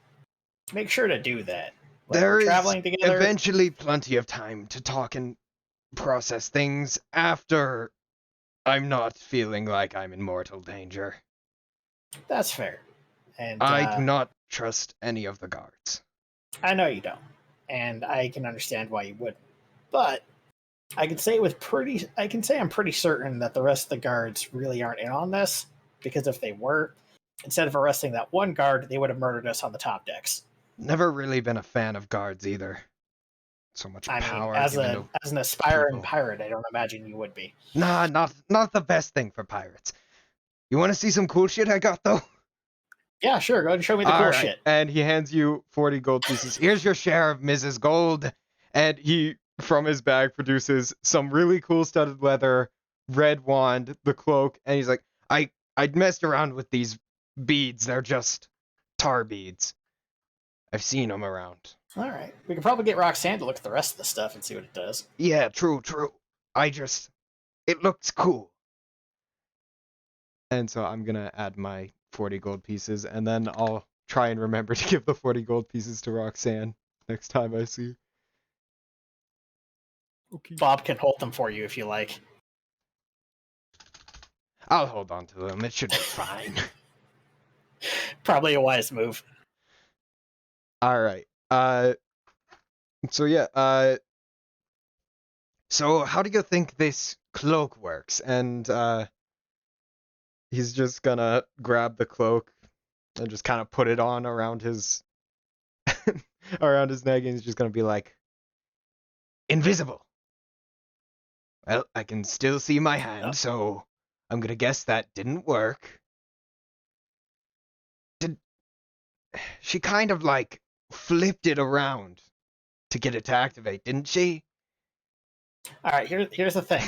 make sure to do that. Like, there is traveling together. Eventually plenty of time to talk and process things after I'm not feeling like I'm in mortal danger. That's fair. And I do not trust any of the guards. I know you don't, and I can understand why you wouldn't. But I can say I'm pretty certain that the rest of the guards really aren't in on this, because if they were, instead of arresting that one guard, they would have murdered us on the top decks. Never really been a fan of guards either. So much power. As an aspiring pirate, I don't imagine you would be. Nah, not the best thing for pirates. You want to see some cool shit I got though? Yeah, sure. Go ahead and show me the cool shit. And he hands you 40 gold pieces. Here's your share of Mrs. Gold. And he, from his bag, produces some really cool studded leather, red wand, the cloak, and he's like, I messed around with these beads. They're just tar beads. I've seen them around. All right. We could probably get Roxanne to look at the rest of the stuff and see what it does. Yeah, true. It looks cool. And so I'm going to add my 40 gold pieces, and then I'll try and remember to give the 40 gold pieces to Roxanne next time I see her. Okay. Bob can hold them for you if you like. I'll hold on to them. It should be fine. Probably a wise move. All right. So yeah. So how do you think this cloak works? And he's just gonna grab the cloak and just kind of put it on around his around his neck, and he's just gonna be like, invisible. Well, I can still see my hand, so I'm gonna guess that didn't work. She kind of like flipped it around to get it to activate, didn't she? All right, here's the thing,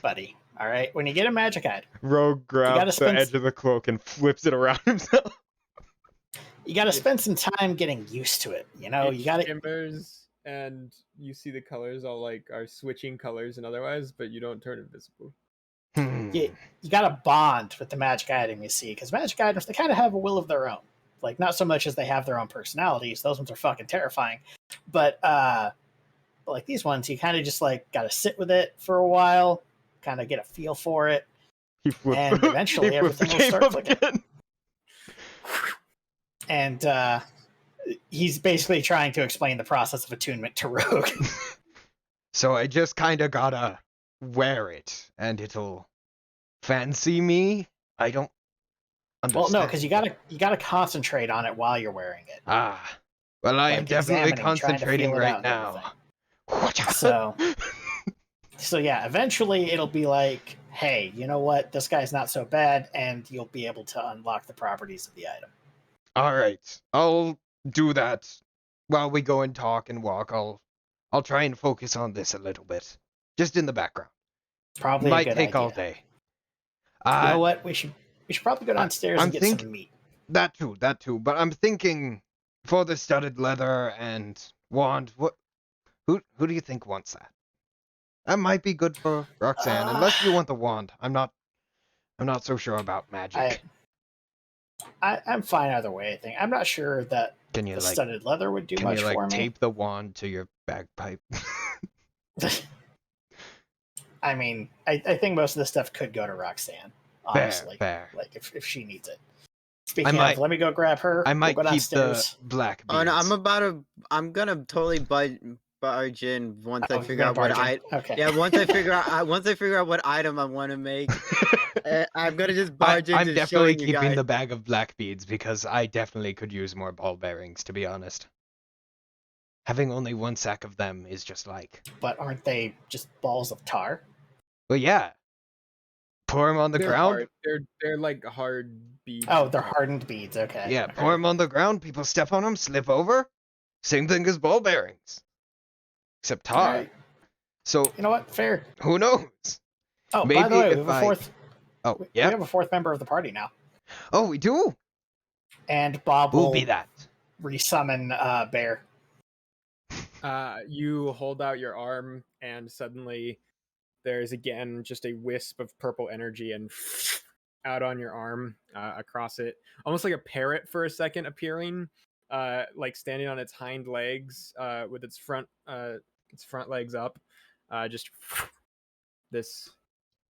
buddy. All right, when you get a magic item, Rogue grabs the edge of the cloak and flips it around himself. You got to spend some time getting used to it. You know, you got to shimmers, and you see the colors all like are switching colors and otherwise, but you don't turn invisible. You got to bond with the magic item you see, because magic items, they kind of have a will of their own. Like, not so much as they have their own personalities. Those ones are fucking terrifying. But like these ones, you kind of just like got to sit with it for a while, kind of get a feel for it, and eventually everything will start clicking. And he's basically trying to explain the process of attunement to Rogue. So I just kind of gotta wear it, and it'll fancy me? I don't understand. Well, no, because you gotta concentrate on it while you're wearing it. Ah. Well, I am definitely concentrating right now. So yeah, eventually it'll be like, hey, you know what? This guy's not so bad, and you'll be able to unlock the properties of the item. All right, I'll do that while we go and talk and walk. I'll try and focus on this a little bit, just in the background. Probably might take all day. You know what? We should probably go downstairs and get some meat. That too. But I'm thinking for the studded leather and wand. Who do you think wants that? That might be good for Roxanne, unless you want the wand. I'm not so sure about magic. I'm fine either way. I think I'm not sure that the studded leather would do much for me. Can you tape the wand to your bagpipe? I mean, I think most of this stuff could go to Roxanne. Honestly, fair. Like if she needs it. Speaking of, let me go grab her. I might go keep downstairs. the black beads. Oh no, I'm gonna totally barge in once I figure out what once I figure out what item I want to make. I'm gonna just barge in. I'm definitely keeping the bag of black beads because I definitely could use more ball bearings, to be honest. Having only one sack of them is just like. But aren't they just balls of tar? Well, yeah. Pour them on the ground. They're like hard beads. Oh, they're hardened beads. Okay. Yeah, pour them on the ground. People step on them, slip over. Same thing as ball bearings, except tar. Right. So you know what? Fair. Who knows? Oh, maybe by the way, we have a fourth. Oh, yeah. We have a fourth member of the party now. Oh, we do. And Bob will be that. Resummon Bear. You hold out your arm, and suddenly there's again just a wisp of purple energy and out on your arm, across it, almost like a parrot for a second appearing, like standing on its hind legs, with its front legs up, just this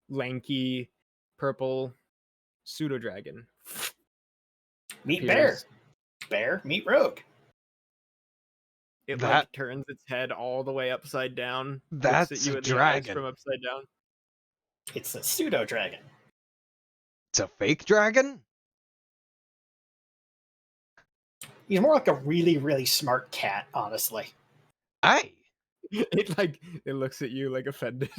lanky, purple pseudo dragon. Meet appears. Bear, meet Rogue. It like turns its head all the way upside down. That's looks at you a in the eyes dragon. from upside down. It's a pseudo dragon. It's a fake dragon? He's more like a really, really smart cat, honestly. Aye. It looks at you like offended.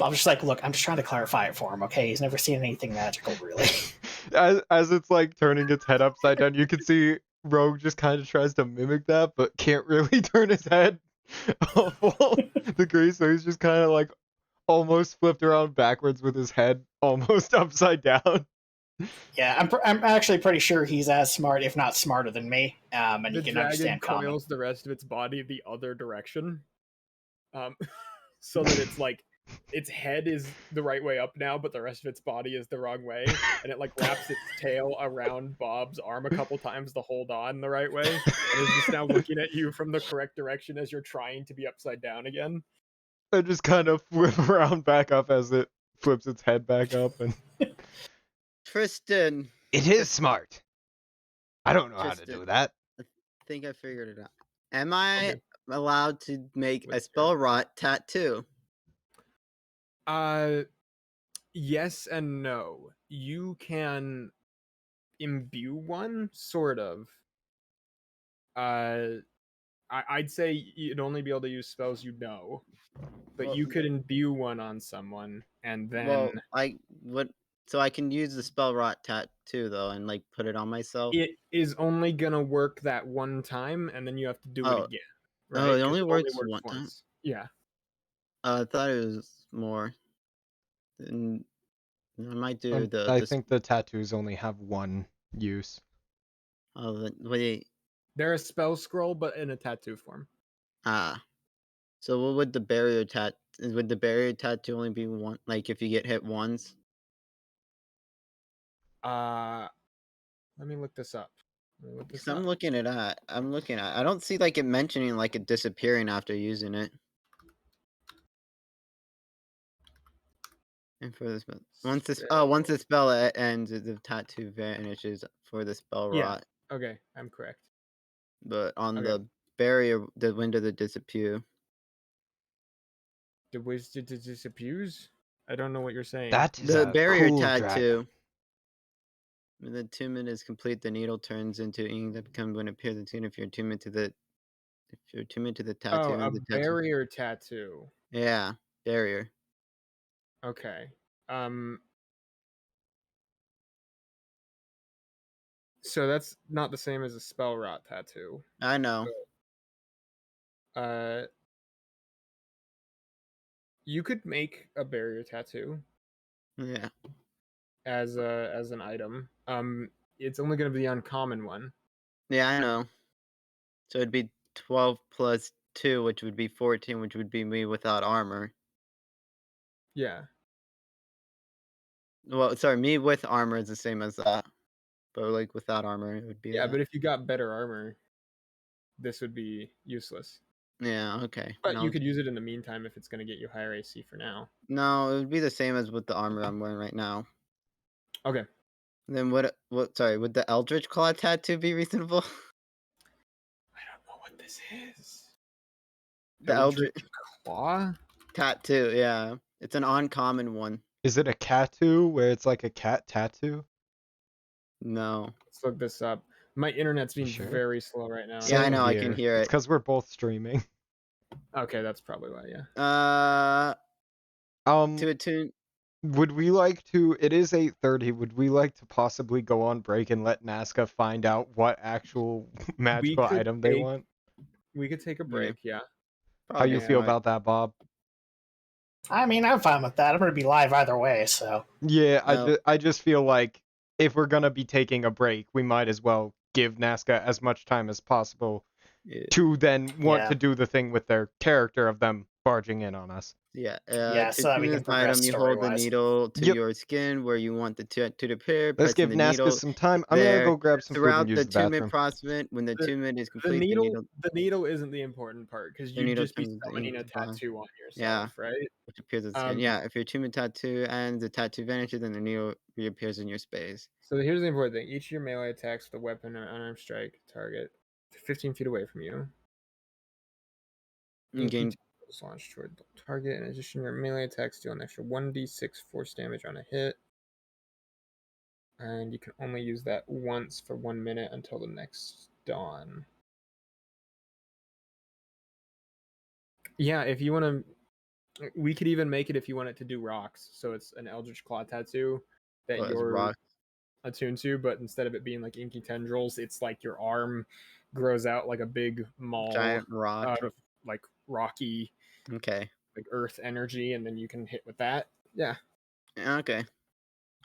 I'm just like, look, I'm just trying to clarify it for him, okay? He's never seen anything magical, really. As it's like turning its head upside down, you can see Rogue just kind of tries to mimic that, but can't really turn his head a full degree, so he's just kind of like almost flipped around backwards with his head almost upside down. Yeah, I'm actually pretty sure he's as smart, if not smarter than me, and the he can understand dragon common. coils the rest of its body the other direction, so that it's like its head is the right way up now, but the rest of its body is the wrong way, and it like wraps its tail around Bob's arm a couple times to hold on the right way, and is just now looking at you from the correct direction as you're trying to be upside down again. I just kind of flip around back up as it flips its head back up, and Tristan. it is smart. I don't know how to do that. I think I figured it out. Am I allowed to make a spell rot tattoo? Yes and no. You can imbue one, sort of. I'd say you'd only be able to use spells you know, but you could imbue one on someone, and then so I can use the spell rot tattoo though, and like put it on myself. It is only gonna work that one time, and then you have to do it again. Right? Oh, it only works one time. Once. Yeah. I thought it was more. And I might do I think the tattoos only have one use. Oh, wait. They're a spell scroll, but in a tattoo form. So what would the barrier would the barrier tattoo only be one? Like if you get hit once? Let me look this up. I'm looking at. I don't see like it mentioning like it disappearing after using it. And for this, once the spell ends, the tattoo vanishes for the spell rot. Okay, I'm correct. But on the barrier, the window that disappear. The wisdom disappears? I don't know what you're saying. That is the a barrier cool tattoo. dragon. When the attunement is complete, the needle turns into ink that becomes when it appears in tune if you're attuned to the tattoo. Oh, a barrier tattoo. Yeah, barrier. Okay. So that's not the same as a spell rot tattoo. I know. You could make a barrier tattoo. Yeah. As an item. It's only going to be the uncommon one. Yeah, I know. So it'd be 12 plus 2, which would be 14, which would be me without armor. Yeah. Well, sorry, me with armor is the same as that. But like without armor, it would be but if you got better armor, this would be useless. Yeah, okay. But you could use it in the meantime if it's going to get you higher AC for now. No, it would be the same as with the armor I'm wearing right now. Okay. Then would the Eldritch Claw tattoo be reasonable? I don't know what this is. The Eldritch Claw tattoo, yeah. It's an uncommon one. Is it a tattoo where it's like a cat tattoo? No. Let's look this up. My internet's being very slow right now. Yeah, I know. I can hear it. It's because we're both streaming. Okay, that's probably why. Yeah. To attune. Would we like to? It is 8:30. Would we like to possibly go on break and let Nazca find out what actual magical item they want? We could take a break. Yeah. How you feel about that, Bob? I mean, I'm fine with that. I'm going to be live either way, so. Yeah, I just feel like if we're going to be taking a break, we might as well give Nazca as much time as possible to then want to do the thing with their character of them barging in on us. Yeah. Yeah, To so that we tune can this progress item, you hold the story-wise. needle to Yep. your skin where you want the tattoo to appear. Let's Pressing give the needle Nascus some time. I'm gonna there. go grab some food and Throughout use the the 2-minute bathroom. process, when the The- 2 minutes is The complete, needle isn't the important part because the you'd needle just be turns the ink summoning a to blood. tattoo on Yeah. yourself, right? Which appears on the skin. Yeah, if your 2-minute tattoo ends, the tattoo vanishes, and the needle reappears in your space. So here's the important thing: each of your melee attacks with a weapon or unarmed strike target 15 feet away from you. You gain Is launched toward the target. In addition, your melee attacks deal an extra 1d6 force damage on a hit. And you can only use that once for 1 minute until the next dawn. Yeah, if you want to, we could even make it if you want it to do rocks. So it's an Eldritch Claw tattoo that you're rock. attuned to, but instead of it being like inky tendrils, it's like your arm grows out like a big maul Giant rock. out of like rocky, Okay. like earth energy, and then you can hit with that. Yeah. Okay.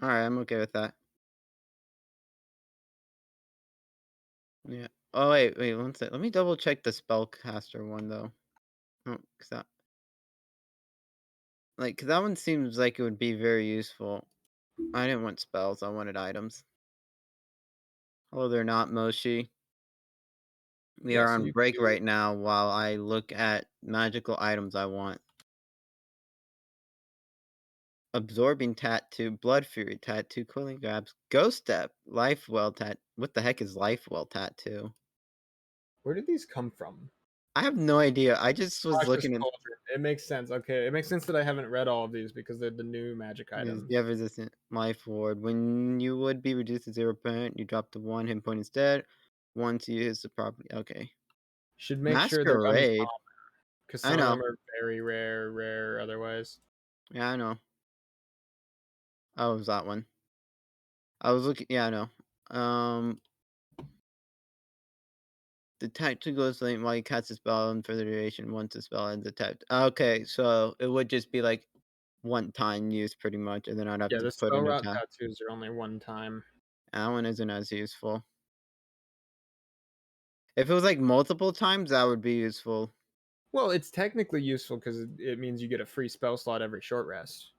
All right, I'm okay with that. Yeah. Oh wait, 1 sec. Let me double check the spellcaster one though. Oh, cause that one seems like it would be very useful. I didn't want spells. I wanted items. Oh, they're not Moshi. We Yeah, are so on you can break do- right now while I look at magical items I want. Absorbing tattoo, blood fury tattoo, cooling grabs, ghost step, life well tat. What the heck is life well tattoo? Where did these come from? I have no idea. I just was Cautious looking at. Cauldron. It makes sense. Okay, it makes sense that I haven't read all of these because they're the new magic items. You have resistant life ward. When you would be reduced to 0 point, you drop to 1 hit point instead. Once you use the property. Okay. Should make sure they're Masquerade. uncommon because I some of know. them are very rare otherwise. Yeah, I know. Oh, it was that one. I was looking. Yeah, I know. The tattoo goes late while you cast a spell and for the duration once the spell ends attacked. Okay, so it would just be like one time use pretty much, and then I'd have Yeah, to the put spell in a route attack. tattoos are only one time. That one isn't as useful. If it was like multiple times, that would be useful. Well, it's technically useful because it means you get a free spell slot every short rest.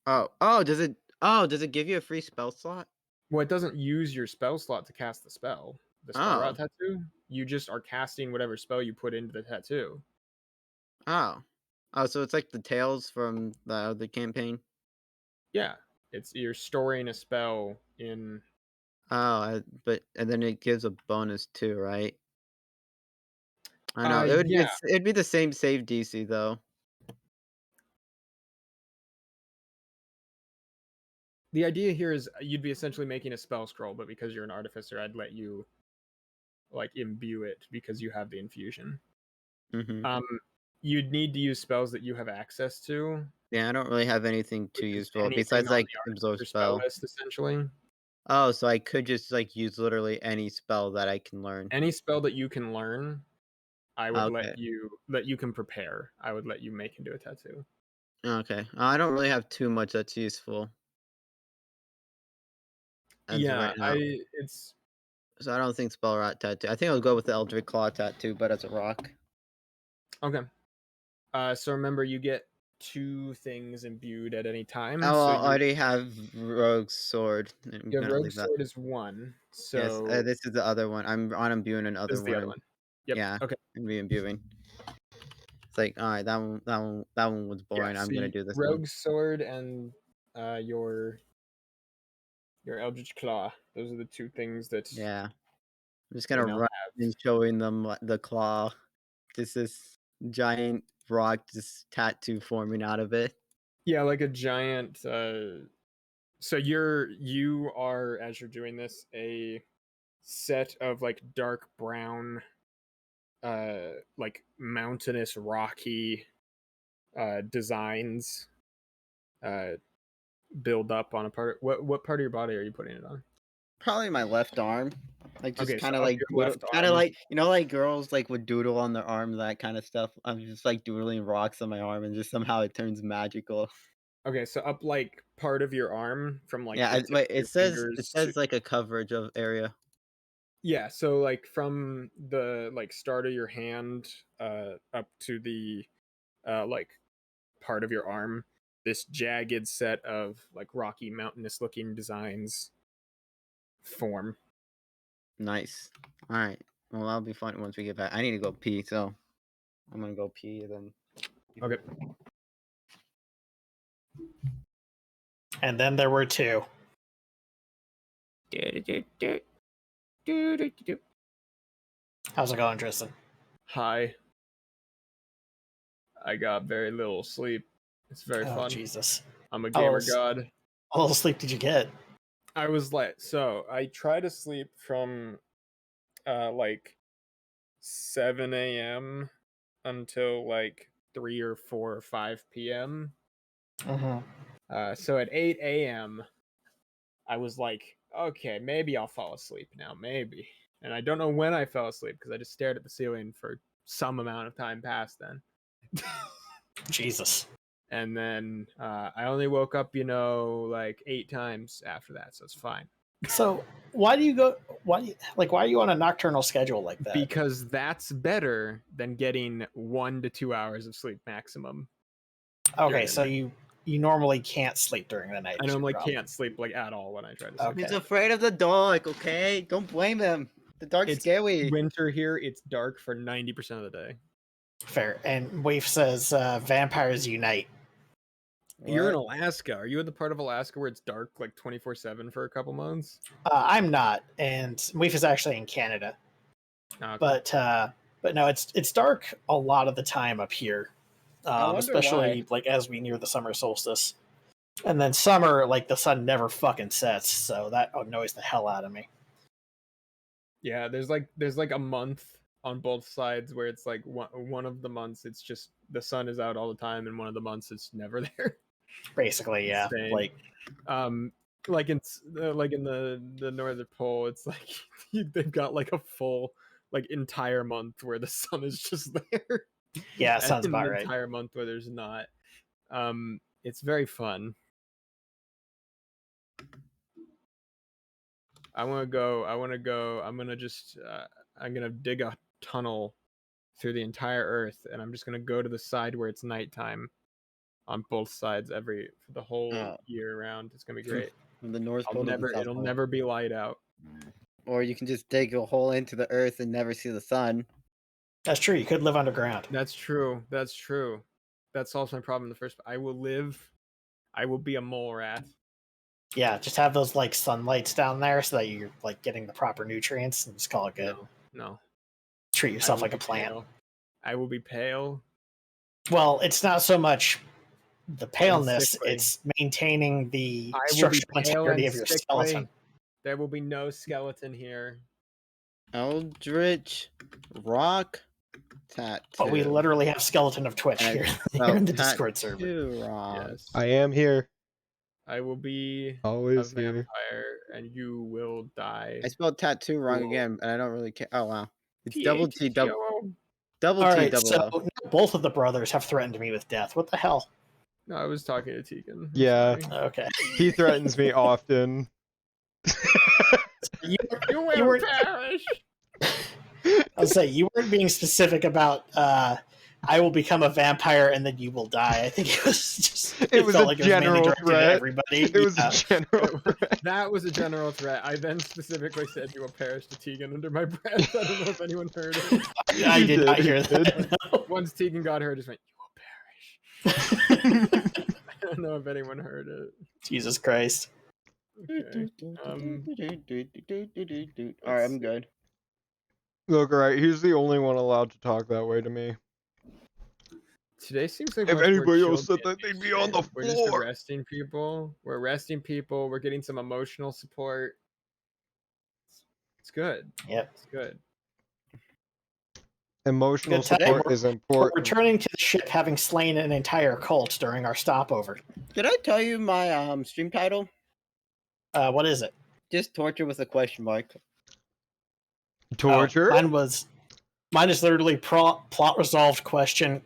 Does it give you a free spell slot? Well, it doesn't use your spell slot to cast the spell. The spell route Oh. tattoo, you just are casting whatever spell you put into the tattoo. Oh. Oh, so it's like the Tales from the other campaign? Yeah, you're storing a spell in. Oh, and then it gives a bonus too, right? I know. Yeah. It'd be the same save DC though. The idea here is you'd be essentially making a spell scroll, but because you're an artificer, I'd let you like imbue it because you have the infusion. Mm-hmm. You'd need to use spells that you have access to. Yeah, I don't really have anything too useful Anything besides on like the absorb artificer spell. list, essentially. Oh, so I could just like use literally any spell that I can learn. Any spell that you can learn, I would Okay. let you can prepare. I would let you make into a tattoo. Okay. I don't really have too much that's useful. As of right now. So I don't think spell route tattoo. I think I'll go with the Eldritch Claw tattoo, but as a rock. Okay. So remember, you get 2 things imbued at any time. Oh, so I already have Rogue's Sword. I'm Your gonna Rogue leave that. Sword is 1. Yes, So this is the other one. I'm on imbuing another this is the one. other one. Yep. Yeah. Okay. I'm imbuing. It's like, all right, that one was boring. Yeah, I'm so gonna do this Rogue one. Sword and your Eldritch Claw. Those are the 2 things that. Yeah. I'm just they gonna now run have. and showing them the claw. Just this giant rock, just tattoo forming out of it. Yeah, like a giant. So you are, as you're doing this, a set of like dark brown, like mountainous rocky, designs, build up on a part. What part of your body are you putting it on? Probably my left arm. Like just Okay, so kind of up like your left kind of arm. like like girls like would doodle on their arm, that kind of stuff. I'm just like doodling rocks on my arm, and just somehow it turns magical. Okay, so up like part of your arm from like Yeah, the tip wait. of your fingers It to. says like a coverage of area. Yeah, so like from the like start of your hand up to the like part of your arm, this jagged set of like rocky mountainous looking designs form. Nice. All right. Well, that'll be fun once we get back. I need to go pee, so I'm gonna go pee and then. Okay. And then there were 2. How's it going, Tristan? Hi. I got very little sleep. It's very fun. Jesus. I'm a gamer god. How little sleep did you get? I was like, so I try to sleep from like 7 a.m. until like 3 or 4 or 5 p.m. So at 8 a.m. I was like, okay, maybe I'll fall asleep now, maybe. And I don't know when I fell asleep because I just stared at the ceiling for some amount of time past then. Jesus. And then I only woke up, like 8 times after that, so it's fine. So why are you on a nocturnal schedule like that? Because that's better than getting 1 to 2 hours of sleep maximum. Okay, so you normally can't sleep during the night. I normally can't sleep like at all when I try to sleep. Okay. He's afraid of the dark, okay? Don't blame him. The dark's scary. Winter here, it's dark for 90% of the day. Fair. And Waif says vampires unite. You're in Alaska. Are you in the part of Alaska where it's dark like 24/7 for a couple months? I'm not, and Waif is actually in Canada. Okay. But no, it's dark a lot of the time up here, especially like as we near the summer solstice. And then summer, like the sun never fucking sets, so that annoys the hell out of me. Yeah, there's like a month on both sides where it's like one of the months it's just the sun is out all the time, and one of the months it's never there. Basically, yeah. Insane. Like in the northern pole, it's like they've got like a full like entire month where the sun is just there. Yeah, sounds about right. Entire month where there's not. It's very fun. I'm gonna dig a tunnel through the entire Earth, and I'm just gonna go to the side where it's nighttime on both sides for the whole year round. It's gonna be great. From the North Pole to the South It'll Pole. never be light out. Or you can just dig a hole into the earth and never see the sun. That's true. You could live underground. That's true. That solves my problem in the first. I will be a mole rat. Yeah, just have those like sunlights down there so that you're like getting the proper nutrients, and just call it good. No. Treat yourself like a plant. Pale. I will be pale. Well, it's not so much the paleness; it's maintaining the structural integrity of your skeleton. There will be no skeleton here. Eldritch rock tattoo. But we literally have skeleton of Twitch here in the Discord server. Yes. I am here. I will be always a vampire, and you will die. I spelled tattoo wrong again, and I don't really care. Oh wow, it's double T double All T right, double so O. both of the brothers have threatened me with death. What the hell? No, I was talking to Tegan. Yeah. Okay. He threatens me often. You will perish. I'll say you weren't being specific about I will become a vampire and then you will die. I think it was just it was felt a like general it was threat. everybody. It was a general threat. That was a general threat. I then specifically said you will perish to Tegan under my breath. I don't know if anyone heard it. I did not hear that. No. Once Tegan got her, just went, you will perish. I don't know if anyone heard it. Jesus Christ. Okay. Alright, I'm good. Look, right, he's the only one allowed to talk that way to me. Today seems like if anybody else said that, they'd be on the We're floor. just arresting people. We're arresting people. We're getting some emotional support. It's good. Yep. It's good. Emotional support is important. We're returning to the ship having slain an entire cult during our stopover. Did I tell you my stream title? What is it? Just torture with a question mark. Torture? Mine is literally plot resolved question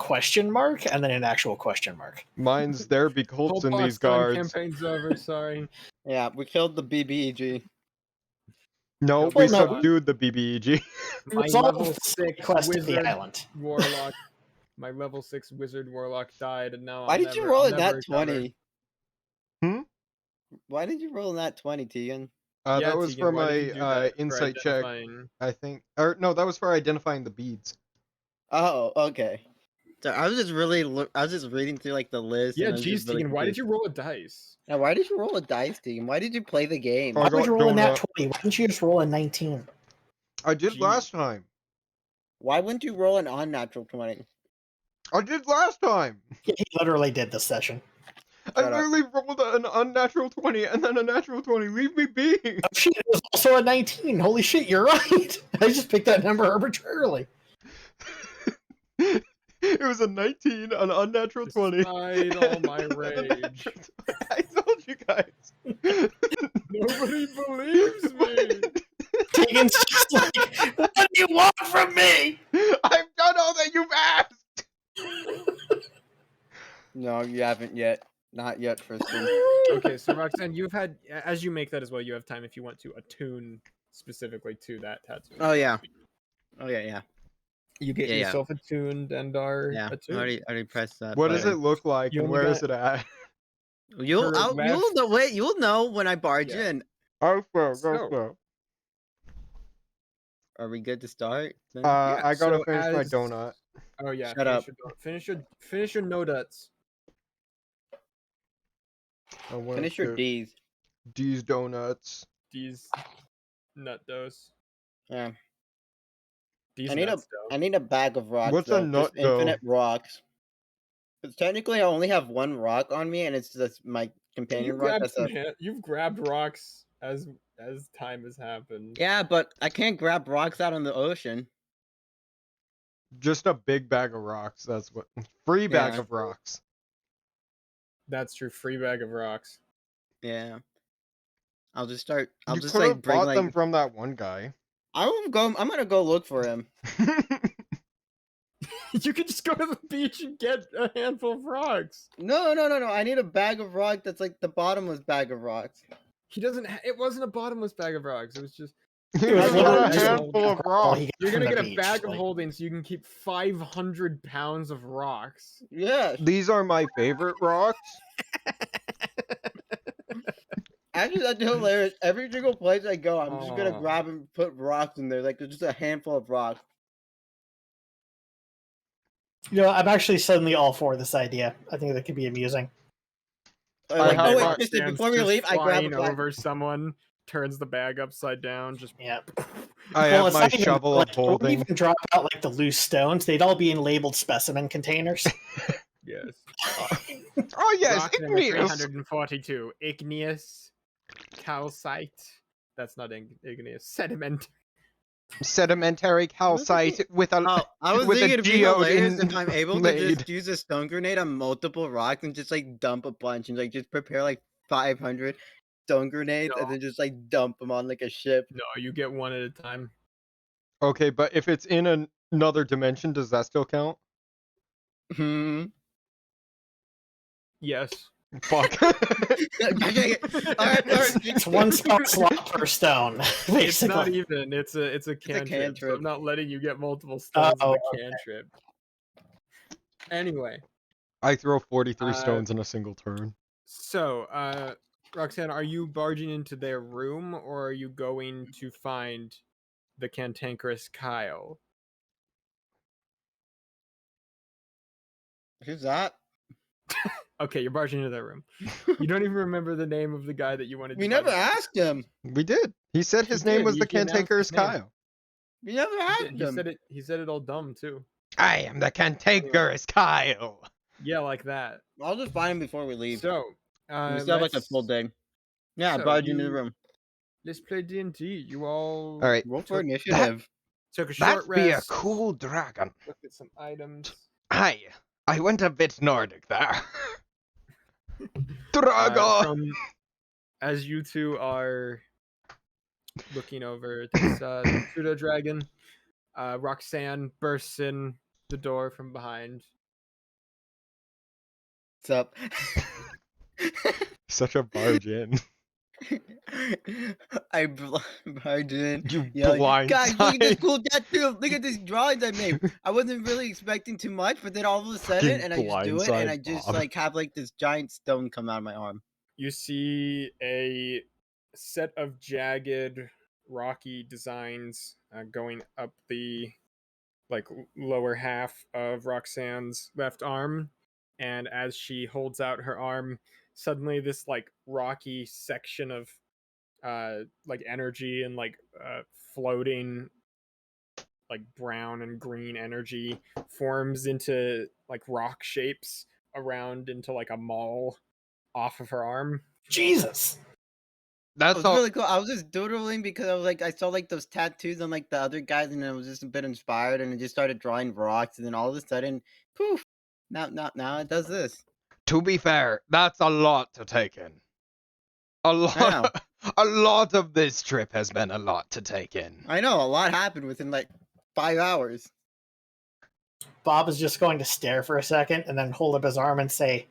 mark and then an actual question mark. Mine's there be cults in these guards. Campaign's over, sorry. Yeah, we killed the BBEG. No, we subdued the BBEG. My level 6 quest wizard of the island. warlock. My level 6 wizard warlock died, and now Why did you roll a nat 20? Hmm? Why did you roll a nat 20, Tegan? That was Tegan, for why did you my do that for insight check, identifying- I think. Or no, that was for identifying the beads. Oh, okay. So I was just reading through like the list. Yeah, and I was geez, just really Tegan, why did confused. you roll a dice? Now, why did you roll a dice, Tegan? Why did you play the game? Oh, Why would you roll a nat donut. 20? Why didn't you just roll a 19? I did Gee. last time. Why wouldn't you roll an unnatural 20? I did last time. Yeah, he literally did this session. I Shut up. literally rolled an unnatural 20 and then a natural 20. Leave me be. Oh shit, it was also a 19. Holy shit, you're right. I just picked that number arbitrarily. It was a 19, an unnatural 20. Despite all my rage. I told you guys. Nobody believes me. Tegan's just like, what do you want from me? I've done all that you've asked. No, you haven't yet. Not yet, Tristan. Okay, so Roxanne, you've had, as you make that as well, you have time if you want to attune specifically to that tattoo. Oh yeah. Oh yeah. You get Yeah, yeah. yourself attuned and are Yeah. I attuned. already pressed that. What does it button. look like You and only where is got- it at? You'll left- know. Wait, you'll know when I barge Yeah. in. Oh, go So- slow. Are we good to start? then? Yeah, I gotta so finish my as- donut. Oh yeah, Shut up. Finish your no nuts. I want Finish your D's. D's donuts. These nut dose. Yeah. These I need nuts, though. I need a bag of rocks. What's a though, nut, just infinite rocks. Because technically, I only have one rock on me, and it's just my companion rock. You've grabbed rocks as time has happened. Yeah, but I can't grab rocks out on the ocean. Just a big bag of rocks. That's what. Free bag Yeah. of rocks. That's true. Free bag of rocks. Yeah. I'll just start. I'll You just could like have bring bought like. them from that one guy. I'm gonna go look for him. You could just go to the beach and get a handful of rocks. No. I need a bag of rock that's like the bottomless bag of rocks. He doesn't. It wasn't a bottomless bag of rocks. It was just. He was was literally a just handful of all he rocks. got You're from gonna the get a beach, bag of like- holding so you can keep 500 pounds of rocks. Yeah. These are my favorite rocks. Actually, that's hilarious. Every single place I go, I'm just gonna Aw. grab and put rocks in there, like just a handful of rocks. You know, I'm actually suddenly all for this idea. I think that could be amusing. Like, have oh wait, rock Tristan, Stands before we just leave, I grab a flying bag. over someone, turns the bag upside down, just Yeah. I have it's my not even, shovel like, of it wouldn't holding. even drop out like the loose stones. They'd all be in labeled specimen containers. yes. Oh yes, Rock number igneous. 342. Igneous calcite. That's not igneous. Sediment. Sedimentary calcite with a. Oh, I was with a thinking it'd be geode hilarious if I'm able to inlaid. just use a stone grenade on multiple rocks and just like dump a bunch and like just prepare like 500 stone grenades No. and then just like dump them on like a ship. No, you get one at a time. Okay, but if it's in another dimension, does that still count? Hmm. Yes. Fuck. Okay. Alright, It's one spell slot per stone, basically. It's not even. It's a cantrip. So cantrip. I'm not letting you get multiple stones Oh, of a cantrip. Anyway, I throw 43 Uh, stones in a single turn. so Roxanne, are you barging into their room or are you going to find the cantankerous Kyle? Who's that? Okay, you're barging into their room. You don't even remember the name of the guy that you wanted to We never barge asked him. We did. He said his You name did, was the he announced Cantankerous his name. Kyle. We never asked into. him. He said it all dumb too. I am the Cantankerous Kyle. Yeah, like that. I'll just find him before we leave. So, we still have like a full day. Yeah, so barge into the you- room. let's play D&D. You all All right. Roll for took- initiative. took a short That'd be a rest. cool dragon. Look at some items. I went a bit Nordic there. Uh, Drago. from, as you two are looking over this pseudo dragon, Roxanne bursts in the door from behind. What's up? Such a barge in. I barged in, You yelling, "Guys, look at this blindside. cool tattoo! Look at this drawings I made." I wasn't really expecting too much, but then all of a sudden, Fucking and I just do it, and I blindside just Bob. like have like this giant stone come out of my arm. You see a set of jagged, rocky designs going up the lower half of Roxanne's left arm, and as she holds out her arm, suddenly this like rocky section of energy and floating like brown and green energy forms into like rock shapes around into like a mall off of her arm. Jesus. It That's was all. really cool. I was just doodling because I was like, I saw like those tattoos on like the other guys, and I was just a bit inspired, and I just started drawing rocks, and then all of a sudden, poof! Now it does this. To be fair, that's a lot to take in. A I know. lot. A lot of this trip has been a lot to take in. I know a lot happened within like 5 hours. Bob is just going to stare for a second and then hold up his arm and say,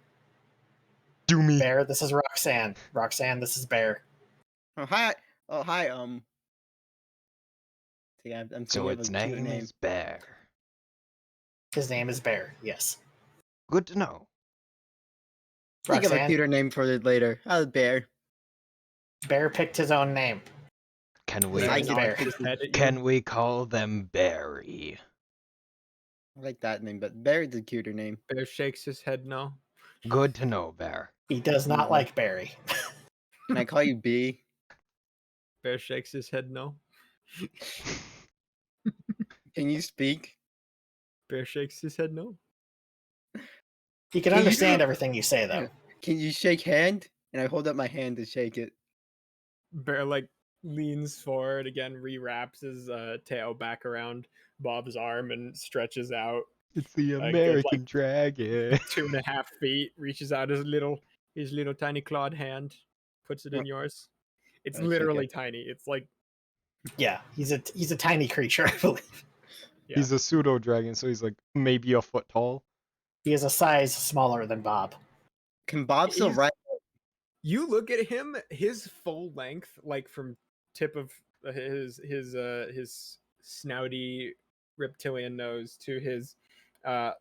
Do me. Bear, this is Roxanne. Roxanne, this is Bear. Oh hi. Oh hi. See, I'm thinking So of its a cute name name. is Bear. His name is Bear, yes. Good to know. Think of a Roxanne, cuter name for it later. Bear. Bear picked his own name. Can His we? name I is get Bear. it. His head at you. Can we call them Barry? I like that name, but Bear's a cuter name. Bear shakes his head no. Good to know, Bear. He does not Mhm. like Barry. Can I call you B? Bear shakes his head no. Can you speak? Bear shakes his head no. He can Can you- understand everything you say, though. Can you shake hand? And I hold up my hand to shake it. Bear leans forward again, rewraps his tail back around Bob's arm and stretches out It's the good, American Dragon. 2.5 feet, reaches out his little tiny clawed hand, puts it in yours. It's I shake literally it. tiny. It's like, Yeah, he's a tiny creature, I believe. yeah. He's a pseudo dragon, so he's like maybe a foot tall. He is a size smaller than Bob. Can Bob still He's- write? You look at him, his full length, like from tip of his snouty reptilian nose to his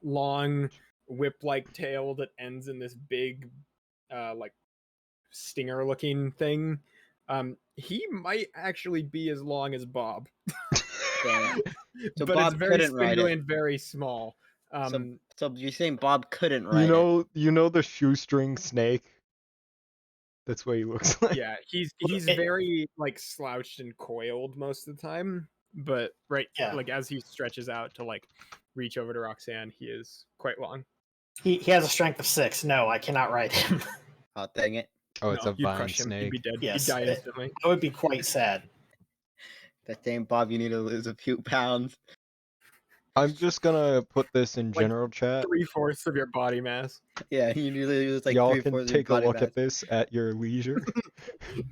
long whip-like tail that ends in this big stinger looking thing. He might actually be as long as Bob. Dang. So but Bob it's very couldn't write spindly it. and very small. So you're saying Bob couldn't write it? You know the shoestring snake? That's what he looks like. Yeah, he's very slouched and coiled most of the time, but as he stretches out to reach over to Roxanne, he is quite long. He has a strength of 6. No, I cannot ride him. Oh, dang it. Oh, it's No, a you'd vine crush him. He'd snake. be dead. Yes, He'd die instantly. I would be quite sad. That dang Bob, you need to lose a few pounds. I'm just gonna put this in general chat. 3/4 of your body mass. Yeah, you need to lose Y'all 3/4 can of your take a body look mass. at this at your leisure.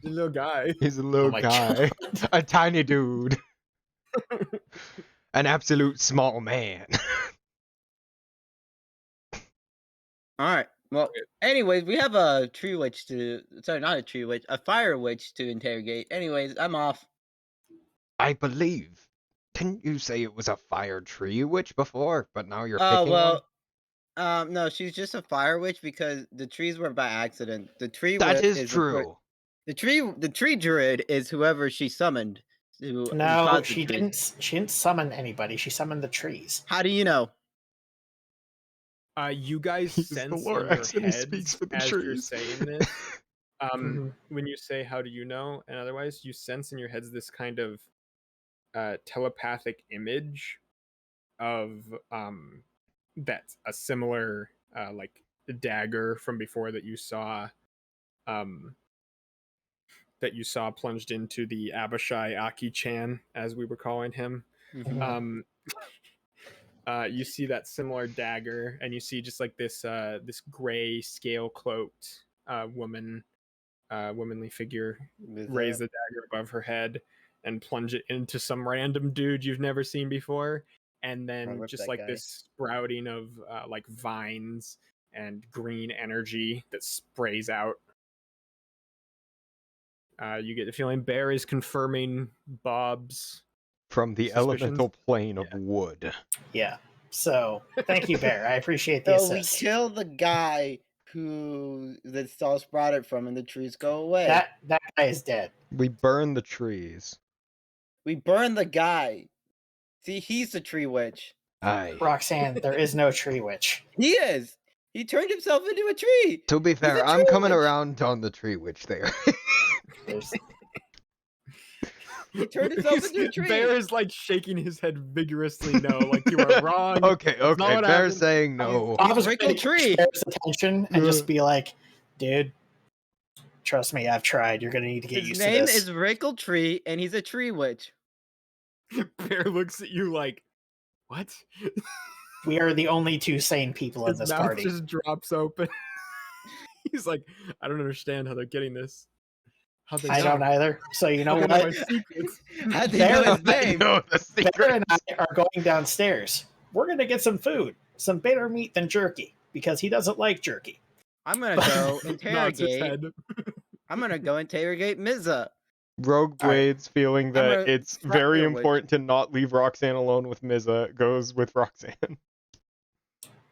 The little guy. He's a little my guy. A tiny dude. An absolute small man. All right. Well, anyways, we have a tree witch sorry, not a tree witch, a fire witch to interrogate. Anyways, I'm off. I believe. Didn't you say it was a fire tree witch before, but now you're Oh, picking one? well, no, she's just a fire witch because the trees were by accident. The tree That witch is true. the tree druid is whoever she summoned. Who No, caused the she tree. didn't. She didn't summon anybody. She summoned the trees. How do you know? You guys He's the sense in Lorax your and he heads speaks for the as you're trees. saying this. Mhm. When you say "How do you know?" and otherwise, you sense in your heads this kind of telepathic image of that's a similar dagger from before that you saw plunged into the Abishai Aki-chan, as we were calling him. Mhm. You see that similar dagger, and you see just this gray scale cloaked womanly figure raise the dagger above her head and plunge it into some random dude you've never seen before, and then rip just that guy. this sprouting of vines and green energy that sprays out. You get the feeling Bear is confirming Bob's from the suspicions. elemental plane of wood. Yeah. So thank you, Bear. I appreciate the So we assist. kill the guy who the sauce brought it from, and the trees go away. That guy is dead. We burn the trees. We burn the guy. See, he's the tree witch. Aye. Roxanne, there is no tree witch. He is. He turned himself into a tree. To be fair, a I'm tree coming witch. around on the tree witch there. He turned himself into a tree. Bear is like shaking his head vigorously. No, like you are wrong. Okay. not what Bear's happened. saying no. I was Wrinkle going tree. to Bear's attention and just be like, dude, trust me, I've tried. You're going to need to get His used to name this. is Wrinkle Tree, and he's a tree witch. Bear looks at you like, what? We are the only two sane people in His this mouth party. just drops open. He's like, I don't understand how they're getting this. How they I don't either. So you know How they know my what? secrets? How'd they know his I name? know the Bear secret. and I are going downstairs. We're going to get some food, some better meat than jerky, because he doesn't like jerky. I'm gonna go Nods his interrogate. head. I'm gonna go interrogate Mizza. Rogue Blade's feeling that a it's front very row witch. important to not leave Roxanne alone with Mizza, goes with Roxanne.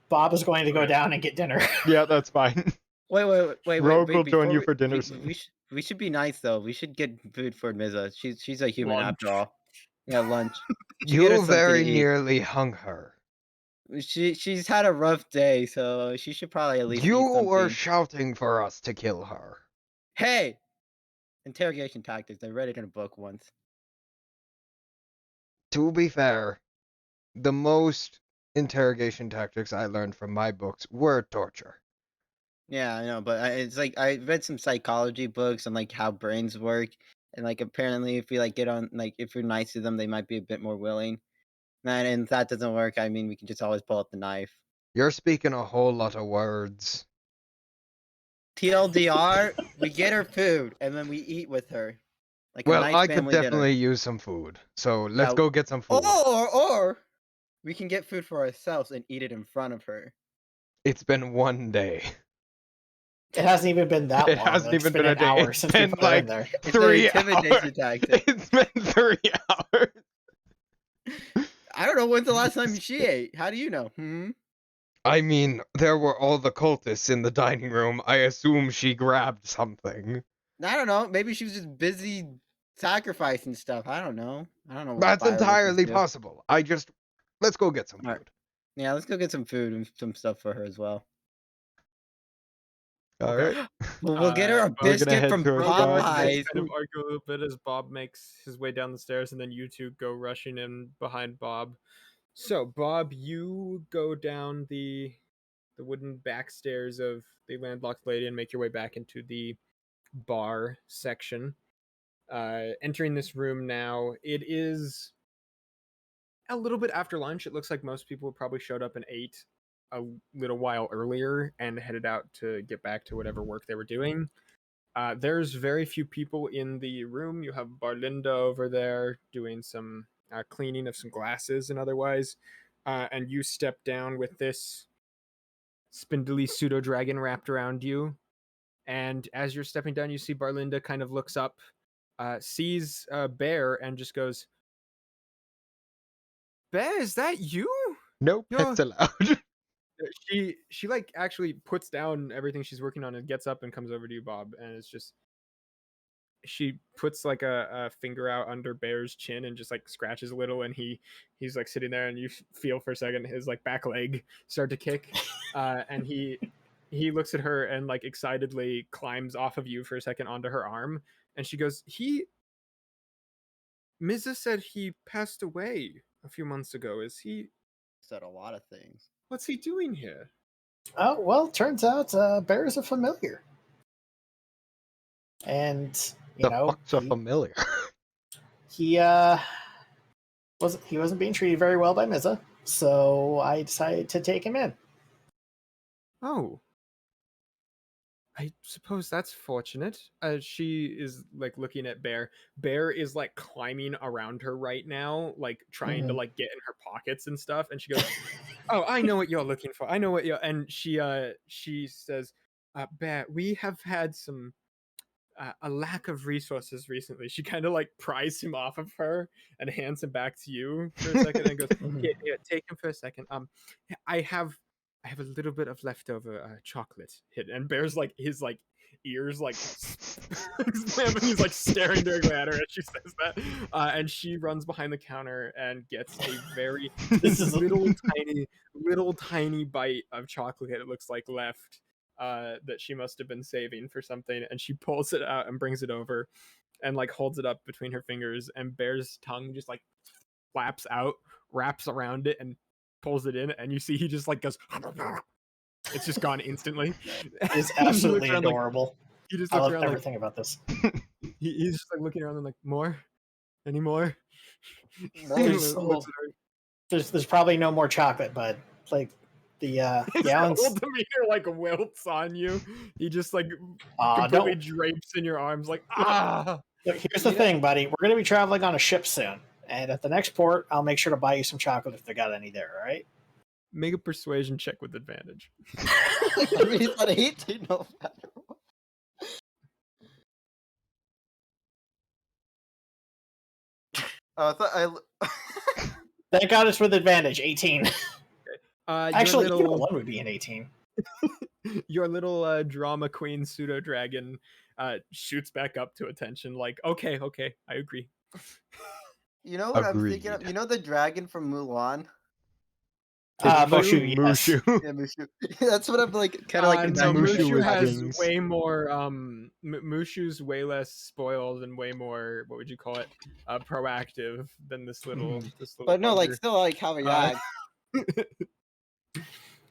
Bob is going to go down and get dinner. Yeah, that's fine. Wait. Rogue will join before you for dinner we, soon. we should be nice though. We should get food for Mizza. She's a human Lunch. after all. Yeah, lunch. should get her You something very to eat. nearly hung her. She's had a rough day, so she should probably at least You eat something. were shouting for us to kill her. Hey! Interrogation tactics. I read it in a book once. To be fair, the most interrogation tactics I learned from my books were torture. Yeah, I know, but it's like I read some psychology books on like how brains work, and like apparently if you like get on like if you're nice to them, they might be a bit more willing. And if that doesn't work, I mean we can just always pull out the knife. You're speaking a whole lot of words. TLDR, we get her food and then we eat with her. Like Well, a nice I could family definitely dinner. use some food. So let's Yeah, go get some food. Or we can get food for ourselves and eat it in front of her. It's been one day. It hasn't even been that It long. hasn't Like, even it's been a an day. hour It's since we been put her in like there. It's 3 an intimidation hours. tactic. It's been 3 hours. I don't know when's the last time she ate. How do you know? I mean, there were all the cultists in the dining room. I assume she grabbed something. I don't know. Maybe she was just busy sacrificing stuff. I don't know. What That's fire witches entirely do. possible. Let's go get some food. Alright. Yeah, let's go get some food and some stuff for her as well. All right. We'll get her a we're gonna biscuit head from towards Bob Bob. Popeyes. kind of argue a little bit as Bob makes his way down the stairs, and then you two go rushing in behind Bob. So, Bob, you go down the wooden back stairs of the landlocked lady and make your way back into the bar section. Entering this room now, it is a little bit after lunch. It looks like most people probably showed up and ate a little while earlier and headed out to get back to whatever work they were doing. There's very few people in the room. You have Barlinda over there doing some cleaning of some glasses and otherwise. And you step down with this spindly pseudo dragon wrapped around you. And as you're stepping down, you see Barlinda kind of looks up, sees Bear, and just goes, "Bear, is that you?" No pets allowed. She like actually puts down everything she's working on and gets up and comes over to you, Bob, and it's just she puts like a finger out under Bear's chin and just like scratches a little, and he's like sitting there, and you feel for a second his like back leg start to kick, and he looks at her and like excitedly climbs off of you for a second onto her arm, and she goes, Mizza said he passed away a few months ago. Is he? Said a lot of things. What's he doing here? Oh, well, turns out Bear is a familiar. And, you know, fuck's a familiar? he wasn't being treated very well by Mizza, so I decided to take him in. Oh. I suppose that's fortunate. She is like looking at Bear. Bear is like climbing around her right now, like trying to like get in her pockets and stuff. And she goes, "Oh, I know what you're looking for. I know what you're." And she says, "Bear, we have had some a lack of resources recently. She kind of like pries him off of her and hands him back to you for a second and goes, here, take him for a second. I have a little bit of leftover chocolate hidden. And Bear's like his like ears like slam, and he's like staring directly at her as she says that. And she runs behind the counter and gets a very little tiny bite of chocolate, it looks like, left. That she must have been saving for something, and she pulls it out and brings it over and like holds it up between her fingers, and Bear's tongue just like flaps out, wraps around it, and pulls it in, and you see he just like goes it's just gone instantly. It's absolutely adorable. Like, he just I looks love around everything about this. He's just like looking around and like, more? Any more? There's probably no more chocolate, but like the gallons. His whole demeanor like wilts on you. He just like completely drapes in your arms, like Look, here's the thing, buddy. We're gonna be traveling on a ship soon, and at the next port, I'll make sure to buy you some chocolate if they got any there. All right? Make a persuasion check with advantage. I mean, he's at 18 no matter what. Thank God it's with advantage. 18. Actually, little... one would be an 18. Your little drama queen pseudo dragon shoots back up to attention, like, okay, I agree. You know what I'm thinking of? You know the dragon from Mulan? Mushu, yes. Yeah, Mushu. That's what I'm like, kind of like. No, Mushu has way more. Mushu's way less spoiled and way more. What would you call it? Proactive than this little. But no, like still like how he acts.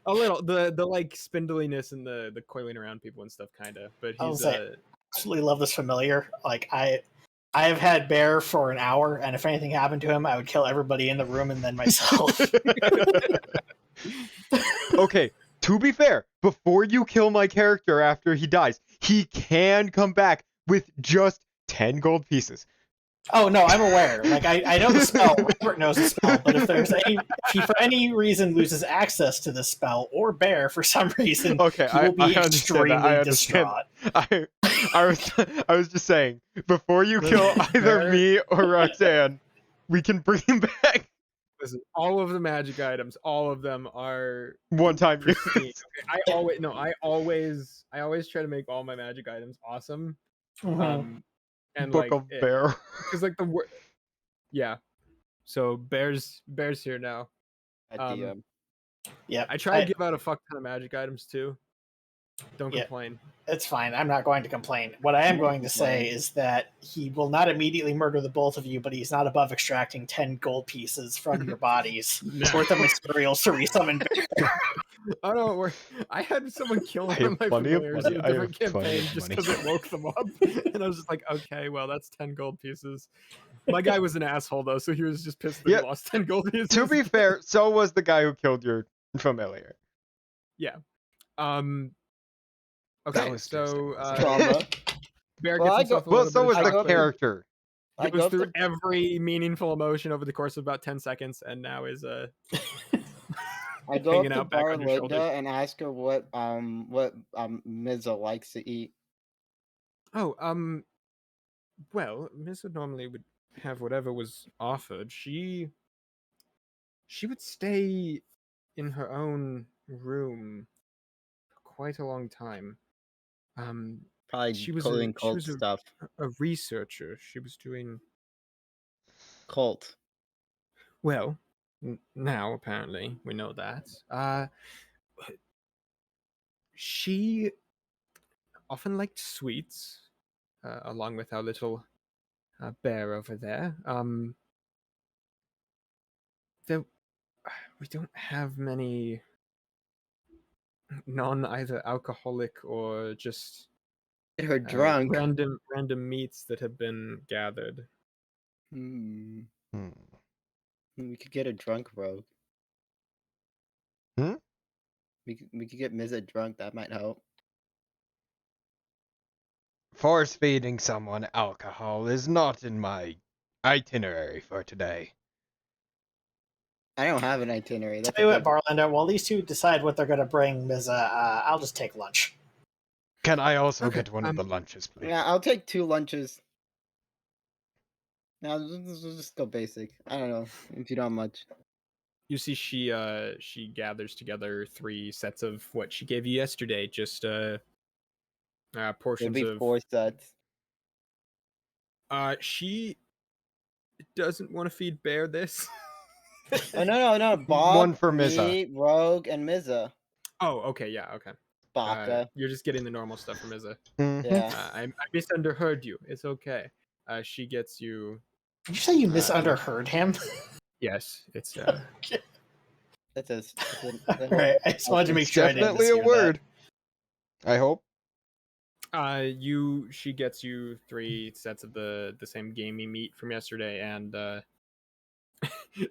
A little the like spindliness and the coiling around people and stuff, kind of. But he's absolutely love this familiar. Like I have had Bear for an hour, and if anything happened to him, I would kill everybody in the room and then myself. Okay, to be fair, before you kill my character after he dies, he can come back with just 10 gold pieces. Oh no, I'm aware. Like I know the spell. Robert knows the spell, but if he for any reason loses access to the spell, or Bear for some reason, okay, he will be extremely distraught. I was just saying, before you kill either me or Roxanne, we can bring him back. Listen, all of the magic items, all of them are one-time use. Okay, I always try to make all my magic items awesome. Mm-hmm. And Book of Bear. Because like yeah. So Bear's here now. Yeah. I try to give out a fuck ton of magic items too. Don't complain. It's fine. I'm not going to complain. What I am going to say is that he will not immediately murder the both of you, but he's not above extracting 10 gold pieces from your bodies worth of materials to resummon Bear. Oh no, I had someone kill one of my familiars in a different campaign just because it woke them up. And I was just like, okay, well, that's 10 gold pieces. My guy was an asshole though, so he was just pissed that he lost 10 gold pieces. To be fair, so was the guy who killed your familiar. Yeah. Okay, so Bear so was the character. He goes through every meaningful emotion over the course of about 10 seconds, and now is I go up to Barlinda and ask her what Mizza likes to eat. Oh, well, Mizza normally would have whatever was offered. She would stay in her own room for quite a long time. Probably she was stuff. A researcher. She was doing cult. Well, now apparently we know that. She often liked sweets, along with our little bear over there. We don't have many either alcoholic or just get her drunk random meats that have been gathered. We could get a drunk rogue. We could get Mizza drunk. That might help. Force feeding someone alcohol is not in my itinerary for today. I don't have an itinerary. Tell you what, Barlinda, while these two decide what they're going to bring Mizza, I'll just take lunch. Can I also get one of the lunches, please? Yeah, I'll take 2 lunches. Now let's just go basic. I don't know if you don't have much. You see, she gathers together 3 sets of what she gave you yesterday. Just portions Maybe of. 4 sets. She doesn't want to feed Bear this. Oh no! Bob, One for Mizza. me, Rogue, and Mizza. Oh, okay, yeah, okay. Baka. You're just getting the normal stuff from Izza. Yeah. I misunderstood you. It's okay. She gets you. Did you say you misunderheard him? Yes, it's. That's Right. I just wanted to make It's sure I didn't definitely a mishear word. I hope. She gets you 3 sets of the same gamey meat from yesterday, and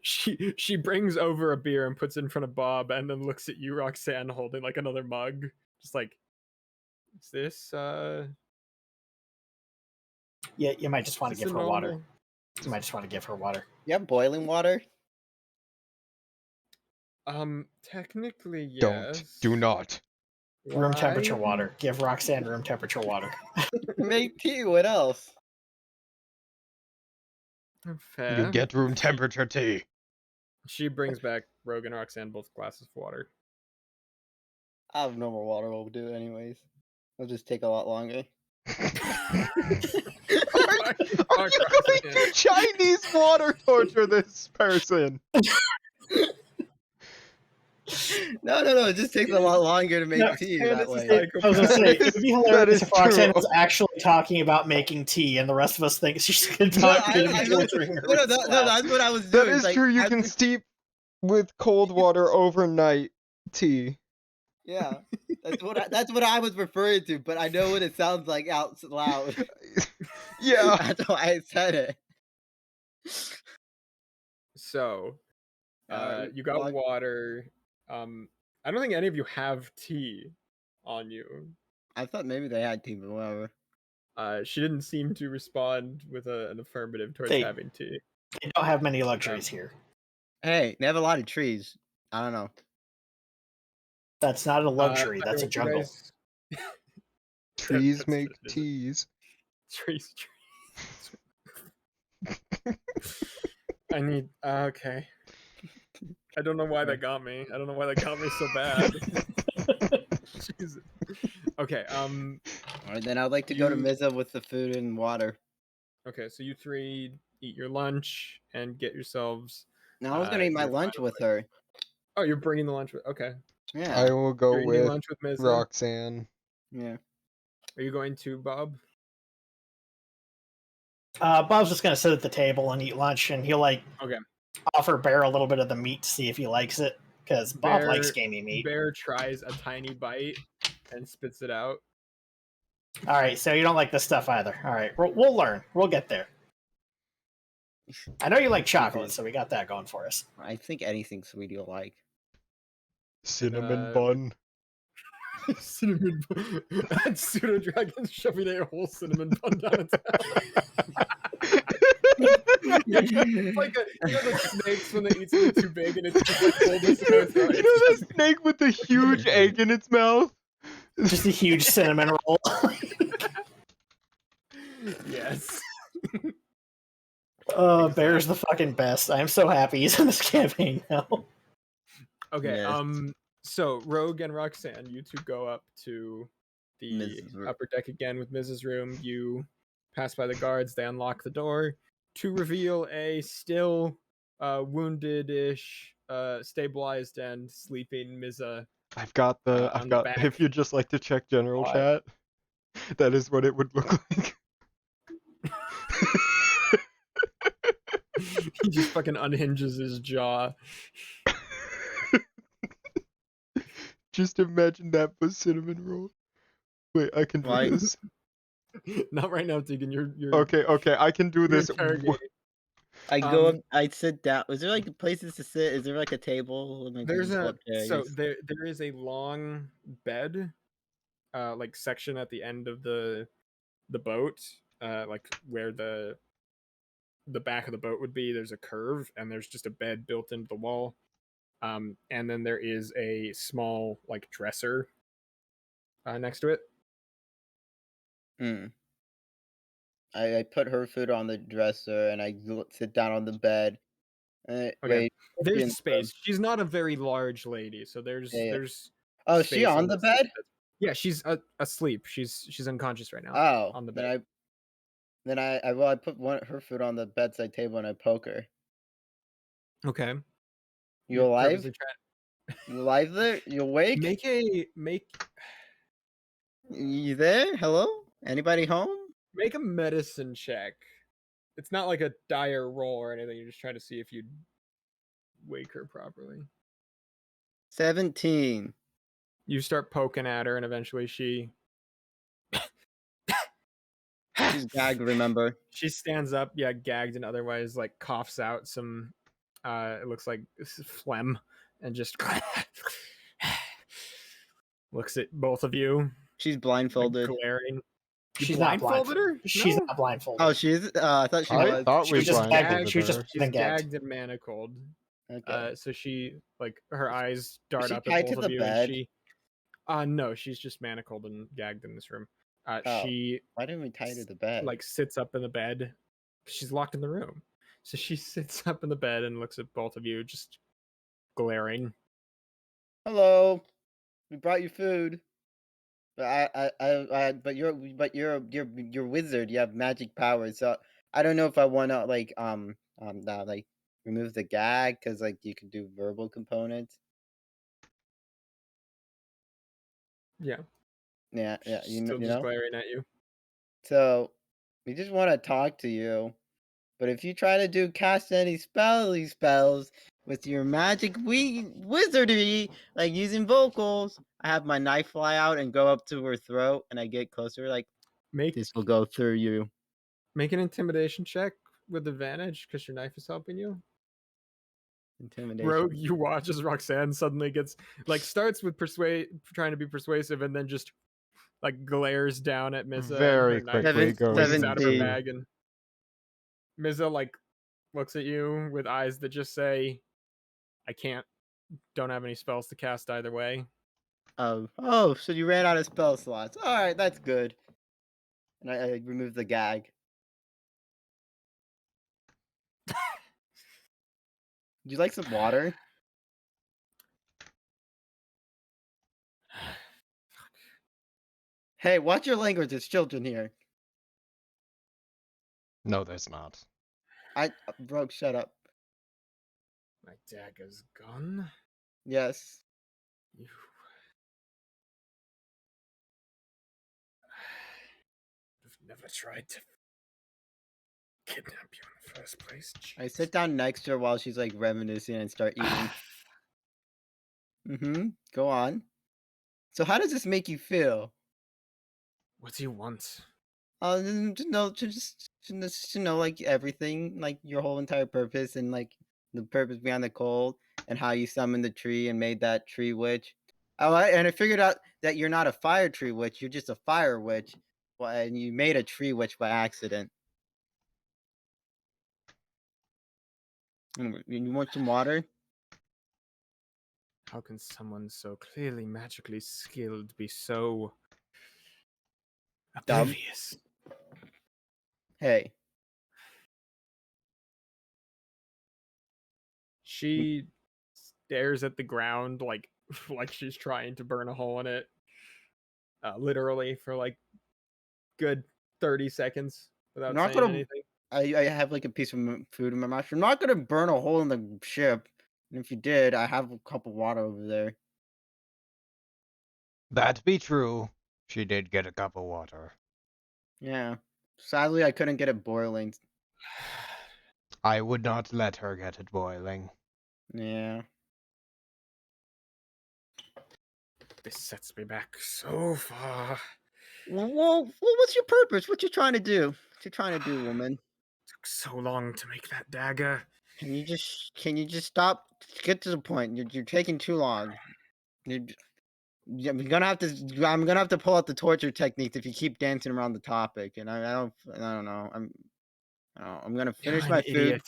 she brings over a beer and puts it in front of Bob, and then looks at you, Roxanne, holding like another mug, just like, is this Yeah, you might just want is to this give a her water. normal- You might just want to give her water. You have boiling water? Technically, yes. Don't. Do not. Room temperature Why? water. Give Roxanne room temperature water. Make tea. What else? Fair. You get room temperature tea. She brings back Rogue and Roxanne both glasses of water. I have normal water. Will do anyways. It'll just take a lot longer. Are you going to Chinese water torture this person? No. It just takes a lot longer to make No, tea man, that this is way. I was gonna say, it would be That hilarious is if Roxanne true. was actually talking about making tea, and the rest of us think she's gonna No, talk I- torturing her. No, with this glass. that's what I was That doing. is Like, true. You I can was- steep with cold water overnight tea. Yeah, that's what I was referring to. But I know what it sounds like out loud. Yeah. That's why I said it. So, you got Like- water. I don't think any of you have tea on you. I thought maybe they had tea, but whatever. She didn't seem to respond with an affirmative towards They- having tea. They don't have many luxuries here. Hey, they have a lot of trees. I don't know. That's not a luxury. I That's a don't- you jungle. guys- Trees that's make what it is. teas. Trees. I need. Okay. I don't know why that got me. I don't know why that got me so bad. Jesus. Okay. All right, then I'd like to go to You- Mizza with the food and water. Okay. So you 3 eat your lunch and get yourselves. Now I was gonna eat my your lunch final with her. Oh, you're bringing the lunch with. Okay. Yeah. I will go You're eating with lunch with Ms. Roxanne. Yeah. Are you going to Bob? Bob's just gonna sit at the table and eat lunch, and he'll like Okay. offer Bear a little bit of the meat to see if he likes it, because Bob Bear- likes gamey meat. Bear tries a tiny bite and spits it out. All right, so you don't like this stuff either. All right, we'll learn. We'll get there. I know you like chocolate, so we got that going for us. I think anything sweet you'll like. Cinnamon bun. Cinnamon bun. And pseudo dragon shoving a whole cinnamon bun down its It's like the snakes when they eat something too big and it's just like full this in its throat. You know that snake with the huge egg in its mouth? Just a huge cinnamon roll. Yes. Bear's the fucking best. I'm so happy he's in this campaign now. Okay. Yes. So Rogue and Roxanne, you two go up to the Mrs. room. upper deck again with Mrs. Room. You pass by the guards. They unlock the door to reveal a still wounded-ish, stabilized and sleeping Mizza. I've got on the back. if you'd just like to check general Why? chat, that is what it would look like. He just fucking unhinges his jaw. Just imagine that for cinnamon roll. Wait, I can do Why? this. Not right now, Tegan. You're Okay, I can do you're this. interrogating. I go up, Um, I sit down. Is there like places to sit? Is there like a table? And I can There's just pull a up chairs? so there is a long bed, like section at the end of the boat, like where the back of the boat would be. There's a curve, and there's just a bed built into the wall. And then there is a small like dresser next to it. I put her food on the dresser and I sit down on the bed. Okay. Wait, There's space. She's not a very large lady, so there's Yeah. there's Oh, is she space on the bed? Yeah, she's asleep. She's unconscious right now Oh, on the bed. then I put her food on the bedside table and I poke her. Okay. You alive? purposely You alive there? You awake? Make You there? Hello? Anybody home? a medicine check. It's not like a dire roll or anything. You're just trying to see if you'd wake her properly. 17. You start poking at her, and eventually she She's gagged, remember? She stands up, yeah, gagged, and otherwise like coughs out some it looks like phlegm, and just looks at both of you. She's blindfolded. Like, glaring. She's not blindfolded. her? She's No. not blindfolded. Oh, she is? I thought she was. I thought we She's just blindfolded gagged. She's her. just She's been gagged. gagged and manacled. Okay. So she like her eyes dart she up tied at to both the of you, bed? and she no, she's just manacled and gagged in this room. Oh, She why didn't we tie her to the bed? like sits up in the bed. She's locked in the room. So she sits up in the bed and looks at both of you, just glaring. Hello. We brought you food. But but you're wizard. You have magic powers. So I don't know if I want to like remove the gag because like you can do verbal components. Yeah. Yeah, She's still just glaring at you. So we just want to talk to you. But if you try to cast any spells with your magic wizardry, like using vocals, I have my knife fly out and go up to her throat, and I get closer, like, this will go through you. Make an intimidation check with advantage because your knife is helping you. Intimidation. Rogue, you watch as Roxanne suddenly gets starts with trying to be persuasive, and then just like glares down at Misa. Very and her quickly knife goes whizzes out of her into- bag, and Misa like looks at you with eyes that just say, "I can't. Don't have any spells to cast either way." Oh, so you ran out of spell slots. All right, that's good. And I remove the gag. Would you like some water? Hey, watch your language. There's children here. No, there's not. Rogue, shut up. My dagger's gone. Yes. You... I've never tried to kidnap you in the first place. Jeez. I sit down next to her while she's like reminiscing and start eating. Go on. So how does this make you feel? What do you want? To know like everything, like your whole entire purpose and like the purpose behind the cold and how you summoned the tree and made that tree witch. Oh, and I figured out that you're not a fire tree witch, you're just a fire witch. Well, and you made a tree witch by accident. You want some water? How can someone so clearly magically skilled be so Dumb. oblivious? Hey. She stares at the ground like she's trying to burn a hole in it. Literally for like good 30 seconds without saying anything. I have like a piece of food in my mouth. I'm not gonna burn a hole in the ship. And if you did, I have a cup of water over there. That be true. She did get a cup of water. Yeah. Sadly, I couldn't get it boiling. I would not let her get it boiling. Yeah. This sets me back so far. Well, what's your purpose? What you trying to do? What you trying to do, woman? Took so long to make that dagger. Can you just stop? Get to the point. You're taking too long. I'm gonna have to pull out the torture techniques if you keep dancing around the topic. And I don't know. I'm gonna finish my food. Idiot.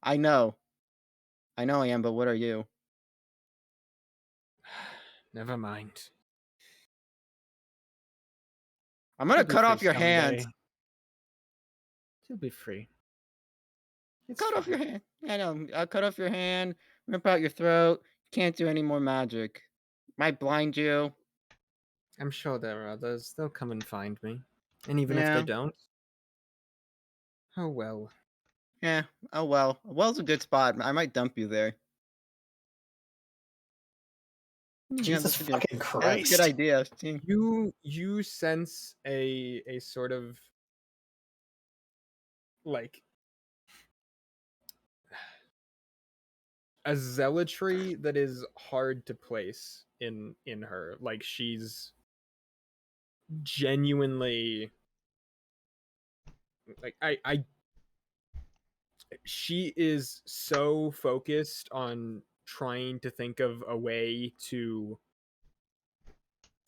I know I am, but what are you? Never mind. I'm gonna She'll be cut free off your hand. someday. She'll be free. It's Cut off your fine. hand. I know. I'll cut off your hand, rip out your throat. Can't do any more magic. Might blind you. I'm sure there are others. They'll come and find me. And even if Yeah. they don't, oh well. Yeah. Oh well. A well's a good spot. I might dump you there. Yeah, Jesus that's a good. fucking Yeah, that's a Christ. good idea. See? You sense a sort of like a zealotry that is hard to place in her. Like she's genuinely like I she is so focused on trying to think of a way to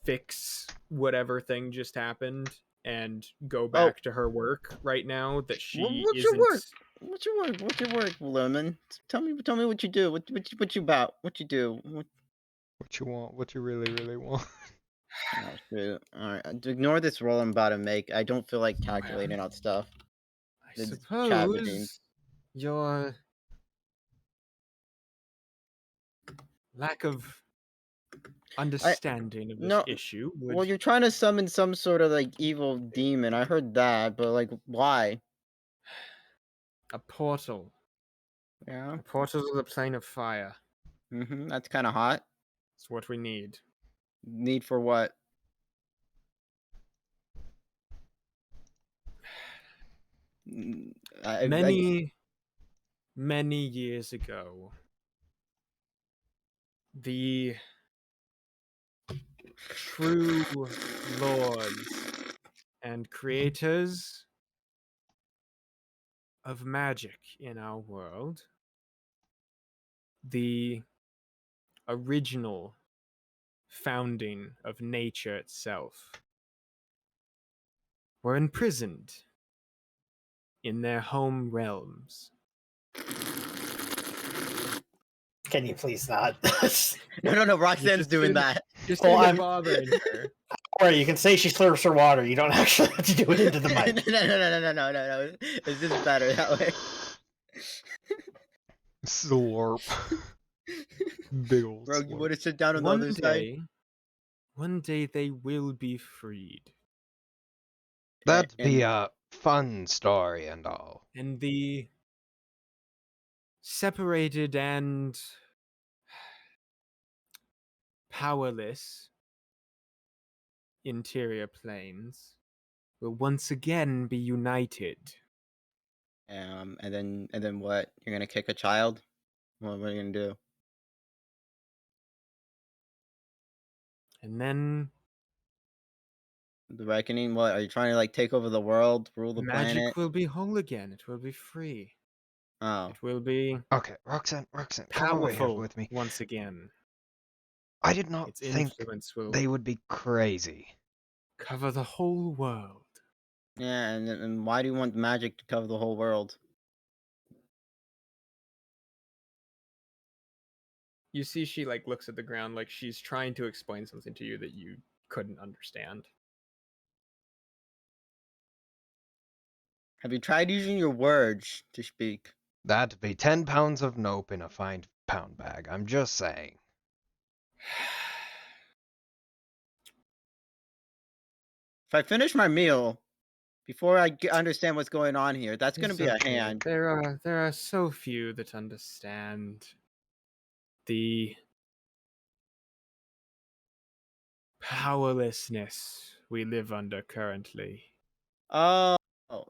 fix whatever thing just happened and go back to her work right now that she What's isn't. your work? What's your work? What's your work, Lemon? Tell me what you do. What you about? What you do? What you want? What you really, really want? Oh shit! All right, ignore this roll I'm about to make. I don't feel like calculating out stuff. I The chat routine. suppose your lack of understanding of this No, issue would Well, you're trying to summon some sort of like evil demon. I heard that, but like, why? a portal. Yeah. A portal to the plane of fire. That's kind of hot. It's what we need. Need for what? Many years ago, the true lords and creators of magic in our world, the original founding of nature itself, were imprisoned in their home realms. Can you please not? No. Roxanne's doing that. Just Well, didn't I'm- bothering her. Or you can say she slurps her water. You don't actually have to do it into the mic. No. It's just better that way. Slurp. Big old Bro, you slurp. want to sit down on the other side? One day they will be freed. That'd be a fun story and all. And the separated and powerless interior planes will once again be united. And then what? You're gonna kick a child? What are you gonna do? And then The reckoning? What are you trying to like take over the world, rule the magic planet? will be whole again. It will be free. Oh, It will be Okay, Roxanne, come over here powerful with me. once again. I did not Its think influence will they would be crazy. cover the whole world. yeah. And why do you want magic to cover the whole world? You see she like looks at the ground like she's trying to explain something to you that you couldn't understand. Have you tried using your words to speak? That'd be 10 pounds of nope in a fine pound bag. I'm just saying. If I finish my meal before I understand what's going on here, that's gonna It's be okay. a hand. There are so few that understand the powerlessness we live under currently. Oh,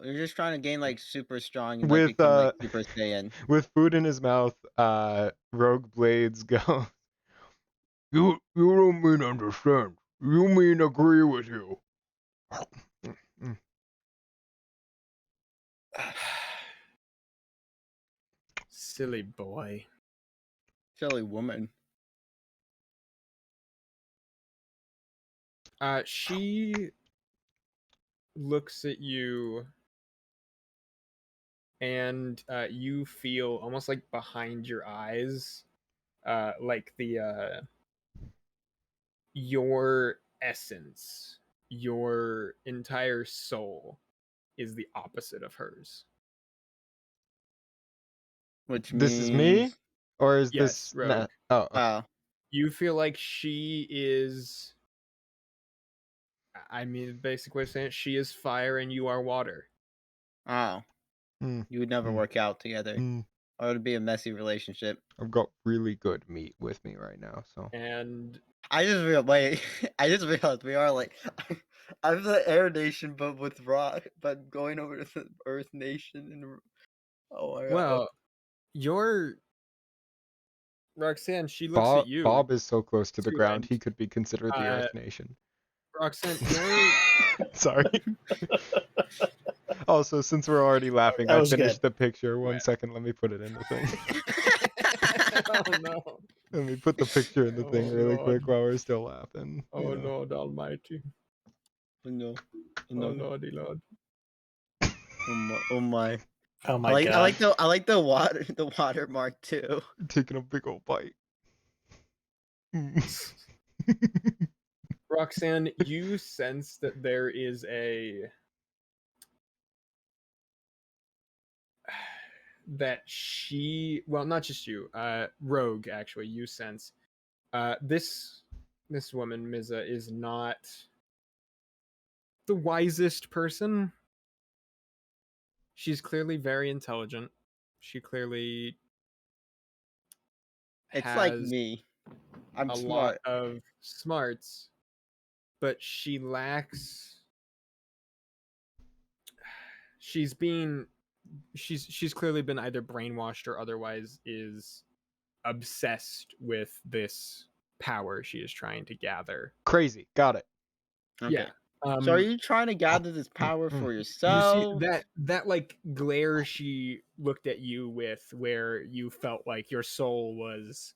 you're just trying to gain like super strong and like With become like Super Saiyan. with food in his mouth, Rogue Blades go. You don't mean understand. You mean agree with you. Silly boy. Silly woman. She looks at you and you feel almost like behind your eyes like the your essence your entire soul is the opposite of hers. Which This is me, or is Yes, this? Rogue. Oh, okay. You feel like she is. I mean, the basic way of saying it, she is fire and you are water. Oh. You would never work out together. Or it would be a messy relationship. I've got really good meat with me right now, so. And I just realized we are like I'm the Air Nation, but with rock, but going over to the Earth Nation, and oh my god. Well, you're Roxanne. She looks at you. Bob is so close to the ground, and, he could be considered the Earth Nation. Roxanne, you're Sorry. Also, since we're already laughing, I finished the picture. One second, let me put it in the thing. Oh no. Let me put the picture in the thing really quick while we're still laughing. Oh Lord Almighty. Oh no. Oh Lordy Lord. Oh my. Oh my god. I like the watermark too. Taking a big old bite. Roxanne, you sense that there is well, not just you, Rogue, actually, you sense this woman, Miza, is not the wisest person. She's clearly very intelligent. She clearly It's like me. I'm smart. lot of smarts, but she lacks. She's clearly been either brainwashed or otherwise is obsessed with this power she is trying to gather. Crazy. Got it. Okay. Yeah. So are you trying to gather this power for yourself? You see that like glare she looked at you with, where you felt like your soul was,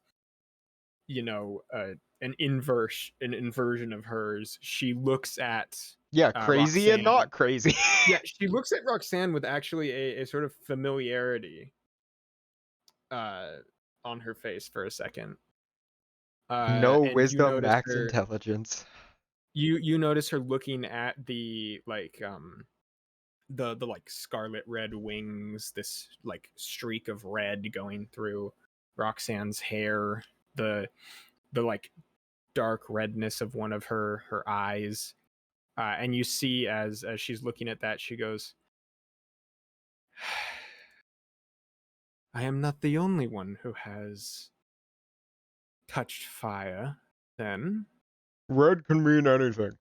an inversion of hers. She looks at crazy Roxanne. And not crazy. Yeah, she looks at Roxanne with actually a sort of familiarity on her face for a second. No wisdom, max her, intelligence. You notice her looking at the like the like scarlet red wings, this like streak of red going through Roxanne's hair, the like dark redness of one of her eyes, and you see as she's looking at that, she goes, I am not the only one who has touched fire, then. Red can mean anything.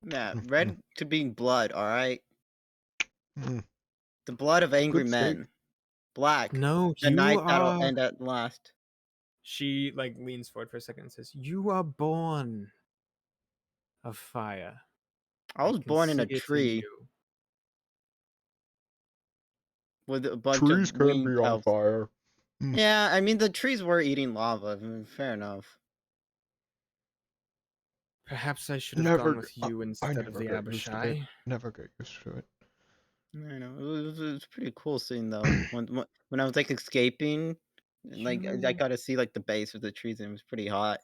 Yeah, red could be blood, alright? The blood of angry men. Black. No, the night that'll end at last. She like leans forward for a second and says, you are born of fire. I was born in a tree. With a bunch Trees of can be on fire. Yeah, I mean the trees were eating lava. Fair enough. Perhaps I should have gone with you instead of the Abishai. Never get used to it. I know. It was pretty cool scene though. when I was like escaping, like I got to see like the base of the trees, and it was pretty hot.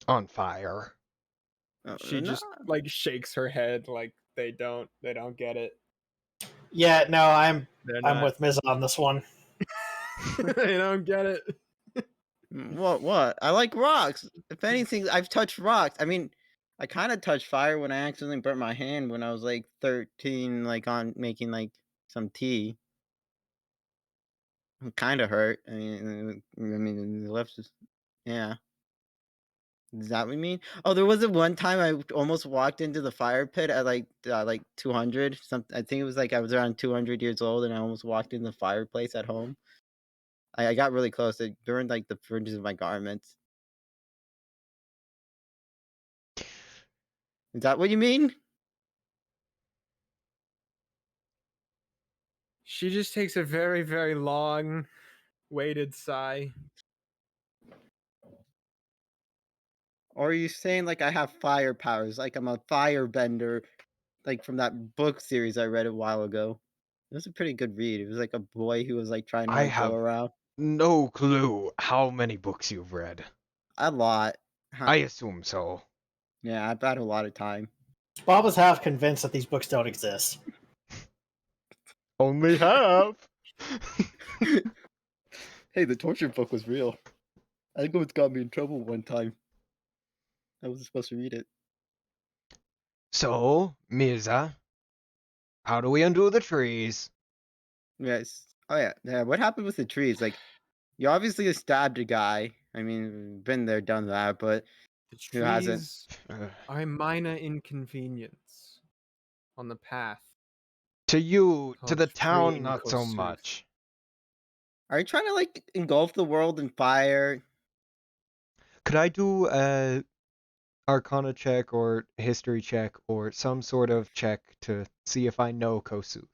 On fire. She just like shakes her head like they don't get it. Yeah, no, I'm with Miz on this one. They don't get it. What? I like rocks. If anything, I've touched rocks. I mean, I kind of touched fire when I accidentally burnt my hand when I was like 13, like on making like some tea. It kind of hurt. I mean, the left is, yeah. Is that what you mean? Oh, there was a one time I almost walked into the fire pit at like 200. I think it was like I was around 200 years old, and I almost walked in the fireplace at home. I got really close. It burned like the fringes of my garments. Is that what you mean? She just takes a very, very long, weighted sigh. Or are you saying like I have fire powers, like I'm a firebender, like from that book series I read a while ago? It was a pretty good read. It was like a boy who was like trying to like go around. No clue how many books you've read. A lot. I assume so. Yeah, I've had a lot of time. Bob was half convinced that these books don't exist. Only half. Hey, the torture book was real. I think it's got me in trouble one time. I wasn't supposed to read it. So, Mirza, how do we undo the trees? Yes. Oh yeah. Yeah. What happened with the trees? Like, you obviously stabbed a guy. I mean, been there, done that. But The who hasn't? trees are a minor inconvenience on the path. To you, to called the town, freeing not so Kossuth. much. Are you trying to like engulf the world in fire? Could I do a Arcana check or history check or some sort of check to see if I know Kossuth?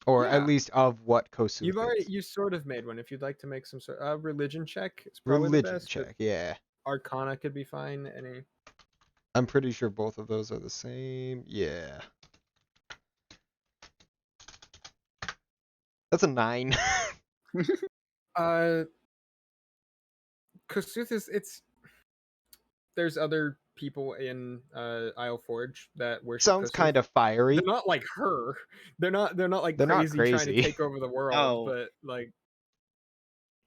Or at Yeah. least of what Kossuth is. You sort of made one. If you'd like to make some sort of religion check, it's probably Religion the best. check, yeah. Arcana could be fine. Any. I'm pretty sure both of those are the same. Yeah. That's a 9. Kossuth is there's other people in Isle Forge that worship Sounds Kossuth. kind of fiery. They're not like her. They're not like They're not crazy trying to crazy. take over the world, Oh. but like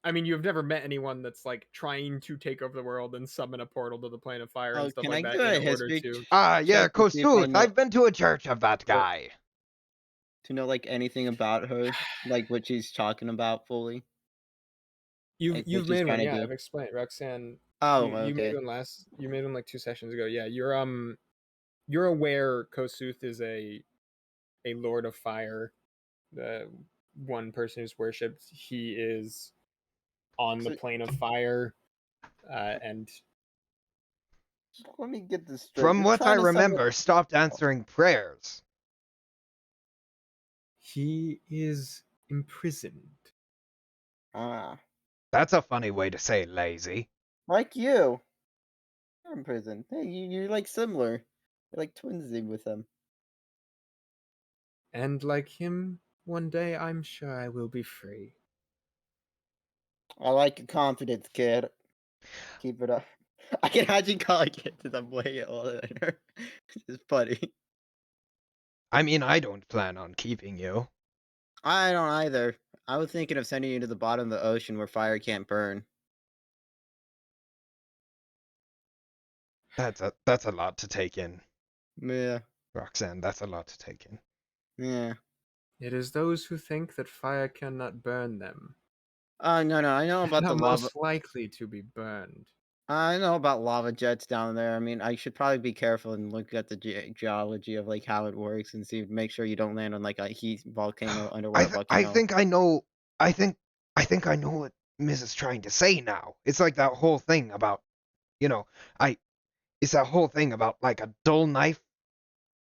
I mean, you've never met anyone that's like trying to take over the world and summon a portal to the plane of fire and stuff Can like I that do a in order history to. Ah, yeah, check to see if I Kossuth. know- I've been to a church of that guy. to know like anything about her, like what she's talking about fully? You've Like, what you've she's made one, trying to yeah. do? I've explained, Roxanne. Oh, You made okay. one You made one like 2 sessions ago. Yeah, you're aware Kossuth is a lord of fire. The one person who's worshipped. He is on the So- plane of fire, and Let me get this straight. From You're what I trying to summon- remember, stopped answering prayers. he is imprisoned. Ah, That's a funny way to say lazy. like you. You're in prison. Hey, you're like similar. You're like twinsy with him. And like him, one day I'm sure I will be free. I like your confidence, kid. Keep it up. I can imagine calling it to them way older than her. It's funny. I mean, I don't plan on keeping you. I don't either. I was thinking of sending you to the bottom of the ocean where fire can't burn. That's a lot to take in, Yeah. Roxanne. That's a lot to take in. Yeah. It is those who think that fire cannot burn them Oh, no, I know about that the are lava. most likely to be burned. I know about lava jets down there. I mean, I should probably be careful and look at the geology of like how it works and see, make sure you don't land on like a heat volcano, underwater volcano. I think I know. I think I know what Miz is trying to say now. It's like that whole thing about, it's that whole thing about like a dull knife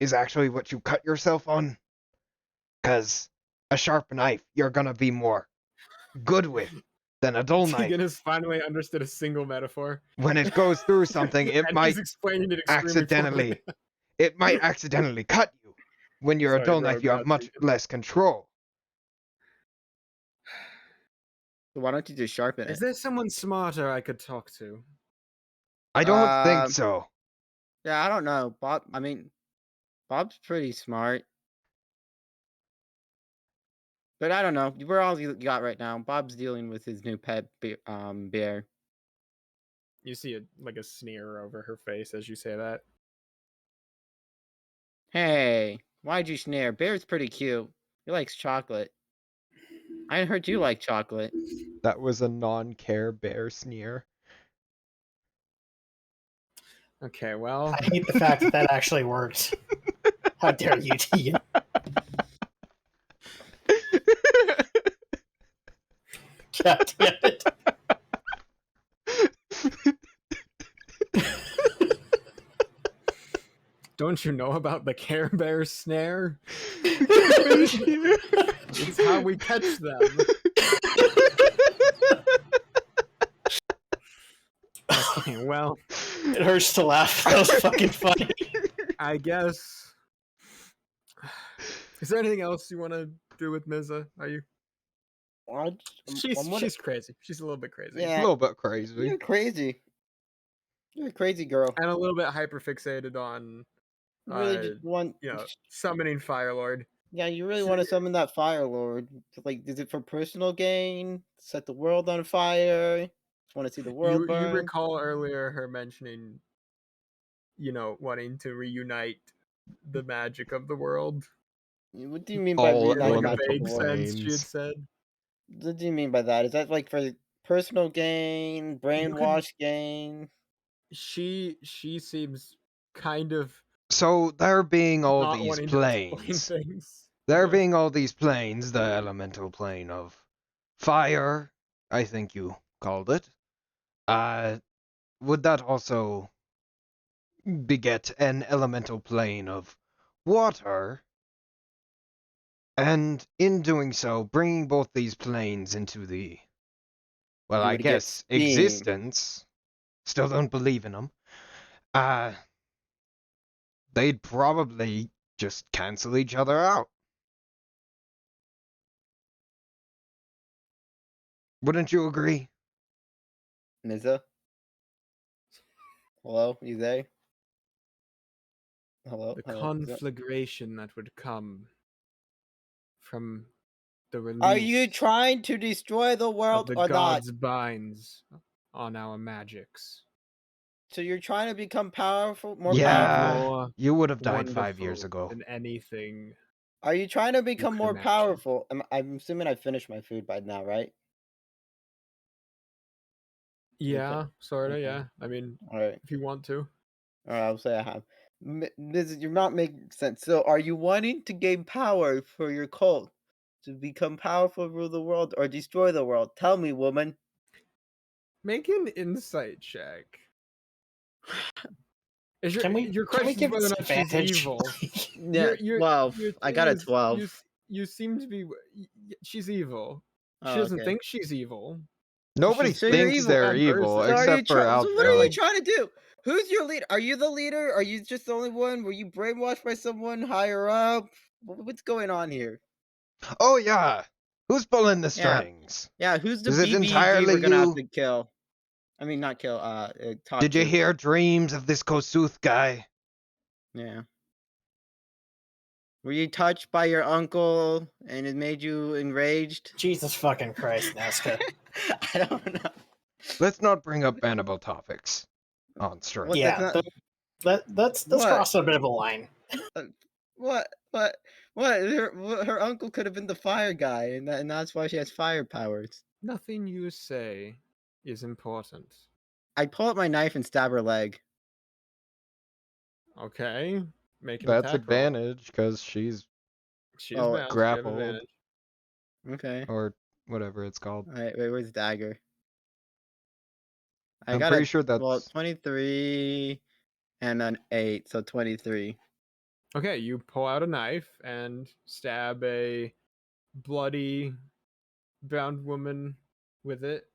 is actually what you cut yourself on. 'Cause a sharp knife you're gonna be more good with than a dull knife. Tegan has finally understood a single metaphor. When it goes through something, it and might he's explaining it extremely poorly. accidentally cut you. When you're a Sorry, dull bro, knife, you go have on, much Tegan. less control. So why don't you just sharpen Is it? there someone smarter I could talk to? I don't think so. Yeah, I don't know. Bob's pretty smart. But I don't know. We're all you got right now. Bob's dealing with his new pet bear. You see a sneer over her face as you say that. Hey, why'd you sneer? Bear's pretty cute. He likes chocolate. I heard you like chocolate. That was a non-care bear sneer. Okay, well, I hate the fact that that actually worked. How dare you, Tegan? God damn it. don't you know about the Care Bear snare? It's how we catch them. Okay, well, It hurts to laugh. That was fucking funny. I guess. Is there anything else you want to do with Miza? Are you? She's crazy. She's a little bit crazy. Yeah, A little bit crazy. you're crazy. You're a crazy girl. And a little bit hyperfixated on, You really just want, summoning Firelord. Yeah, you really want to summon that Fire Lord. Like, is it for personal gain? Set the world on fire? Just want to see the world burn? You recall earlier her mentioning, wanting to reunite the magic of the world. What do you mean by reunite like a vague sense? She had said. What do you mean by that? Is that like for personal gain, brainwash gain? She seems kind of. So there being all these planes. There being all these planes, the elemental plane of fire, I think you called it. Would that also beget an elemental plane of water? And in doing so, bringing both these planes into the, well, I guess, existence. Still don't believe in them. They'd probably just cancel each other out. Wouldn't you agree? Nizza? Hello? You there? Hello? The conflagration that would come from the release. Are you trying to destroy the world or not? The gods' binds on our magics. So you're trying to become powerful, more powerful? You would have died 5 years ago. Than anything. Are you trying to become more powerful? I'm assuming I finished my food by now, right? Yeah, sorta. Yeah. I mean, all right. If you want to. All right, I'll say I have. You're not making sense. So, are you wanting to gain power for your cult to become powerful, rule the world, or destroy the world? Tell me, woman. Make an insight check. Your question is whether or not she's evil. Yeah, I got a 12. You seem to be. She's evil. She doesn't think she's evil. Nobody thinks they're evil except for Alfred. So what are you trying to do? Who's your leader? Are you the leader? Are you just the only one? Were you brainwashed by someone higher up? What's going on here? Oh yeah, who's pulling the strings? Yeah, who's the BBG we're gonna have to kill? I mean, not kill. Talk Did you hear dreams of this Kosuth guy? Yeah. Were you touched by your uncle and it made you enraged? Jesus fucking Christ, Nazca. I don't know. Let's not bring up bannable topics on stream. Yeah, let's cross a bit of a line. What? Her uncle could have been the fire guy, and that's why she has fire powers. Nothing you say is important. I pull up my knife and stab her leg. Okay. That's advantage because she's grappled. Okay. Or whatever it's called. All right, wait, where's dagger? I'm pretty sure that's 23 and an 8, so 23. Okay, you pull out a knife and stab a bloody bound woman with it.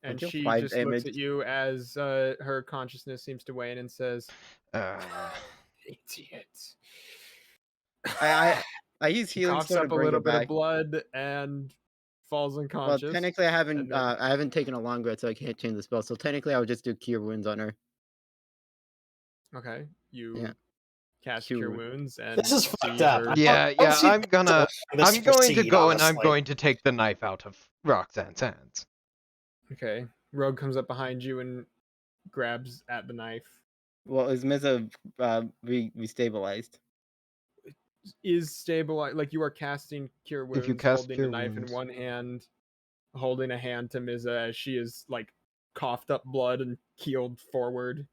And she just looks at you as her consciousness seems to wane and says, idiot. I use healing coughs up a little bit of blood and falls unconscious. Well, technically I haven't taken a long rest, so I can't change the spell. So technically I would just do cure wounds on her. Okay. You cast cure wounds and this is fucked up. Yeah, I'm going to go and I'm going to take the knife out of Roxanne's hands. Okay. Rogue comes up behind you and grabs at the knife. Well, is Mizza restabilized? Is stabilized, like you are casting cure wounds, if you cast holding cure the knife wounds in one hand, holding a hand to Mizza as she is like coughed up blood and keeled forward,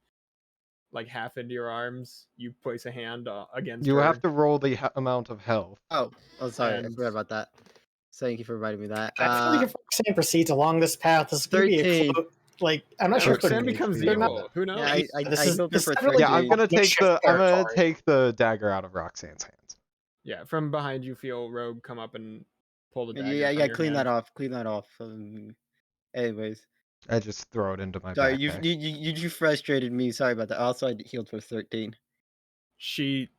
like half into your arms. You place a hand against her. You have to roll the amount of health. Oh, sorry, I forgot about that. Thank you for reminding me that. I feel like if Roxanne proceeds along this path, this is going to be I'm not sure if Roxanne becomes evil. Who knows? I'm gonna take the dagger out of Roxanne's hands. Yeah, from behind you feel Rogue come up and pull the dagger. Yeah, clean that off. Anyways. I just throw it into my backpack. Sorry, you frustrated me. Sorry about that. Also, I healed for 13. She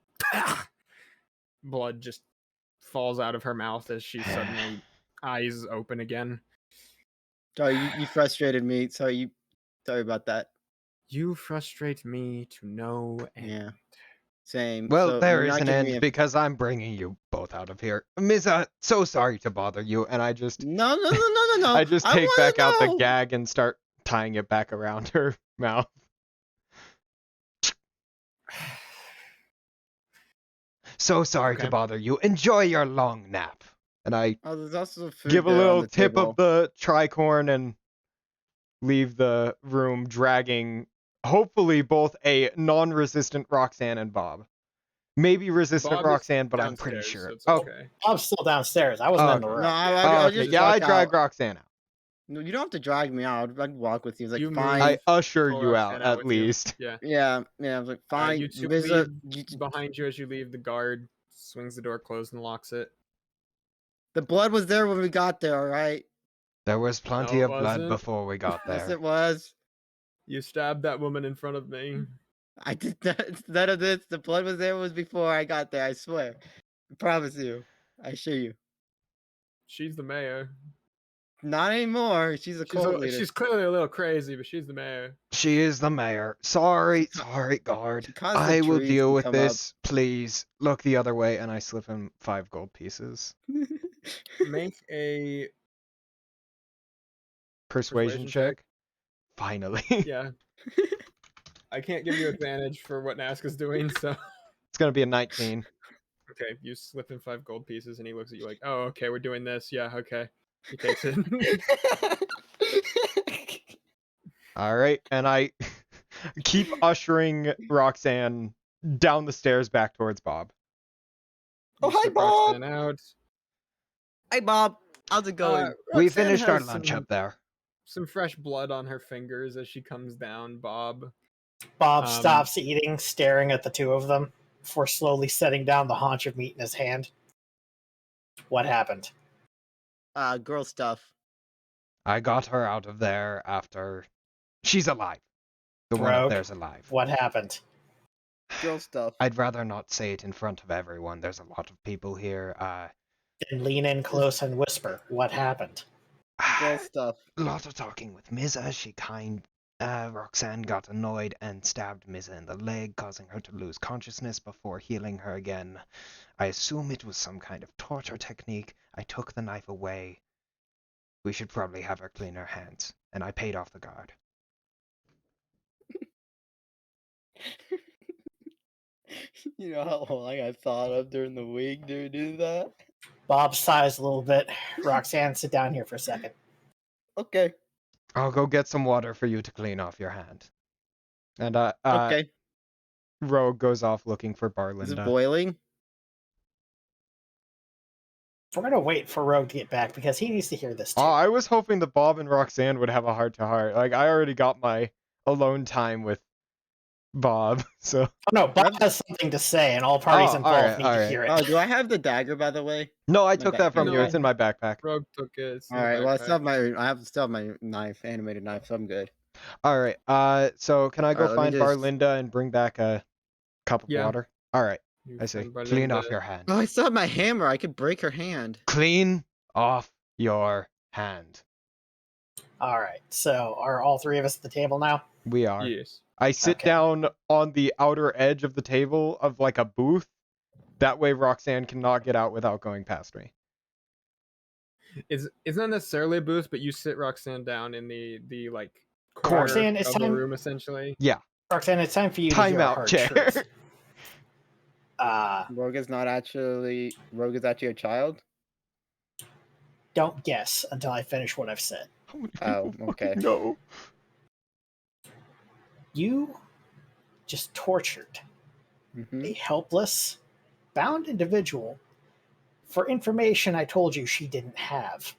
blood just falls out of her mouth as she suddenly eyes open again. Sorry, you frustrated me. Sorry about that. You frustrate me to no end. Yeah. Same. Well, So there you're is not an giving end me because I'm bringing you both out of here. Miza, so sorry to bother you, and I just No. I just I take want back to out the know. gag and start tying it back around her mouth. So sorry to Okay. bother you. Enjoy your long nap. And I Oh, there's also food give a there on little the tip table. of the tricorn and leave the room dragging, hopefully, both a non-resistant Roxanne and Bob. Maybe resistant Bob is Roxanne, but I'm pretty downstairs, sure. so it's Oh, okay. I'm still downstairs. I wasn't in the okay. room. No, Oh, I'll okay. just Yeah, I walk drag out. Roxanne out. No, you don't have to drag me out. I'd walk with you. It's like, You fine. move. I usher Pull you Roxanne out, at with you. least. Yeah. Yeah. I was like, fine. You two Visit. leave behind you as you leave. The guard swings the door closed and locks it. The blood was there when we got there, all right? There was plenty No, it of blood wasn't. before we got Yes, there. it was. You stabbed that woman in front of me. I did not, none of this. The blood was there was before I got there. I swear. I promise you. I assure you. She's the mayor. Not anymore. She's a cult leader. She's clearly a little crazy, but she's the mayor. She is the mayor. Sorry, guard. I will deal with this. Please look the other way, and I slip him 5 gold pieces. Make a Persuasion check. Finally. Yeah. I can't give you advantage for what Nazca's doing, so. It's gonna be a 19. Okay, you slip him 5 gold pieces, and he looks at you like, "Oh, okay, we're doing this. Yeah, okay." He takes it. All right, and I keep ushering Roxanne down the stairs back towards Bob. Oh, hi, Bob. Roxanne out. Hey, Bob. How's it going? We Roxanne finished our has lunch up there. Some fresh blood on her fingers as she comes down, Bob. Bob stops eating, staring at the two of them, before slowly setting down the haunch of meat in his hand. What happened? Girl stuff. I got her out of there after... She's alive. The one up there's alive. What happened? Girl stuff. I'd rather not say it in front of everyone. There's a lot of people here. Then lean in close and whisper. What happened? Girl stuff. A lot of talking with Miza. Roxanne got annoyed and stabbed Miza in the leg, causing her to lose consciousness before healing her again. I assume it was some kind of torture technique. I took the knife away. We should probably have her clean her hands. And I paid off the guard. You know how long I thought of during the week to do that? Bob sighs a little bit. Roxanne, sit down here for a second. Okay. I'll go get some water for you to clean off your hand. And Okay. Rogue goes off looking for Barlinda. Is it boiling? We're gonna wait for Rogue to get back because he needs to hear this too. Oh, I was hoping that Bob and Roxanne would have a heart-to-heart. Like, I already got my alone time with Bob, so... Oh, no, Bob has something to say, and all parties involved need to hear it. Oh, do I have the dagger, by the way? No, I took that from you. It's in my backpack. Rogue took it. All right. Well, I still have my knife, animated knife, so I'm good. All right. So can I go find just- Barlinda and bring back a cup of water? All right. I see. Clean off your hand. Oh, I still have my hammer. I could break her hand. Clean off your hand. All right. So are all three of us at the table now? We are. Yes. I sit down on the outer edge of the table of like a booth. That way Roxanne cannot get out without going past me. It's not necessarily a booth, but you sit Roxanne down in the like corner Roxanne, of the room essentially. Yeah. Roxanne, it's time for you to Time hear a out, hard chair. truth. Rogue is actually a child? Don't guess until I finish what I've said. Oh, okay. No. You just tortured Mm-hmm. a helpless, bound individual for information I told you she didn't have.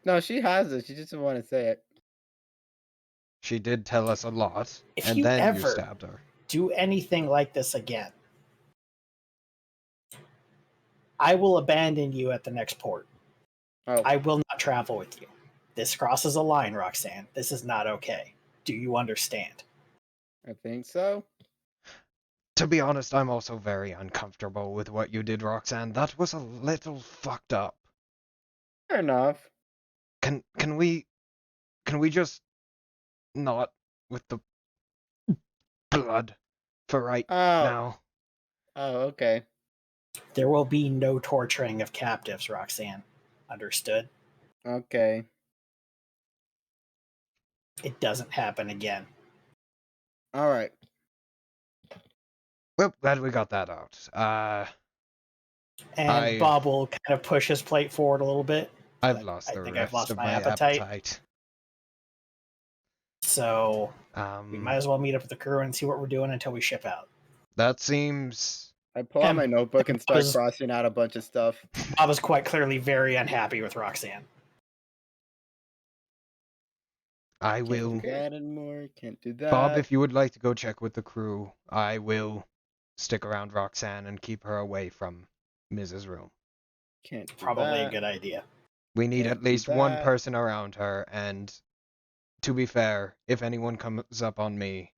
No, she has it. She just didn't want to say it. She did tell us a lot, If and you then ever you stabbed her. do anything like this again, I will abandon you at the next port. Oh. I will not travel with you. This crosses a line, Roxanne. This is not okay. Do you understand? I think so. To be honest, I'm also very uncomfortable with what you did, Roxanne. That was a little fucked up. Fair enough. Can we just not with the blood for right Oh. now. Oh, okay. There will be no torturing of captives, Roxanne. Understood? Okay. It doesn't happen again. All right. Well, glad we got that out. And Bob will kind of push his plate forward a little bit. I've lost the rest of my appetite. So we might as well meet up with the crew and see what we're doing until we ship out. That seems... I pull out my notebook and start crossing out a bunch of stuff. Bob is quite clearly very unhappy with Roxanne. I will... Can't do that anymore. Can't do that. Bob, if you would like to go check with the crew, I will stick around Roxanne and keep her away from Mrs. Room. Can't do Probably that. a good idea. We need at least one person around her, and to be fair, if anyone comes up on me,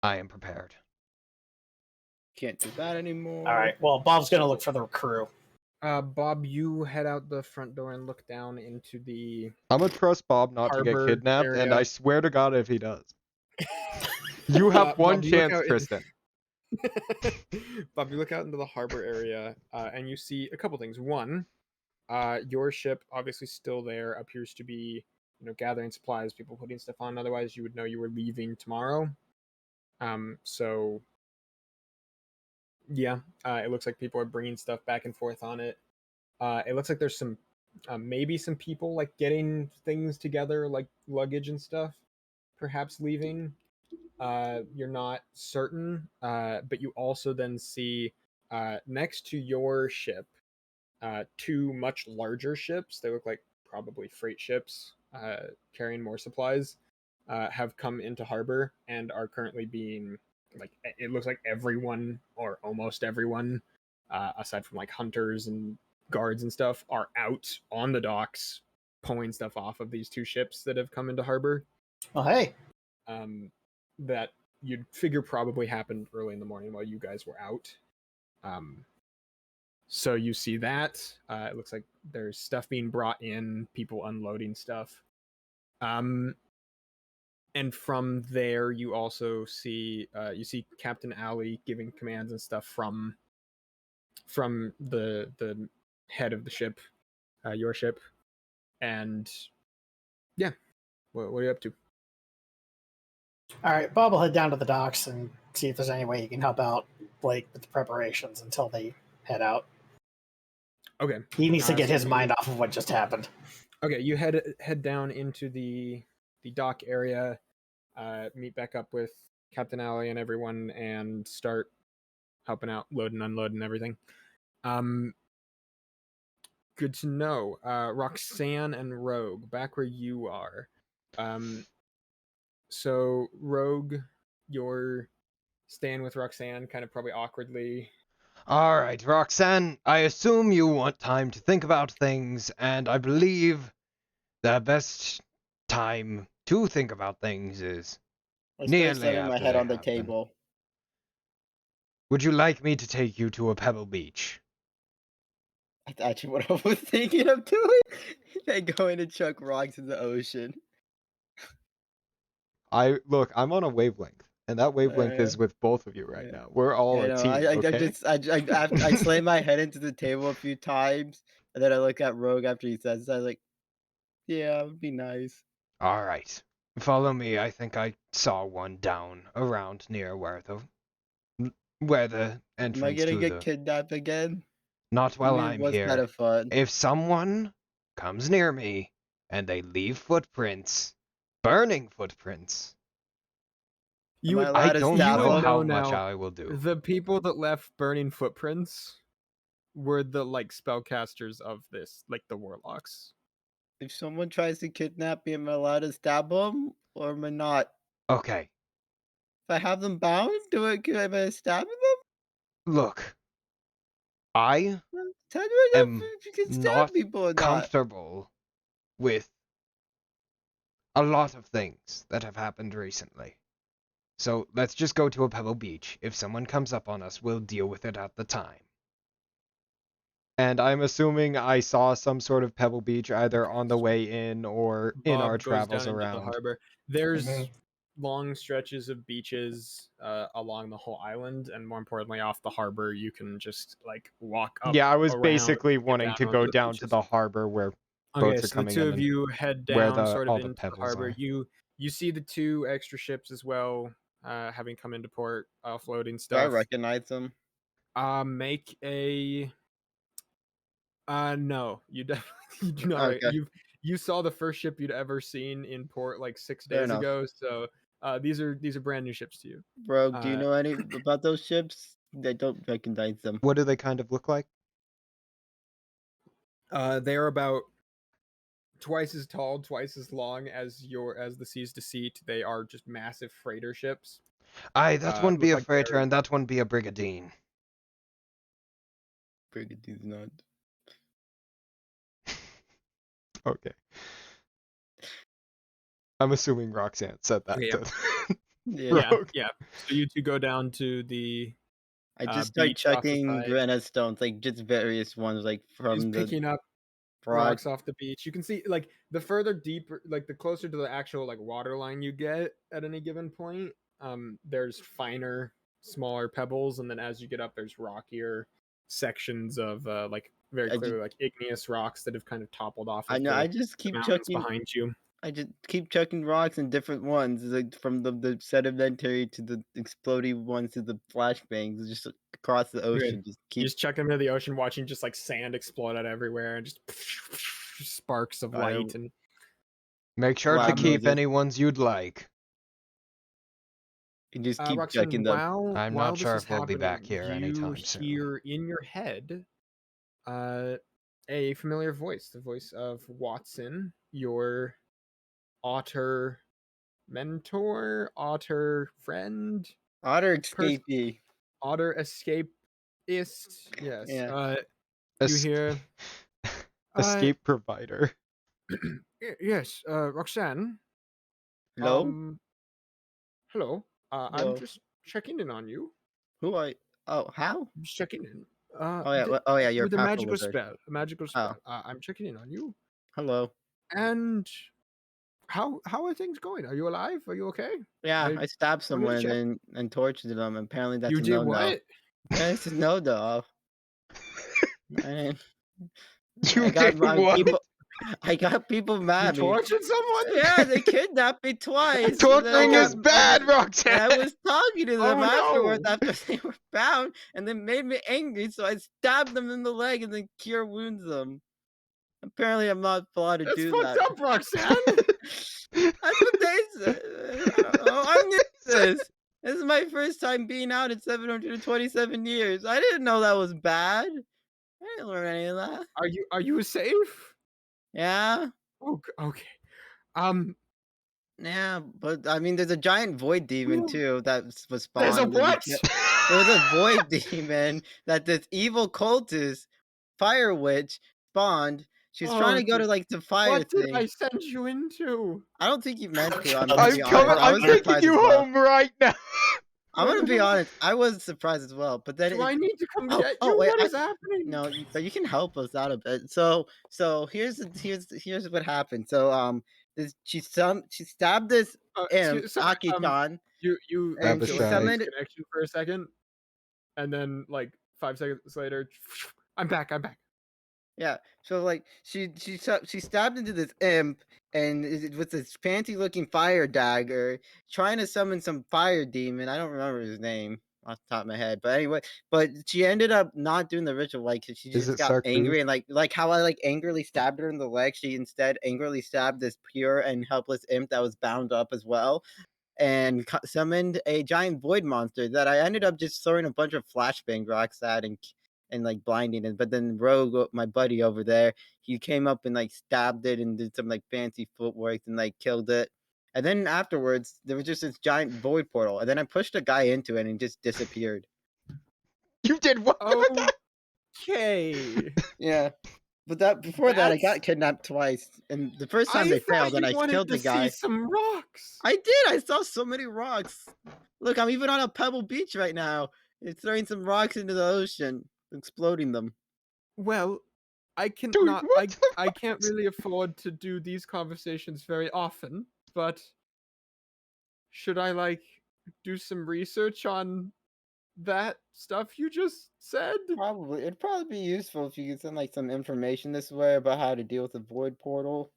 I am prepared. Can't do that anymore. All right. Well, Bob's going to look for the crew. Bob, you head out the front door and look down into the... I'm gonna trust Bob not to get kidnapped, area. and I swear to God if he does. You have one Bob, chance, Tristan. Bob, you look out into the harbor area, and you see a couple things. One, your ship, obviously still there, appears to be, gathering supplies, people putting stuff on. Otherwise, you would know you were leaving tomorrow. So, yeah, it looks like people are bringing stuff back and forth on it. It looks like there's some, maybe some people like getting things together, like luggage and stuff, perhaps leaving. You're not certain, but you also then see next to your ship, two much larger ships. They look like probably freight ships carrying more supplies, have come into harbor and are currently being, like, it looks like everyone or almost everyone, aside from like hunters and guards and stuff, are out on the docks pulling stuff off of these two ships that have come into harbor. Oh, hey. That you'd figure probably happened early in the morning while you guys were out. So you see that. It looks like there's stuff being brought in, people unloading stuff. And from there, you also see Captain Alley giving commands and stuff from the head of the ship, your ship. And yeah, what are you up to? All right, Bob will head down to the docks and see if there's any way he can help out Blake with the preparations until they head out. Okay. He needs to get his mind off of what just happened. Okay, you head down into the dock area, meet back up with Captain Alley and everyone, and start helping out, loading, unloading everything. Good to know. Roxanne and Rogue, back where you are. So Rogue, you're staying with Roxanne, kind of probably awkwardly. All right, Roxanne, I assume you want time to think about things, and I believe the best time to think about things is nearly slamming after my head they on the happen. table. Would you like me to take you to a pebble beach? That's actually what I was thinking of doing. They going to chuck rocks in the ocean. Look, I'm on a wavelength, and that wavelength is with both of you right now. We're all a team, okay? I slammed my head into the table a few times, and then I look at Rogue after he says that. I was like, yeah, it would be nice. All right, follow me. I think I saw one down around near where the entrance Am I gonna to get kidnapped again? Not while I'm was here. kind of fun. If someone comes near me and they leave footprints, burning footprints, I don't know how much I will do. The people that left burning footprints were the spellcasters of this, like the warlocks. If someone tries to kidnap me, am I allowed to stab them or am I not? Okay. If I have them bound, am I stabbing them? Look, I am not comfortable with a lot of things that have happened recently. So let's just go to a pebble beach. If someone comes up on us, we'll deal with it at the time. And I'm assuming I saw some sort of pebble beach either on the way in or in our travels around. The harbor. There's long stretches of beaches along the whole island, and more importantly, off the harbor, you can just like walk up. Yeah, I was around, basically get wanting to onto go the down to beaches. the harbor where Okay, boats are so the coming two in of and you head where down sort of all the into the pebbles harbor. are. You see the 2 extra ships as well, having come into port, offloading Do I stuff. recognize them? Make a. No, you definitely you do not. Okay. You saw the first ship you'd ever seen in port like 6 Fair days enough. ago, so these are brand new ships to you. Bro, do you Uh, know any about those ships? I don't recognize them. What do they kind of look like? They are about twice as tall, twice as long as the Seas to Seat. They are just massive freighter ships. Aye, that one be Look a like freighter they're- and that one be a brigandine. Brigadee's not. Okay. I'm assuming Roxanne said that. Yeah. to Yeah. Rogue. Yeah. So you 2 go down to the I just start beach off the checking side. granite stones, like just various ones, like He's from the picking up broad. rocks off the beach. You can see like the further deeper, like the closer to the actual like water line you get at any given point, there's finer, smaller pebbles, and then as you get up, there's rockier sections of like very I clearly like igneous rocks that have kind of toppled off I of know. I the just keep mountains checking. behind you. I just keep checking rocks and different ones, like from the sedimentary to the exploding ones to the flashbangs, just across the ocean. Just You keep. just check into the ocean, watching just like sand explode out everywhere and just sparks of light and Make sure to Loud keep noises. any ones you'd like. You just keep Roxanne, checking them. I'm while not this sure is if we'll be back happening, here you anytime soon. hear in your head a familiar voice, the voice of Watson, your otter mentor, otter friend, Otter escapee. otter escapist. Yes. Yeah. You hear Escape provider. yes, Roxanne. Hello. Hello. I'm Hello. just checking in on you. Who are? Oh, how? I'm just checking in. Oh yeah. Oh yeah. You're With a powerful magical lizard. spell. A magical spell. Oh. I'm checking in on you. Hello. And how are things going? Are you alive? Are you okay? Yeah, I stabbed wanted to someone check. and tortured them. Apparently that's You a did no-no. what? It's a no-no. I You got did what? people. I got people You mad at me. tortured someone? Yeah, they kidnapped me twice. Torturing is bad, Roxanne! I was talking to them Oh, afterwards no. after they were bound, and they made me angry, so I stabbed them in the leg and then cure wounds them. Apparently, I'm not allowed to That's do fucked that. up, Roxanne. That's what they said. I don't know. I'm new to this. This is my first time being out in 727 years. I didn't know that was bad. I didn't learn any of that. Are you safe? Yeah. Oh, okay. Yeah, but I mean, there's a giant void demon too that was spawned. There's a what? There was a void demon that this evil cultist, fire witch, spawned. She's trying to go to like the fire What did thing. I send you into? I don't think you meant to. I'm I'm gonna be honest. I was taking surprised you as well. home right now. I'm gonna be honest. I was surprised as well. But then Do I need to come get you? oh, wait, What is happening? no, but you can help us out a bit. So here's what happened. So she stabbed this imp, Sorry, Aki-chan. You And she summoned- connection for a second, and then like 5 seconds later, I'm back. Yeah, so like she stabbed into this imp and with this fancy looking fire dagger, trying to summon some fire demon. I don't remember his name off the top of my head, but anyway, but she ended up not doing the ritual. Like she Is just it got angry Sarkooth? and like how I like angrily stabbed her in the leg. She instead angrily stabbed this pure and helpless imp that was bound up as well, and summoned a giant void monster that I ended up just throwing a bunch of flashbang rocks at and like blinding it. But then Rogue, my buddy over there, he came up and like stabbed it and did some like fancy footwork and like killed it. And then afterwards, there was just this giant void portal, and then I pushed a guy into it and it just disappeared. You did what? Okay. Yeah. But before that, I That's- got kidnapped twice, and the first time they failed, and I killed the guy. See some rocks. I did. I saw so many rocks. Look, I'm even on a pebble beach right now. It's throwing some rocks into the ocean, exploding them. Well, I can Dude, not. what the I can't really afford to do these conversations very often, but should I like do some research on that stuff you just said? Probably. It'd probably be useful if you could send like some information this way about how to deal with the void portal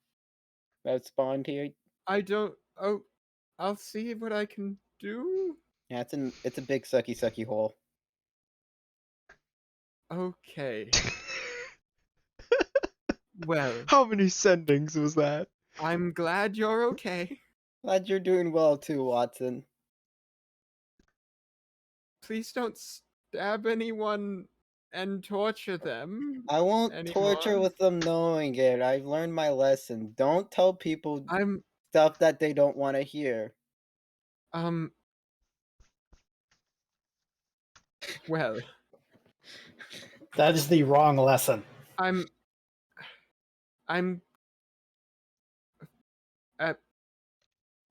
that spawned here. I don't. Oh, I'll see what I can do. Yeah, it's a big sucky hole. Okay. Well, How many sendings was that? I'm glad you're okay. Glad you're doing well too, Watson. Please don't stab anyone and torture them. I won't torture anymore. with them knowing it. I've learned my lesson. Don't tell people I'm stuff that they don't want to hear. Well, That is the wrong lesson. I'm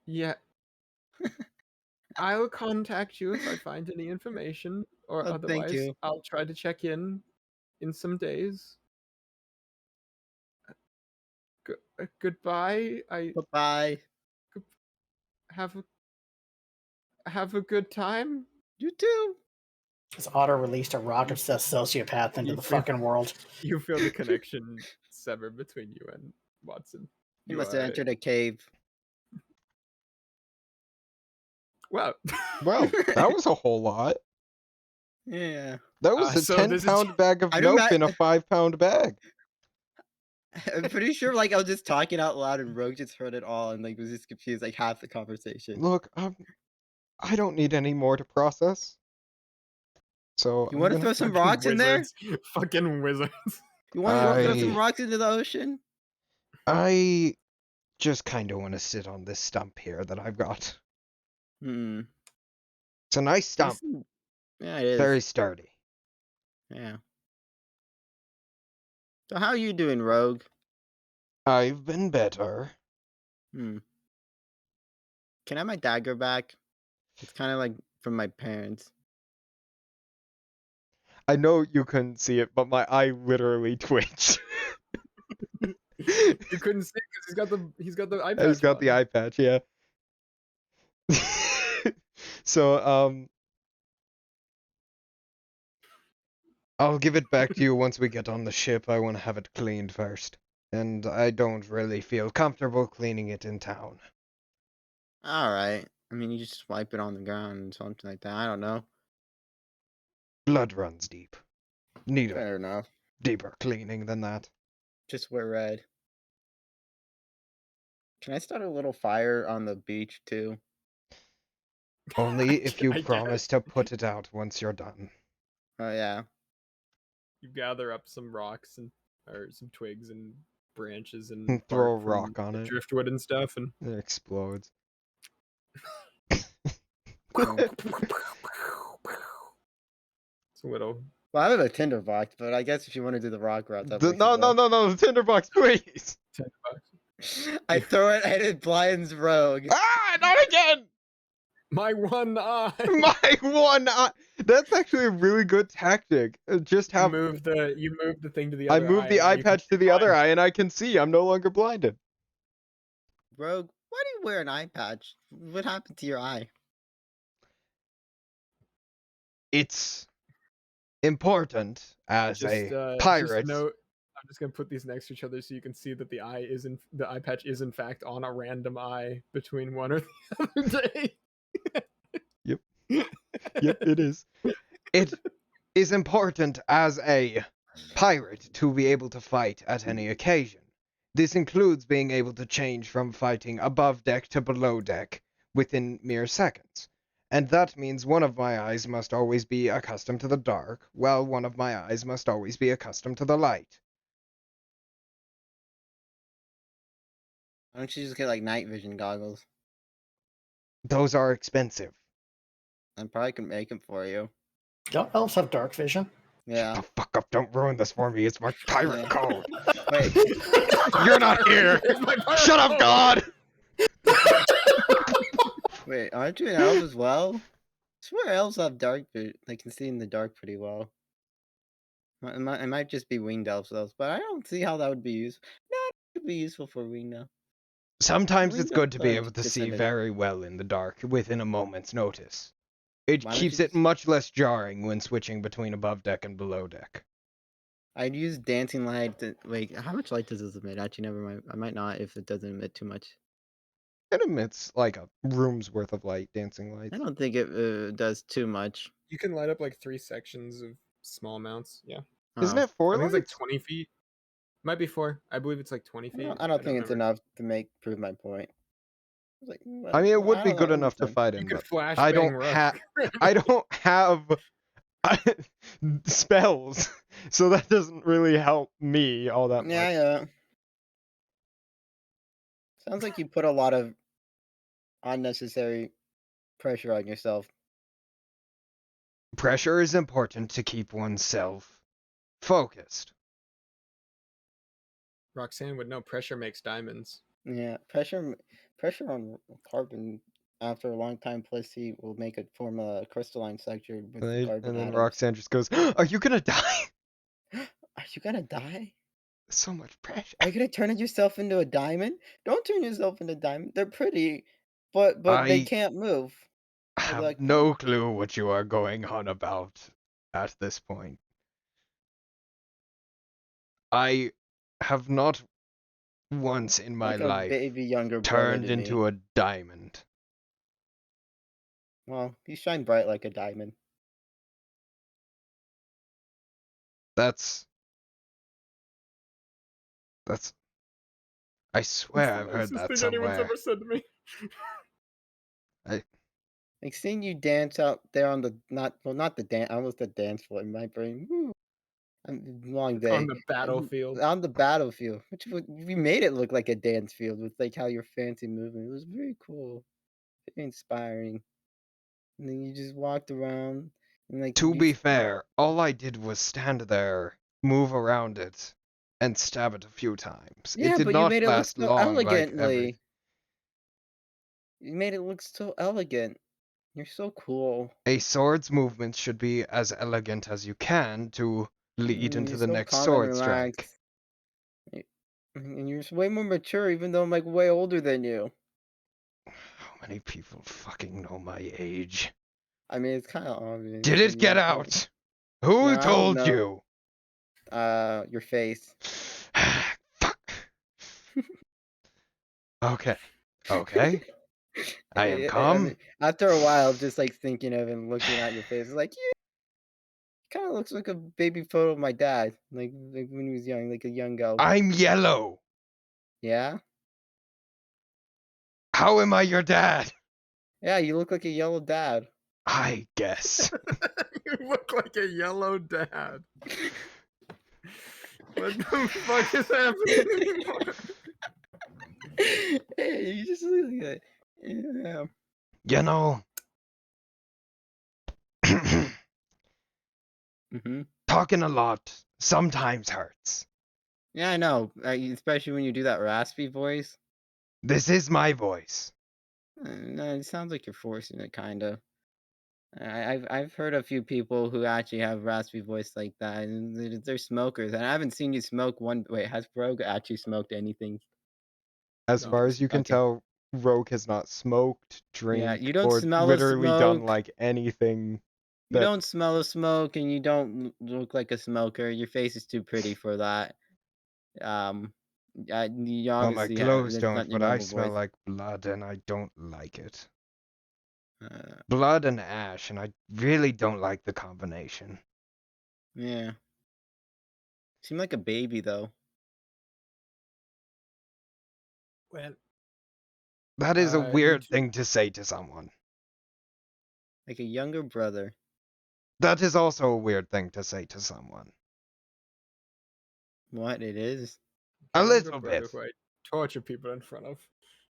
yeah. I'll contact you if I find any information, or Oh, thank otherwise you. I'll try to check in some days. Goodbye. Bye-bye. Have a good time. You too. This Otter released a rock-obsessed sociopath into the fucking world. You feel the connection sever between you and Watson. You must have entered a cave. Well, that was a whole lot. Yeah. That was a so 10-pound bag of I don't milk in a 5-pound bag. I'm pretty sure like I was just talking out loud and Rogue just heard it all and like was just confused like half the conversation. Look, I don't need any more to process. So You want to throw some rocks in there? Fucking wizards. You want to throw some rocks into the ocean? I just kind of want to sit on this stump here that I've got. It's a nice stump. Yeah, it is. Very sturdy. Yeah. So how are you doing, Rogue? I've been better. Can I have my dagger back? It's kind of like from my parents. I know you couldn't see it, but my eye literally twitched. You couldn't see because he's got the eye patch. He's got the eye patch, yeah. So I'll give it back to you once we get on the ship. I want to have it cleaned first. And I don't really feel comfortable cleaning it in town. Alright. I mean, you just wipe it on the ground or something like that. I don't know. Blood runs deep. Need Fair enough. Deeper cleaning than that. Just wear red. Can I start a little fire on the beach too? Only if you promise to put it out once you're done. Oh yeah. You gather up some rocks or some twigs and branches and throw a rock on it. Driftwood and stuff, and it explodes. It's a little. Well, I have a tinderbox, but I guess if you want to do the rock route, No, the tinderbox, please. I throw it and it blinds Rogue. Ah, not again! My one eye. My one eye. That's actually a really good tactic. Just have you move the thing to the other eye. I move the eye patch to the other eye, and I can see. I'm no longer blinded. Rogue, why do you wear an eye patch? What happened to your eye? It's important as a pirate. I'm just gonna put these next to each other so you can see that the eye patch is in fact on a random eye between one or the other day. Yep. Yep, it is. It is important as a pirate to be able to fight at any occasion. This includes being able to change from fighting above deck to below deck within mere seconds. And that means one of my eyes must always be accustomed to the dark, while one of my eyes must always be accustomed to the light. Why don't you just get like night vision goggles? Those are expensive. I probably can make them for you. Don't elves have dark vision? Yeah. Shut the fuck up, don't ruin this for me. It's my pirate code. Wait. You're not here! Shut up, God! Wait, aren't you an elf as well? I swear elves have dark vision. They can see in the dark pretty well. It might just be winged elves, but I don't see how that would be useful. No, it could be useful for winged elf. Sometimes it's good to be Or able to see descendant? very well in the dark within a moment's notice. It Why don't keeps you it just- much less jarring when switching between above deck and below deck. I'd use dancing light. Wait, how much light does this emit? Actually, never mind. I might not if it doesn't emit too much. It emits like a room's worth of light, dancing lights. I don't think it does too much. You can light up like 3 sections of small amounts. Yeah. Isn't Oh. it 4 I think it's like lights? 20 feet. Might be 4. I believe it's like 20 feet. I don't think it's remember. enough to prove my point. Like, I mean, it would I be don't good know, enough to anything. fight You him, could but flash I bang don't Rook. have I don't have spells, so that doesn't really help me all that much. Yeah. Sounds like you put a lot of unnecessary pressure on yourself. Pressure is important to keep oneself focused. Roxanne would know pressure makes diamonds. Yeah, pressure on carbon after a long time plus heat will form a crystalline structure with the carbon And then atoms. Roxanne just goes, "Are you gonna die?" Are you gonna die? So much pressure. Are you gonna turn yourself into a diamond? Don't turn yourself into a diamond. They're pretty, but they I can't move. have like- no clue what you are going on about at this point. I have not once in my Like a life baby younger brother turned to into me. a diamond. Well, you shine bright like a diamond. That's. I swear I've heard that somewhere. said to me. Like seeing you dance out there on the not the dance. I almost said dance floor in my brain. Woo. Long day On the battlefield. On the battlefield, which we made it look like a dance field with like how your fancy movement. It was very cool, very inspiring. And then you just walked around and like To be fair, all I did was stand there, move around it, and stab it a few times. Yeah, It did but you not made it look last so long like elegantly. You made it look so elegant. You're so cool. a sword's movements should be as elegant as you can to lead into You're the so next calm sword and strike. relaxed. And you're way more mature, even though I'm like way older than you. How many people fucking know my age? I mean, it's kind of obvious. Did it get out? Who No, I don't told know. you? Your face. Fuck. Okay. Okay. I am calm. mean, after a while, just like thinking of and looking at your face, it's like, yeah, kind of looks like a baby photo of my dad, like when he was young, like a young girl. I'm yellow. Yeah, How am I your dad? yeah, you look like a yellow dad. I guess. You look like a yellow dad. What the fuck is happening anymore? Hey, you just look like that. Yeah. You know, talking a lot sometimes hurts. Yeah, I know. Especially when you do that raspy voice. This is my voice. No, it sounds like you're forcing it, kind of. I've heard a few people who actually have raspy voice like that, and they're smokers. And I haven't seen you smoke one. Wait, has Rogue actually smoked anything? As No. far as you can Okay. tell, Rogue has not smoked, drank, you don't or smell of literally done smoke. like anything. You that- don't smell of smoke, and you don't look like a smoker. Your face is too pretty for that. You Well, my obviously clothes that's don't, not your but I normal smell voice. like blood, and I don't like it. Uh, Blood and ash, and I really don't like the combination. yeah. Seem like a baby though. Well, That is a you weird two- thing to say to someone. Like a younger brother. That is also a weird thing to say to someone. What it is? A younger little brother bit. who I torture people in front of.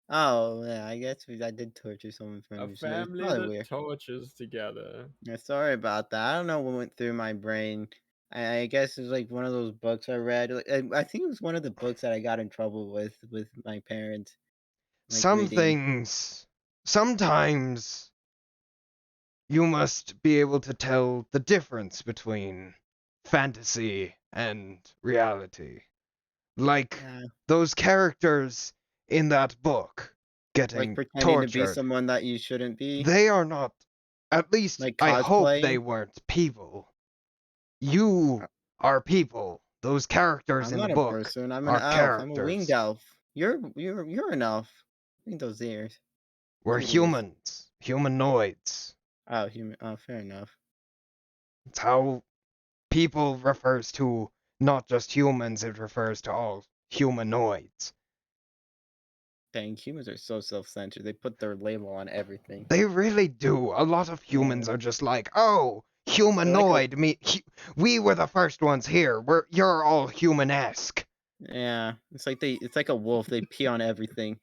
Oh yeah, I guess I did torture someone in front A of you. So it's family probably that weird. tortures together. Yeah, sorry about that. I don't know what went through my brain. I guess it's like one of those books I read. Like, I think it was one of the books that I got in trouble with my parents. Like Some reading. things, sometimes, you must be able to tell the difference between fantasy and reality. Like, Yeah. those characters in that book getting Like pretending to be tortured. someone that you shouldn't be. They are not. At least Like I hope they cosplay? weren't people. You are people. Those characters I'm in the not a book person. I'm an are elf. I'm a winged characters. elf. You're an elf. Look at those ears. We're Look at these. humans. Humanoids. Oh, human. Oh, fair enough. It's how people refers to not just humans, it refers to all humanoids. Dang, humans are so self-centered. They put their label on everything. They really do. A lot of humans are just like, oh, humanoid. We were the first ones here. You're all human-esque. Yeah, it's like a wolf. They pee on everything.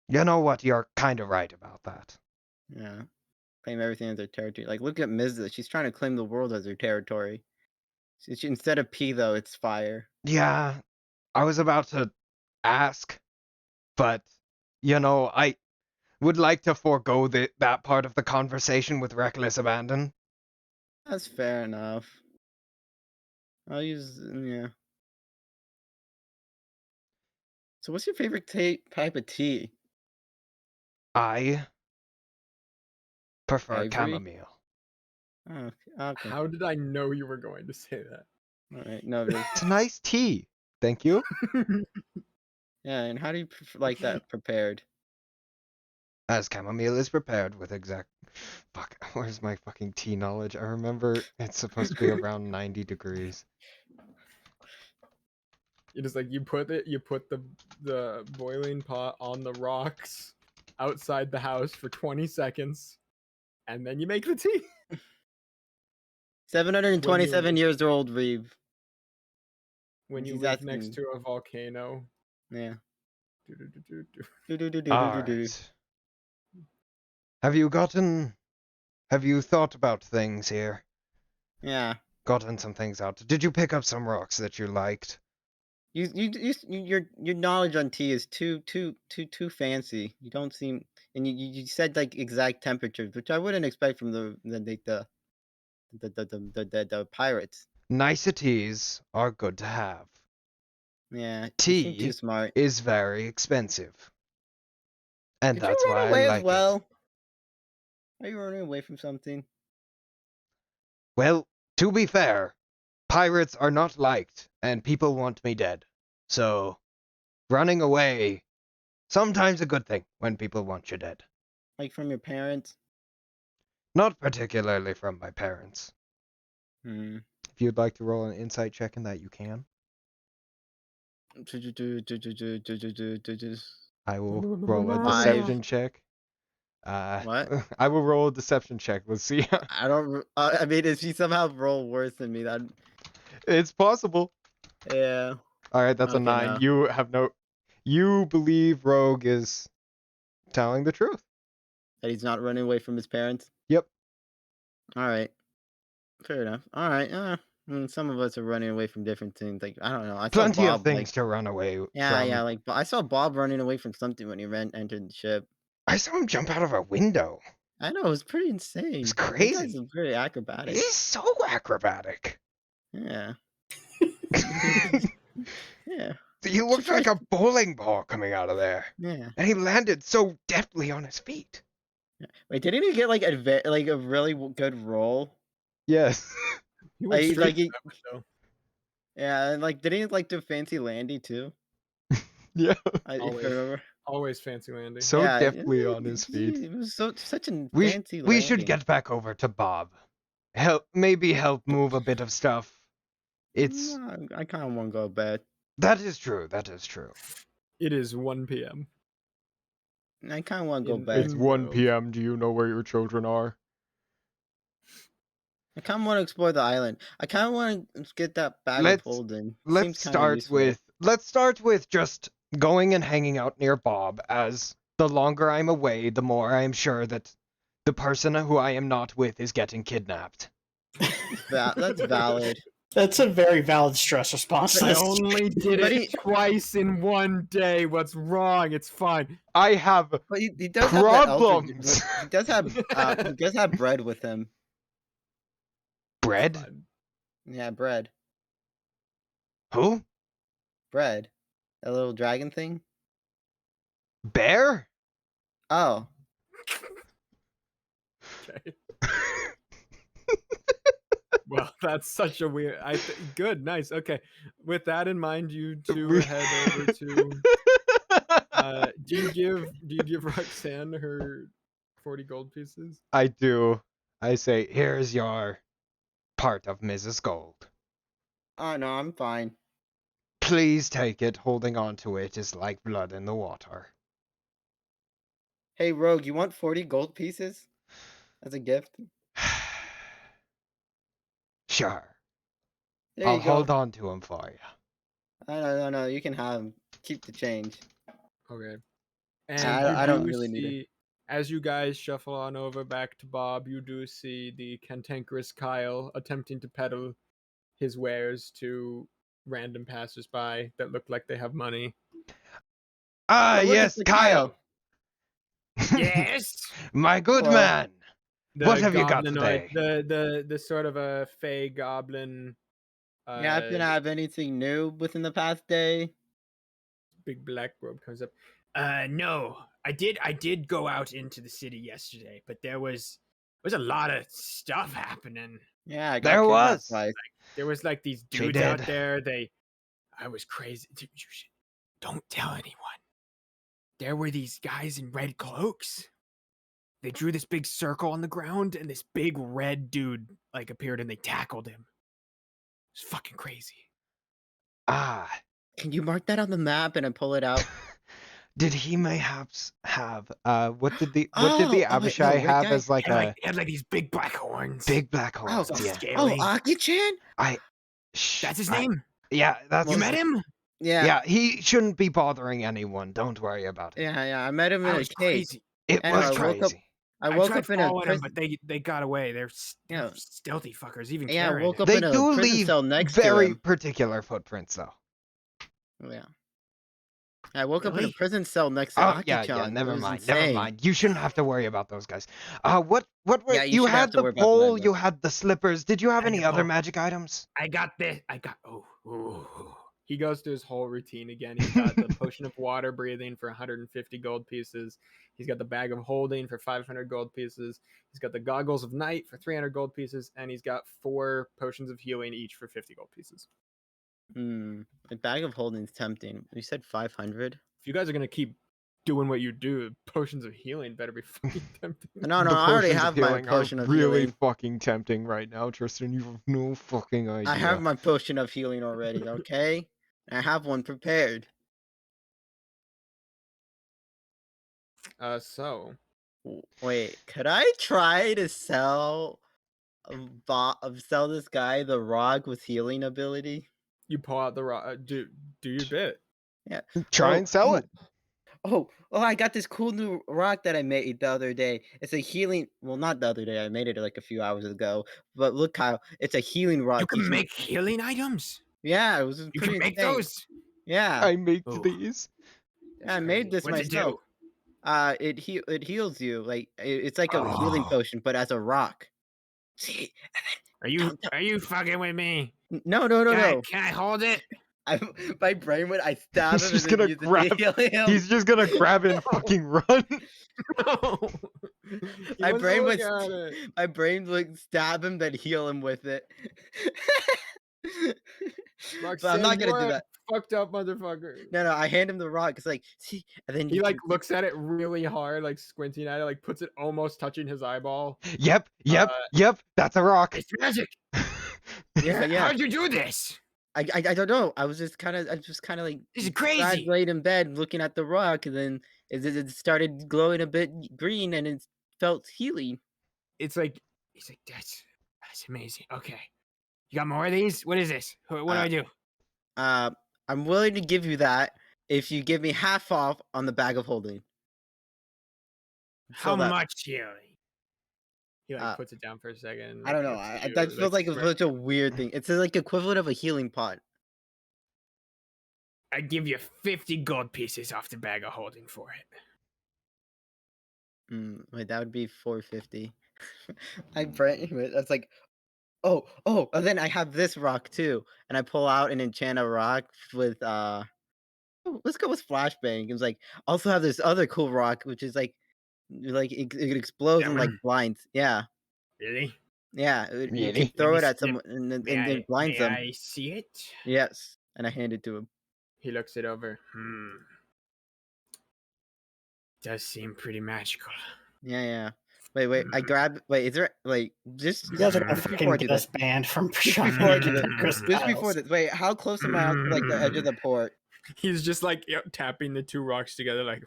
You know what? You're kind of right about that. Yeah, claim everything as their territory. Like, look at Mizza. She's trying to claim the world as her territory. Instead of pee, though, it's fire. Yeah, I was about to ask, but, I would like to forego that part of the conversation with reckless abandon. That's fair enough. I'll use, yeah. So what's your favorite type of tea? I prefer Ivory? chamomile. Oh, okay. How did I know you were going to say that? All right, noted. It's a nice tea. Thank you. Yeah, and how do you like that prepared? As chamomile is prepared with Fuck, where's my fucking tea knowledge? I remember it's supposed to be around 90 degrees. It is like you put the boiling pot on the rocks outside the house for 20 seconds, and then you make the tea. 727 years old, Reeve. When you He's live asking. next to a volcano. Yeah. Alright. Have you thought about things here? Yeah. Gotten some things out. Did you pick up some rocks that you liked? Your knowledge on tea is too fancy. You don't seem, and you said like exact temperatures, which I wouldn't expect from the pirates. Niceties are good to have. Yeah, you seem too Tea smart. is very expensive. And Did that's you run why I away as like well? it. Are you running away from something? Well, to be fair, pirates are not liked, and people want me dead. So, running away, sometimes a good thing when people want you dead. Like from your parents? Not particularly from my parents. Hmm. If you'd like to roll an insight check in that, you can. I will roll a deception check. What? I will roll a deception check. Let's see. I don't. I mean, if she somehow roll worse than me, that. It's possible. Yeah. All right, that's a Okay, 9. no. You believe Rogue is telling the truth. That he's not running away from his parents. Yep. All right. Fair enough. All right. I mean, some of us are running away from different things. Like, I don't know. I saw Plenty Bob, of things to run away yeah, from. yeah. Like, I saw Bob running away from something when he entered the ship. I saw him jump out of a window. I know, it was pretty insane. It's You guys crazy. are very acrobatic. He's so acrobatic. Yeah. Yeah. He looked like a bowling ball coming out of there. Yeah. And he landed so deftly on his feet. Wait, didn't he get like a really good roll? Yes. He went straight Like to that window. yeah, and like didn't he like do fancy landing too? Yeah. If I remember. Always fancy landing. So Yeah, deftly on his feet. It was such a We fancy landing. should get back over to Bob. Maybe help move a bit of stuff. It's I kind of want to go to bed. That is true. That is true. It is 1 p.m. I kind of want to go to It's bed. 1 p.m. Do you know where your children are? I kind of want to explore the island. I kind of want to get that bag of holding. Let's start with just going and hanging out near Bob, as the longer I'm away, the more I'm sure that the person who I am not with is getting kidnapped. That's valid. That's a very valid stress response. I only did it twice in 1 day. What's wrong? It's fine. I have But he does problems. He does have bread with him. Bread? Yeah, bread. Who? Bread. That little dragon thing. Bear? Oh. Okay. Well, that's such a weird. Good, nice. Okay, with that in mind, you two head over to. Do you give Roxanne her 40 gold pieces? I do. I say, here's your part of Mrs. Gold. Oh no, I'm fine. Please take it. Holding on to it is like blood in the water. Hey Rogue, you want 40 gold pieces as a gift? Sure. There I'll you go. hold on to him for you. No, you can have them. Keep the change. Okay. And I don't really need see, as you guys shuffle on over back to Bob, you do see the cantankerous Kyle attempting to peddle his wares to random passersby that look like they have money. Ah, Oh, look, yes, it's Kyle. Yes, My good Hello. man. What have you got goblinoid- today? The sort of a fey goblin. Yeah, I didn't have anything new within the past day. Big black robe comes up. No, I did go out into the city yesterday, but there was a lot of stuff happening. Yeah, I got There kidnapped was. twice. There was like these She dudes out did. there. I was crazy. Don't tell anyone. There were these guys in red cloaks. They drew this big circle on the ground, and this big red dude like appeared, and they tackled him. It's fucking crazy. Ah. Can you mark that on the map and I pull it out? Did he mayhaps have what did the wait, Abishai no, have guy. as like He had like these big black horns. big black horns? So Yeah. scaly. Aki-chan? That's his name. Yeah, that's You met him? Yeah. Yeah, he shouldn't be bothering anyone. Don't worry about it. Yeah, I met him in That a was cave. crazy. It And was I woke up- crazy. I I woke tried up in a following them, prison. but they got away. They're Yeah. stealthy fuckers. Even Yeah, I Karen. woke up They in a do prison leave cell next to very him. particular footprints, though. Yeah. I woke up in a Really? prison cell next to Oh Aki-chan. yeah. It Never was mind. insane. Never mind. You shouldn't have to worry about those guys. What were Yeah, you you should have had to the worry about the pole? red You one. had the slippers. Did you have I had any the other pole. magic items? I got this. He goes through his whole routine again. He's got the potion of water breathing for 150 gold pieces. He's got the bag of holding for 500 gold pieces. He's got the goggles of night for 300 gold pieces, and he's got 4 potions of healing each for 50 gold pieces. A bag of holding is tempting. You said 500? If you guys are gonna keep doing what you do, potions of healing better be fucking tempting. No, The I already potions of have my healing potion are of really healing. fucking tempting right now, Tristan. You have no fucking idea. I have my potion of healing already, okay? I have one prepared. So Wait, could I try to sell this guy the rock with healing ability? you pull out the rock. Do your bit. Yeah. Try and sell it. Oh, I got this cool new rock that I made the other day. It's a healing. Well, not the other day. I made it like a few hours ago. But look, Kyle, it's a healing rock. You can make healing items. Yeah, it was You pretty can make insane. those. Yeah. I make these. Yeah, I made this What's myself. It do? It heals you. Like it's like a healing potion, but as a rock. See, Are you fucking with me? No. Can I hold it? My brain went. I stab He's him just and then gonna use it grab. to heal him. He's just gonna grab it and fucking run. No. My brain was. My brain would stab him, then heal him with it. But I'm not gonna do that. Fucked up motherfucker. No. I hand him the rock. It's like, see, and then He like looks at it really hard, like squinting at it, like puts it almost touching his eyeball. Yep. That's a rock. It's magic. Yeah. How'd you do this? I don't know. I was just kind of like This is crazy. laid in bed looking at the rock, and then it started glowing a bit green, and it felt healing. It's like he's like that's amazing. Okay, you got more of these? What is this? What do I do? I'm willing to give you that if you give me half off on the bag of holding. How much healing? He like puts it down for a second. I don't know. That feels like such a weird thing. It's like equivalent of a healing pot. I give you 50 gold pieces off the bag of holding for it. Wait, that would be 450. I brain. That's like, and then I have this rock too, and I pull out and enchant a rock with let's go with flashbang. It was like also have this other cool rock, which is like it explodes and like blinds. Yeah, Really? yeah. You can Really? throw it at someone and then blinds them. I see it? Yes, and I hand it to him. He looks it over. Does seem pretty magical. Yeah. Wait. I grab. Wait, is there just You guys are gonna just fucking before I do get us this? banned from Just before I do this. Chris Just before this. Wait, how close am I out to like the edge of the port? He's just like tapping the two rocks together, like.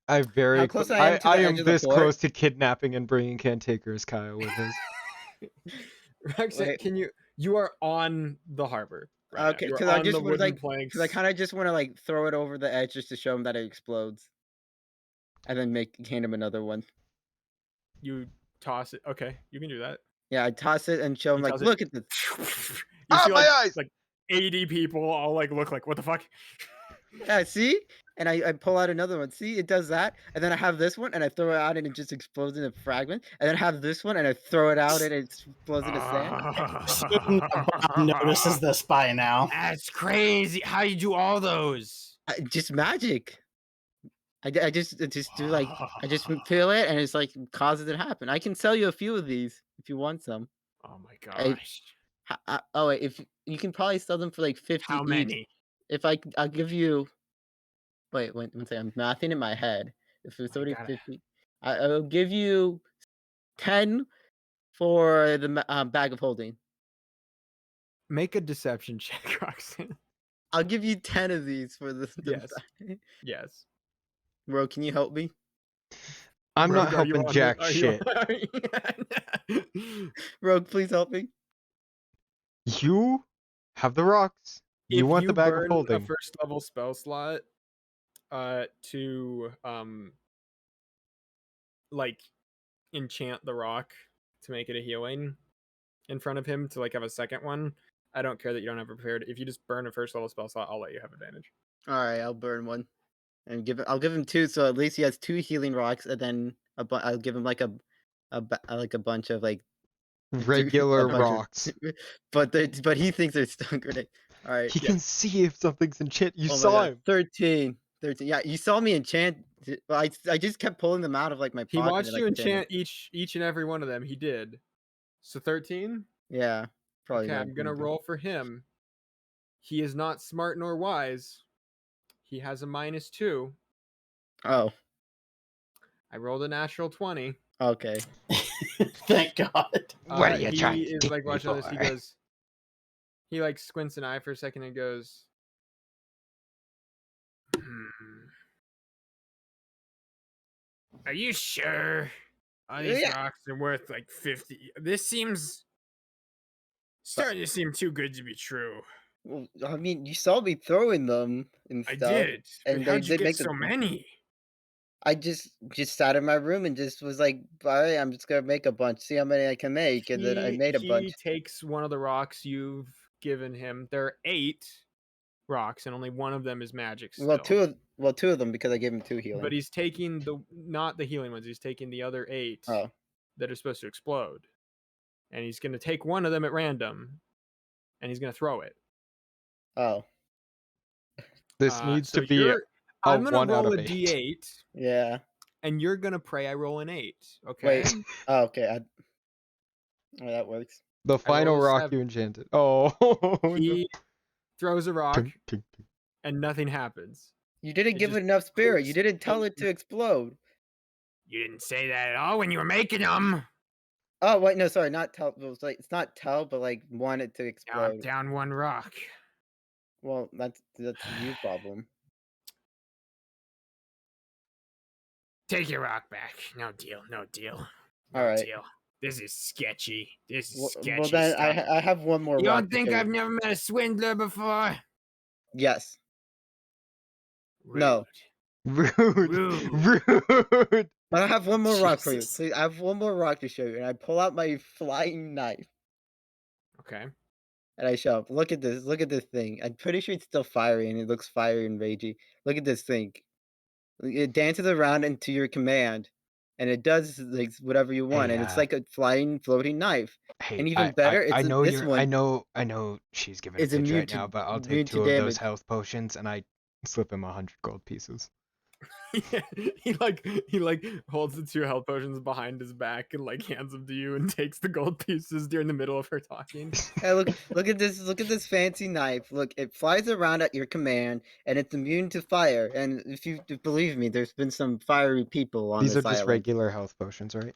I How close I am to the I edge am of the this port? close to kidnapping and bringing Cantankerous Kyle with us. Roxanne, Wait. can you are on the harbor. Right Okay, because because I just would because I kind of just want to like throw it over the edge just to show him that it explodes, and then hand him another one. You toss it. Okay, you can do that. Yeah, I toss it and show him He like, tells it- look at this. You see my like, eyes! like 80 people all like look like what the fuck? Yeah, see? And I pull out another one. See, it does that. And then I have this one and I throw it out and it just explodes in a fragment. And then I have this one and I throw it out and it explodes into sand. Notices this by now. That's crazy. How you do all those? Just magic. I just do like I just feel it and it's like causes it to happen. I can sell you a few of these if you want some. Oh my gosh. Oh wait, if you can probably sell them for like 50 How many? each. If I'll give you. Wait, one second. I'm mathing in my head. If it's already 50, I'll give you 10 for the bag of holding. Make a deception check, Roxanne. I'll give you 10 of these for the Yes. bag. Yes. Bro, can you help me? I'm Bro, not are you helping on jack the- shit. Bro, please help me. You have the rocks. You want the bag of burn a holding. first level spell slot to like enchant the rock to make it a healing in front of him to like have a second one. I don't care that you don't have it prepared. If you just burn a first level spell slot, I'll let you have advantage. All right, I'll burn one and I'll give him 2, so at least he has 2 healing rocks, and then I'll give him like a bunch of like Regular a bunch of- rocks. but he thinks they're still grenades. All right. He can see if something's enchanted. You Oh my saw God, him. 13. Yeah, you saw me enchant. Well, I just kept pulling them out of like my pocket. He watched and, like, you enchant each and every one of them. He did. So 13? Yeah, probably. Okay, not I'm gonna gonna do- roll for him. He is not smart nor wise. He has a -2. Oh, I rolled a natural 20. okay. Thank God. What are you he trying to is take like me watching this. He for? goes. He like squints an eye for a second and goes. Are you sure? All these Yeah. rocks are worth like 50. This seems starting to seem too good to be true. Well, I mean, you saw me throwing them and I stuff. did. But and how'd they you get make so them- many? I just sat in my room and just was like, all right, I'm just gonna make a bunch, see how many I can make, and then I made a bunch. He takes one of the rocks you've given him. There are 8 rocks, and only one of them is magic. Still. Well, two of them because I gave him 2 healing. But he's taking not the healing ones. He's taking the other 8 that are supposed to explode, and he's going to take one of them at random, and he's going to throw it. Oh, This needs so to be I'm going 1 to out roll of a 8. d8, yeah. and you're going to pray I roll an 8. Okay. Wait. Oh, okay. That works. The final rolled a rock 7. you enchanted. Oh. He throws a rock, Tink, tink, tink. and nothing happens. You didn't It give it just enough spirit. goes You didn't tell it to explode. You didn't say that at all when you were making them. Oh wait, no, sorry, not tell. It was like it's not tell, but like want it to Now I'm explode. down 1 rock. Well, that's your problem. Take your rock back. No deal. No deal. No All right. deal. This is sketchy. This is Well, sketchy then stuff. I have one more. You rock don't to think show I've you. never met a swindler before? Yes. Rude. No. Rude. Rude. Rude. But I have one more rock for you. Jesus. Please, I have one more rock to show you, and I pull out my flying knife Okay. and I show up. Look at this. Look at this thing. I'm pretty sure it's still fiery, and it looks fiery and ragey. Look at this thing. It dances around into your command, and it does like whatever you want, Hey, and it's like a flying, floating knife. Hey, And even better, I it's know this you're. one I know she's giving a is pitch immune right to- now, but I'll immune take to 2 of those damage. health potions, and I Slip him 100 gold pieces. he holds the 2 health potions behind his back and like hands them to you and takes the gold pieces during the middle of her talking. Hey, look at this fancy knife. Look, it flies around at your command, and it's immune to fire. And if you believe me, there's been some fiery people on These this are just island. regular health potions, right?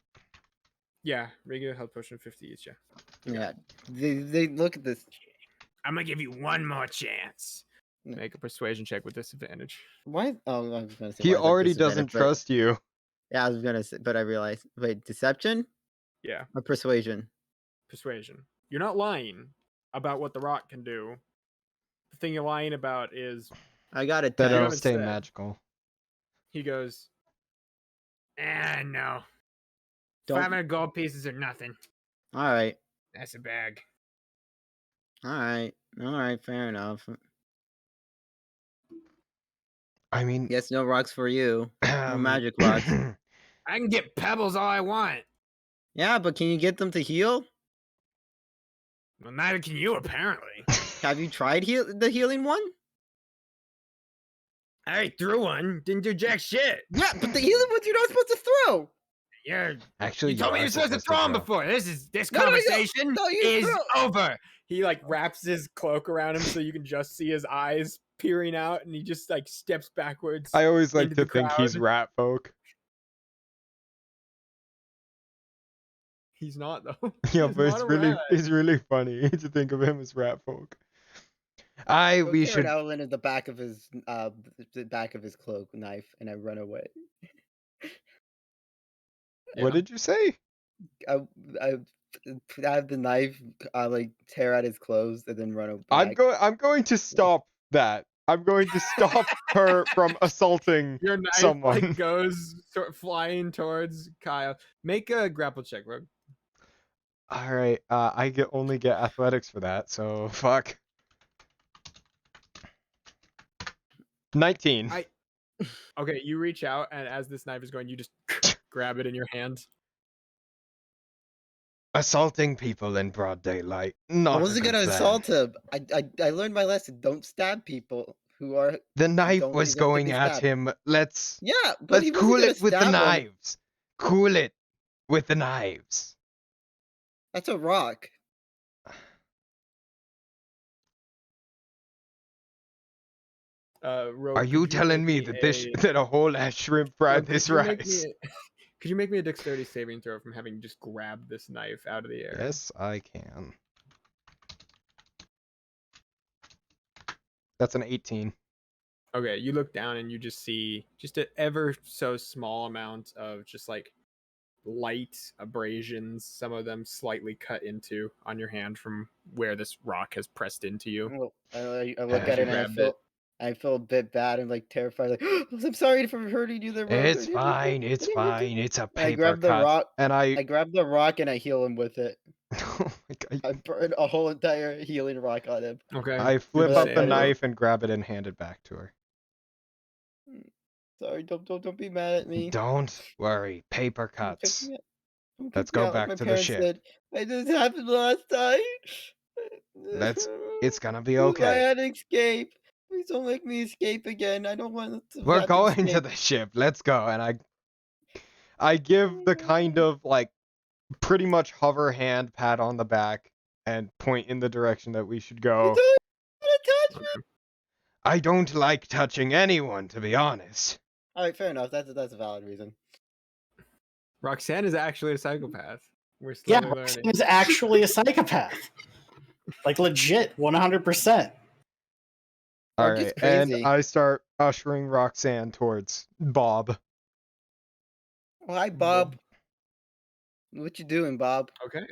Yeah, regular health potion 50 each. Yeah, they look at this. I'm gonna give you one more chance. Make a persuasion check with disadvantage. What? Oh, I was gonna say He why is that already disadvantage, doesn't trust you. Yeah, I was gonna say, but I realized. Wait, deception Yeah, or persuasion? persuasion. You're not lying about what the rock can do. The thing you're lying about is I got a That 10. it'll haven't stay said. magical. He goes, no. Don't- 500 gold pieces or nothing. All right, That's a bag. all right, fair enough. I mean, Guess no rocks for you. No magic rocks. I can get pebbles all I want. Yeah, but can you get them to heal? Well, neither can you, apparently. Have you tried the healing one? I already threw one. Didn't do jack shit. Yeah, but the healing ones you're not supposed to throw. Yeah. Actually, You told me are you're supposed to throw them before. This No, no, conversation no, you is throw- over. He like wraps his cloak around him so you can just see his eyes peering out, and he just like steps backwards. I always like into to the think he's crowd. rat folk. He's not though. Yeah, He's but not a rat. it's really funny to think of him as rat folk. We should. Ellen at the back of his cloak knife, and I run away. Yeah. What did you say? I have the knife. I like tear out his clothes and then run back. I'm going to stop that. I'm going to stop her from assaulting Your knife someone. like goes flying towards Kyle. Make a grapple check, Rogue. All right. I only get athletics for that, so fuck. 19. Okay, you reach out, and as this knife is going, you just grab it in your hand. Assaulting people in broad daylight. Not I wasn't a good gonna plan. assault him. I learned my lesson. Don't stab people who are. The knife don't was deserve to going be at stabbed. him. Let's Yeah, but he wasn't cool gonna it with the stab him. knives. Cool it with the knives. That's a rock. Rogue, Are you could telling me make that that a whole ass shrimp fried Rogue, this could you make rice? could you make me a dexterity saving throw from having just grabbed this knife out of the air? Yes, I can. That's an 18. Okay, you look down and you just see just an ever so small amount of just like light abrasions, some of them slightly cut into on your hand from where this rock has pressed into you. Well, I look at You it and grabbed it. I feel a bit bad and like terrified. Like, I'm sorry for hurting you there. It's fine. It's fine. It's a I paper grab the cut. rock. And I grab the rock and I heal him with it. Oh my God. I burn a whole entire healing rock on him. Okay. I flip But- up the but- knife and grab it and hand it back to her. Sorry, don't be mad at me. Don't worry. Paper Don't kick cuts. me out. Don't Let's kick me go out like back my to the parents ship. did. This happened last time. It's gonna be I okay. had to escape. Please don't make me escape again. I don't want to. We're have going to escape. the ship. Let's go. And I give the kind of like pretty much hover hand pat on the back and point in the direction that we should go. You don't touch me. I don't like touching anyone, to be honest. All right, fair enough. That's a valid reason. Roxanne is actually a psychopath. We're Yeah, slowly Roxanne learning. is actually a psychopath. Like legit, 100%. All Mark is right, and crazy. I start ushering Roxanne towards Bob. Oh, hi, Bob. What you doing, Bob? Okay.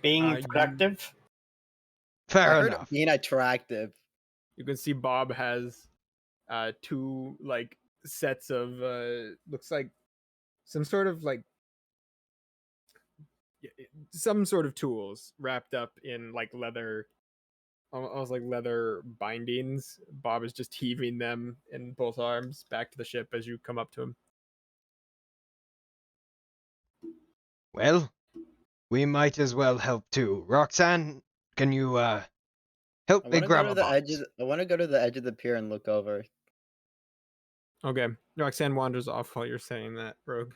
Being You- productive. Fair I heard enough. being attractive. You can see Bob has two like sets of looks like some sort of like some sort of tools wrapped up in like leather, almost like leather bindings. Bob is just heaving them in both arms back to the ship as you come up to him. Well, we might as well help too. Roxanne, can you Help I me want to go grab to a the box. edge. I want to go to the edge of the pier and look over. Okay. Roxanne wanders off while you're saying that, Rogue.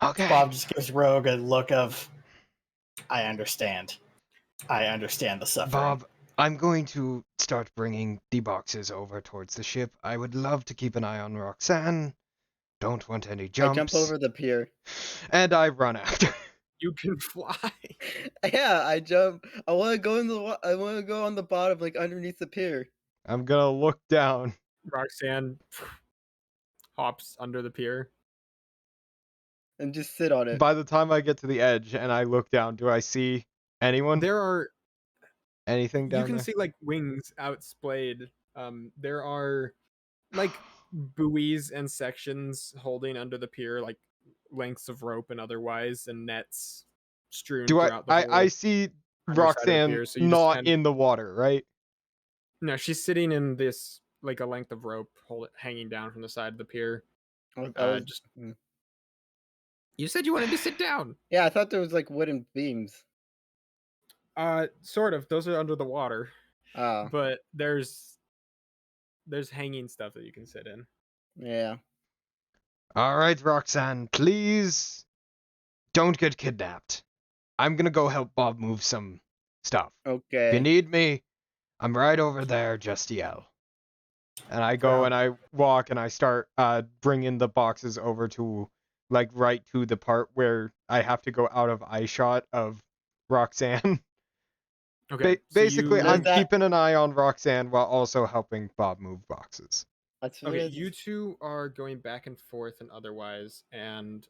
Okay. Bob just gives Rogue a look of, I understand. I understand the suffering. Bob, I'm going to start bringing the boxes over towards the ship. I would love to keep an eye on Roxanne. Don't want any jumps. I jump over the pier. And I run after. You can fly. Yeah, I jump. I want to go in the. I want to go on the bottom, like underneath the pier. I'm gonna look down. Roxanne hops under the pier. And just sit on it. By the time I get to the edge and I look down, do I see anyone? There are Anything down you can there? see like wings outsplayed. There are like buoys and sections holding under the pier, like lengths of rope and otherwise, and nets strewn Do throughout the whole I see underside of the Roxanne pier. So you not just kind of, in the water, right? no, she's sitting in this like a length of rope, hanging down from the side of the pier. You said you wanted to sit down. Yeah, I thought there was like wooden beams. Sort of. Those are under the water. Oh. But there's hanging stuff that you can sit in. Yeah. All right, Roxanne, please don't get kidnapped. I'm gonna go help Bob move some stuff. Okay. If you need me, I'm right over there. Just yell. And I go and I walk and I start bringing the boxes over to, like, right to the part where I have to go out of eye shot of Roxanne. Okay. Basically, I'm keeping an eye on Roxanne while also helping Bob move boxes. Okay, you two are going back and forth and otherwise, and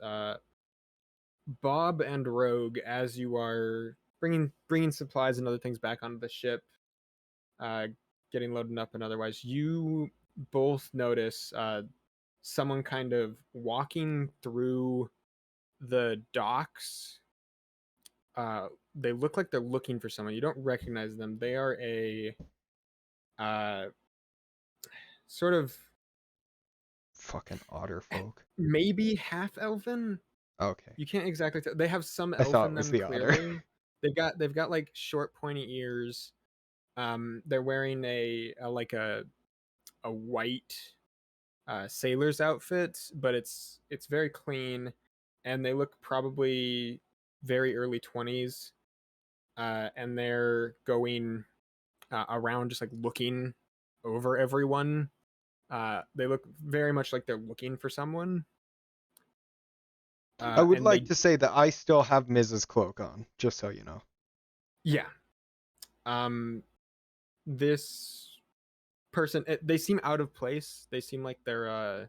Bob and Rogue, as you are bringing supplies and other things back onto the ship, getting loaded up and otherwise, you both notice someone kind of walking through the docks. They look like they're looking for someone. You don't recognize them. They are a sort of fucking otter folk. Maybe half elven. Okay. You can't exactly tell. They have some I elf thought in it was them the clearly. otter. They've got like short pointy ears. They're wearing a white sailor's outfit, but it's very clean, and they look probably very early 20s. And they're going around just like looking over everyone. They look very much like they're looking for someone. I would like to say that I still have Mrs. Cloak on, just so you know. Yeah. This person, they seem out of place. They seem like they're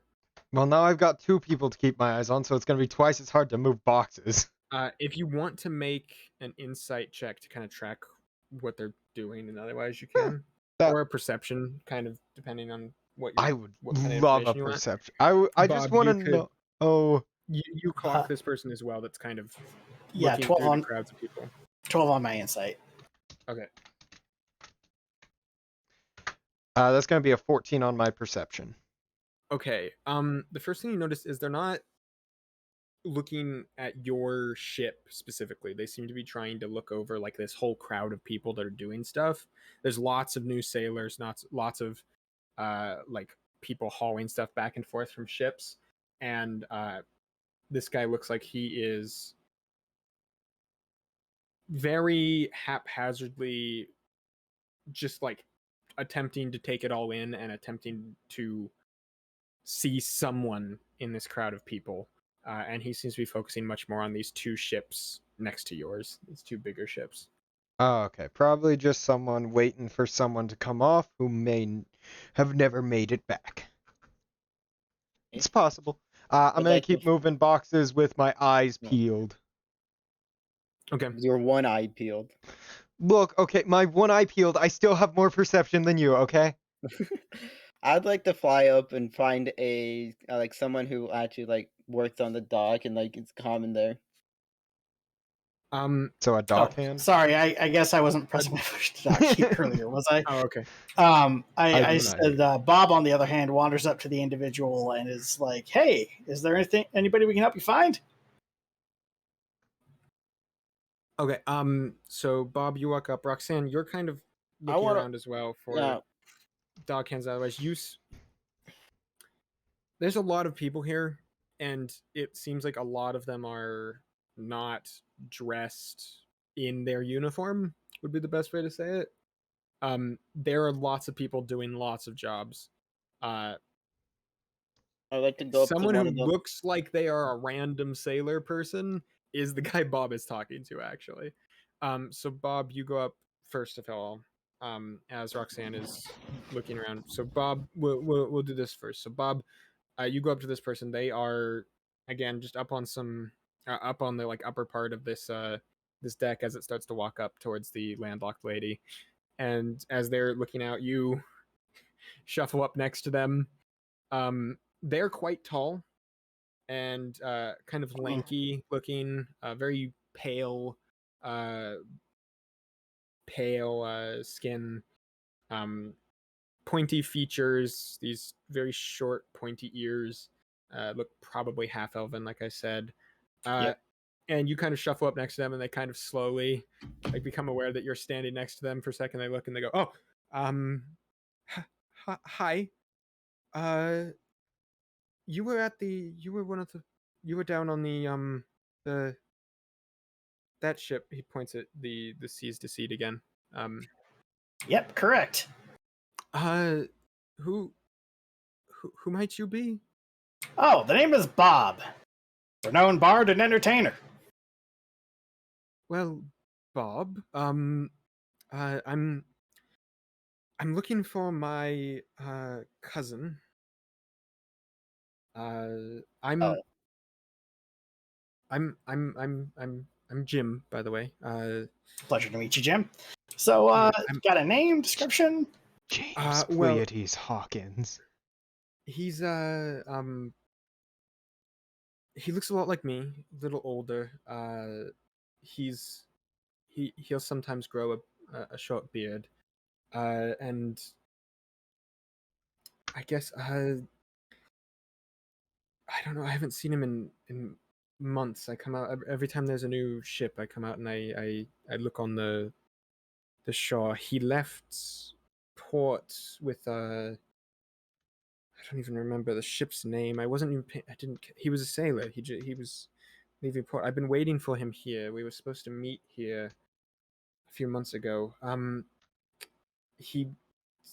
Well, now I've got two people to keep my eyes on, so it's going to be twice as hard to move boxes. If you want to make an insight check to kind of track what they're doing, and otherwise you can, or a perception, kind of depending on what I would love a perception. I just want to know. Oh, you clock this person as well. That's kind of 12 through on the crowds of people. 12 on my insight. Okay. That's going to be a 14 on my perception. Okay. The first thing you notice is they're not looking at your ship specifically. They seem to be trying to look over like this whole crowd of people that are doing stuff. There's lots of new sailors, lots of like people hauling stuff back and forth from ships, and this guy looks like he is very haphazardly just like attempting to take it all in and attempting to see someone in this crowd of people. And he seems to be focusing much more on these two ships next to yours, these two bigger ships. Oh, okay. Probably just someone waiting for someone to come off who may have never made it back. It's possible. I'm going to keep moving boxes with my eyes peeled. Okay. Your one eye peeled. Look, okay, my one eye peeled. I still have more perception than you, okay? I'd like to fly up and find a like someone who actually like works on the dock and like it's common there. So a dock hand? Sorry, I guess I wasn't pressing my push to dock key earlier, was I? Oh, okay. I said Bob, on the other hand, wanders up to the individual and is like, "Hey, is there anybody we can help you find?" Okay. So Bob, you walk up. Roxanne, you're kind of looking around as well for dog hands. Otherwise, there's a lot of people here, and it seems like a lot of them are not dressed in their uniform. Would be the best way to say it. There are lots of people doing lots of jobs. I'd like to go up to Someone one who of them. looks like they are a random sailor person is the guy Bob is talking to, actually. So Bob, you go up first of all, as Roxanne is looking around. So Bob, we'll do this first. So Bob, you go up to this person. They are again just up on up on the like upper part of this this deck as it starts to walk up towards the landlocked lady. And as they're looking out, you shuffle up next to them. They're quite tall and kind of lanky looking, very pale, skin, pointy features, these very short, pointy ears. Look probably half elven, like I said. Yep. And you kind of shuffle up next to them, and they kind of slowly like become aware that you're standing next to them. For a second, they look and they go, "Oh, hi. You were down on the that ship." He points at the Seas to Seed again. Yep, correct. Who might you be? Oh, the name is Bob. Renowned bard and entertainer. Well, Bob, I'm looking for my cousin. I'm Jim, by the way. Pleasure to meet you, Jim. So, got a name, description? James well, Pleiades Hawkins. He's he looks a lot like me, a little older. He'll sometimes grow a short beard, and I guess I don't know. I haven't seen him in months. I come out every time there's a new ship. I come out and I look on the shore. He left port with I don't even remember the ship's name. I wasn't even. I didn't. He was a sailor. He was leaving port. I've been waiting for him here. We were supposed to meet here a few months ago. He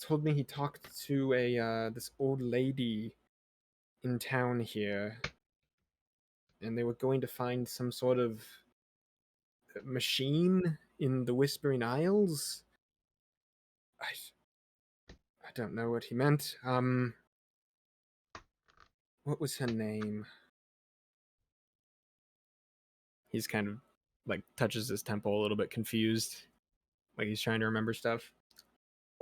told me he talked to a this old lady in town here, and they were going to find some sort of machine in the Whispering Isles. I don't know what he meant. What was her name? He's kind of like touches his temple a little bit confused, like he's trying to remember stuff.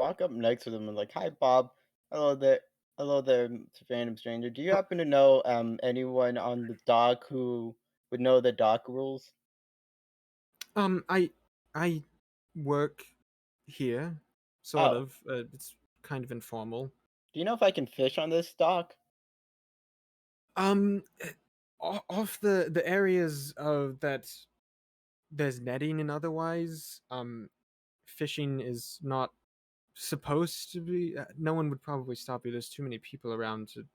Walk up next to them and like, "Hi, Bob. Hello there. Hello there, random stranger. Do you happen to know anyone on the dock who would know the dock rules?" I work here, sort of. It's kind of informal. Do you know if I can fish on this dock? Off the areas of that there's netting and otherwise, fishing is not supposed to be. No one would probably stop you. There's too many people around to.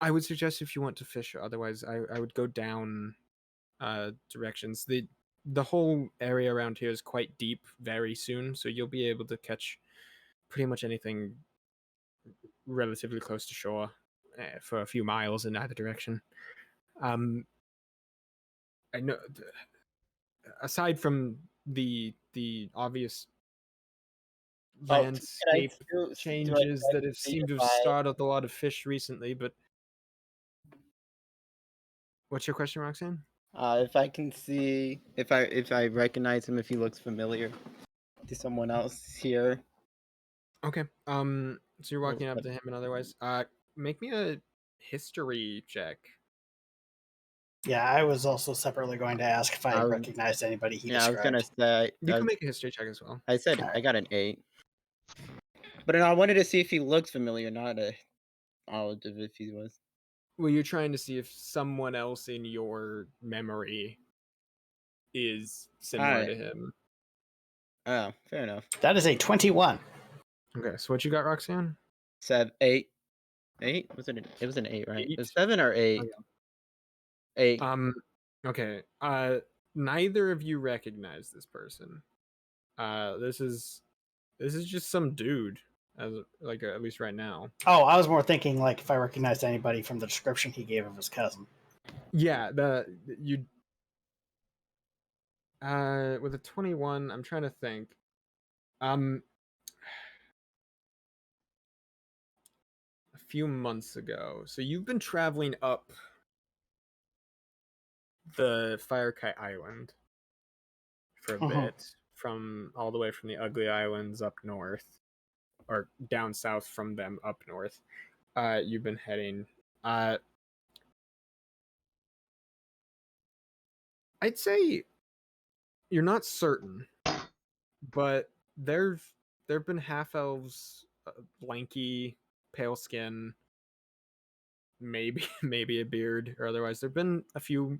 I would suggest if you want to fish, otherwise I would go down directions. The whole area around here is quite deep very soon, so you'll be able to catch pretty much anything relatively close to shore for a few miles in either direction. I know, aside from the obvious landscape changes that have seemed to have startled a lot of fish recently, but what's your question, Roxanne? If I can see if I recognize him, if he looks familiar to someone else here. Okay. So you're walking up to him, and otherwise, make me a history check. Yeah, I was also separately going to ask if I recognized anybody he described. I was gonna say you can make a history check as well. I said I got an 8, but I wanted to see if he looks familiar, not a knowledge of if he was. Well, you're trying to see if someone else in your memory is similar to him. Oh, fair enough. That is a 21. Okay, so what you got, Roxanne? 8. 8? It was an 8, right? 8? It was 7 or 8? Oh, 8. Okay. Neither of you recognize this person. This is just some dude, at least right now. Oh, I was more thinking like if I recognized anybody from the description he gave of his cousin. Yeah, with a 21, I'm trying to think. A few months ago. So you've been traveling up the Firekite Island for a bit, from all the way from the Ugly Islands up north, or down south from them up north. You've been heading. I'd say you're not certain, but there've been half elves, lanky, pale skin, maybe a beard, or otherwise there've been a few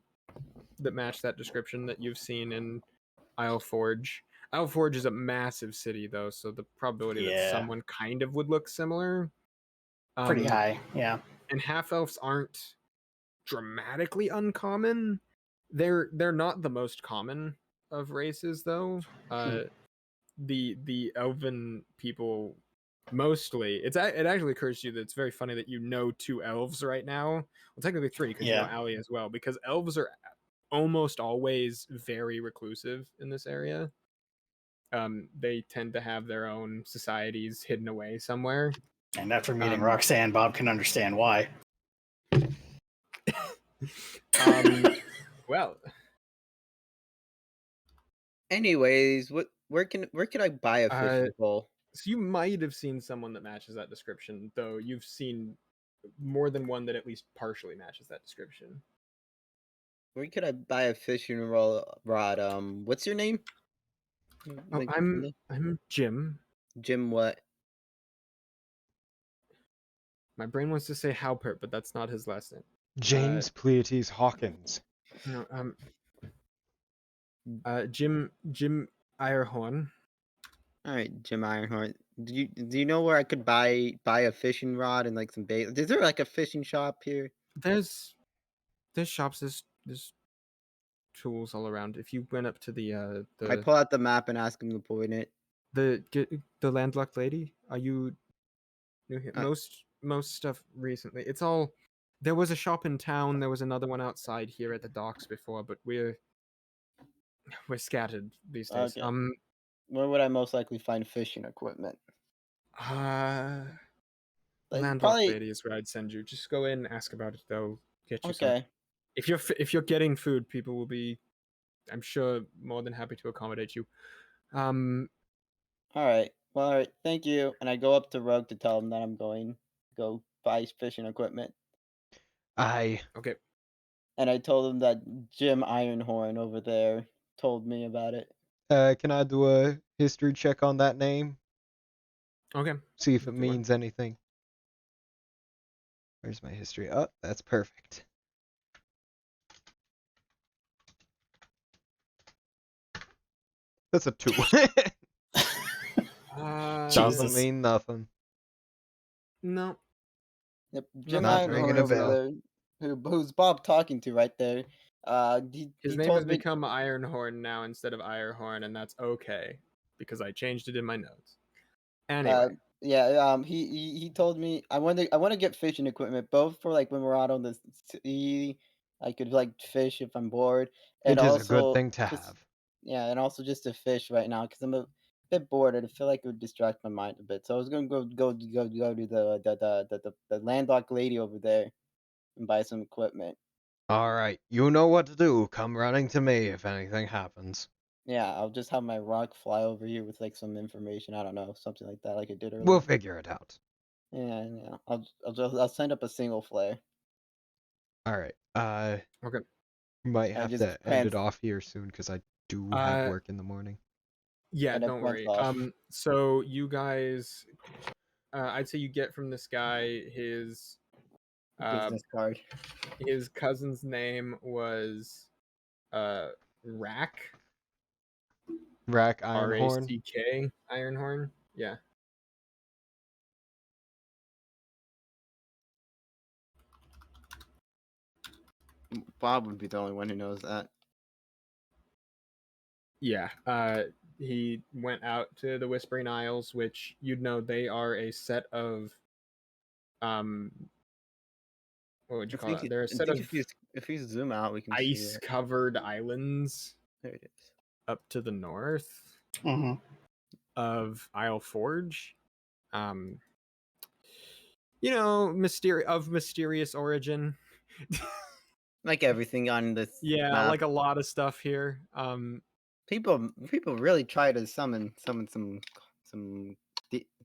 that match that description that you've seen in Isle Forge. Isle Forge is a massive city, though, so the probability that someone kind of would look similar, pretty high. Yeah, and half elves aren't dramatically uncommon. They're not the most common of races, though. The elven people mostly. It actually occurs to you that it's very funny that you know 2 elves right now. Well, technically 3, because you know Allie as well. Because elves are almost always very reclusive in this area. They tend to have their own societies hidden away somewhere. And after meeting Roxanne, Bob can understand why. Well. Anyways, where can I buy a fishing pole? So you might have seen someone that matches that description, though you've seen more than one that at least partially matches that description. Where could I buy a fishing rod? What's your name? Oh, I'm Jim. Jim what? My brain wants to say Halpert, but that's not his last name. James Pleiades Hawkins. No, Jim Irehorn. All right, Jim Ironhorn. Do you know where I could buy a fishing rod and like some bait? Is there like a fishing shop here? There's shops. There's tools all around. If you went up to the I pull out the map and ask him to point it. The landlocked lady. Are you new here? Most stuff recently. It's all. There was a shop in town. There was another one outside here at the docks before, but we're scattered these days. Okay. Where would I most likely find fishing equipment? Landlocked lady is where I'd send you. Just go in, ask about it. They'll get you some. If you're getting food, people will be, I'm sure, more than happy to accommodate you. All right. Well, all right. Thank you. And I go up to Rogue to tell him that I'm going to go buy fishing equipment. Okay. And I told him that Jim Ironhorn over there told me about it. Can I do a history check on that name? Okay. See if it means anything. Where's my history? Oh, that's perfect. That's a 2. Doesn't mean nothing. No. Yep. Jim Ironhorn over there, who's Bob talking to right there. His name has become Ironhorn now instead of Irehorn, and that's okay because I changed it in my notes. Anyway. He told me I want to get fishing equipment both for like when we're out on the sea. I could like fish if I'm bored, and it is also a good thing to have. Yeah, and also just to fish right now because I'm a bit bored. I feel like it would distract my mind a bit. So I was gonna go to the landlocked lady over there and buy some equipment. All right, you know what to do. Come running to me if anything happens. Yeah, I'll just have my rock fly over here with like some information. I don't know, something like that, like I did earlier. We'll figure it out. Yeah. I'll send up a single flare. All right. Okay. Might have to end it off here soon because I do have work in the morning. Yeah, don't worry. So you guys, I'd say you get from this guy his business card. His cousin's name was Rack. Rack Ironhorn. R-A-C-K Ironhorn. Yeah. Bob would be the only one who knows that. Yeah. He went out to the Whispering Isles, which you'd know they are a set of what would you call that? They're a set of if you zoom out, we can see it. ice-covered islands. There it is. Up to the north Mm-hmm. of Isle Forge. You know, mysterious origin. Like everything on this. Yeah, map. like a lot of stuff here. People really try to summon some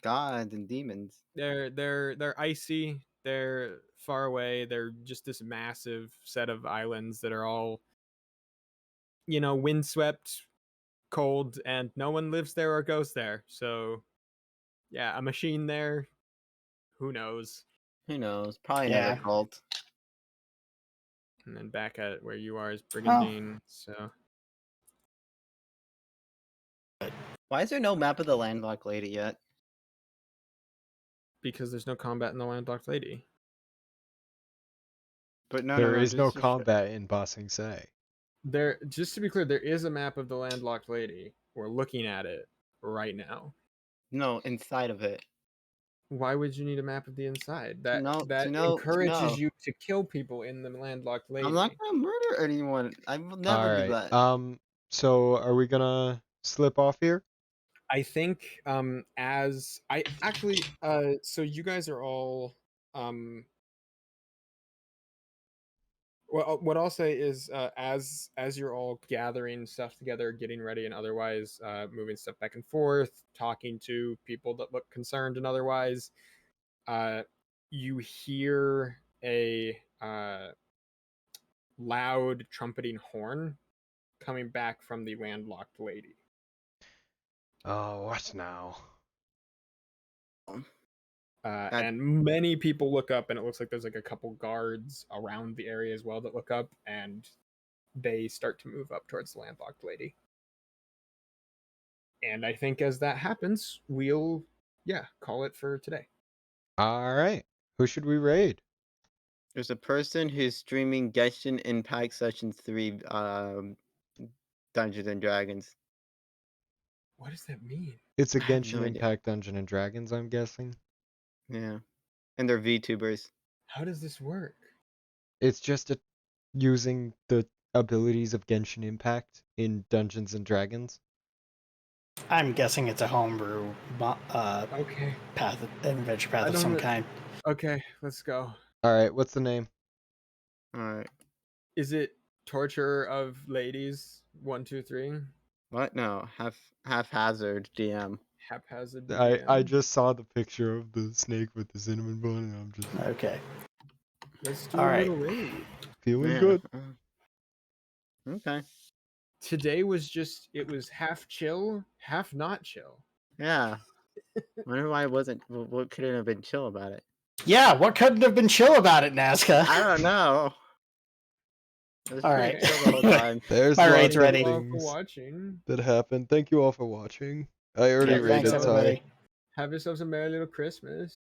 gods and demons. They're icy. They're far away. They're just this massive set of islands that are all, you know, windswept, cold, and no one lives there or goes there. So, yeah, a machine there. Who knows? Who knows? Probably another cult. And then back at where you are is Brigandine. So, why is there no map of the landlocked lady yet? because there's no combat in the landlocked lady. But there is no combat in Ba Sing Se. There, just to be clear, there is a map of the landlocked lady. We're looking at it right now. No, inside of it. Why would you need a map of the inside? That to encourages you to kill people in the landlocked lady. I'm not gonna murder anyone. I will never do that. So are we gonna slip off here? I think as I actually so you guys are all well, what I'll say is as you're all gathering stuff together, getting ready, and otherwise moving stuff back and forth, talking to people that look concerned and otherwise, you hear a loud trumpeting horn coming back from the landlocked lady. Oh, what now? And many people look up, and it looks like there's like a couple guards around the area as well that look up, and they start to move up towards the landlocked lady. And I think as that happens, we'll, call it for today. All right. Who should we raid? There's a person who's streaming Genshin Impact Session 3 Dungeons and Dragons. What does that mean? It's a Genshin Impact Dungeons and Dragons, I'm guessing. Yeah. And they're VTubers. How does this work? It's just using the abilities of Genshin Impact in Dungeons and Dragons. I'm guessing it's a homebrew adventure path of some kind. Okay, let's go. Alright, what's the name? Alright. Is it Torture of Ladies 1, 2, 3? What? No, haphazard DM. Haphazard DM. I just saw the picture of the snake with the cinnamon bun, and I'm just okay. Let's do a little raid. Feeling good. Okay. Today was it was half chill, half not chill. Yeah. Wonder why it wasn't. What couldn't have been chill about it? Yeah, what couldn't have been chill about it, Nazca? I don't know. All right. The whole time. There's my lots raid's of ready. things that happened. Thank you all for watching. I already raided, thanks, everybody. Have yourselves a merry little Christmas.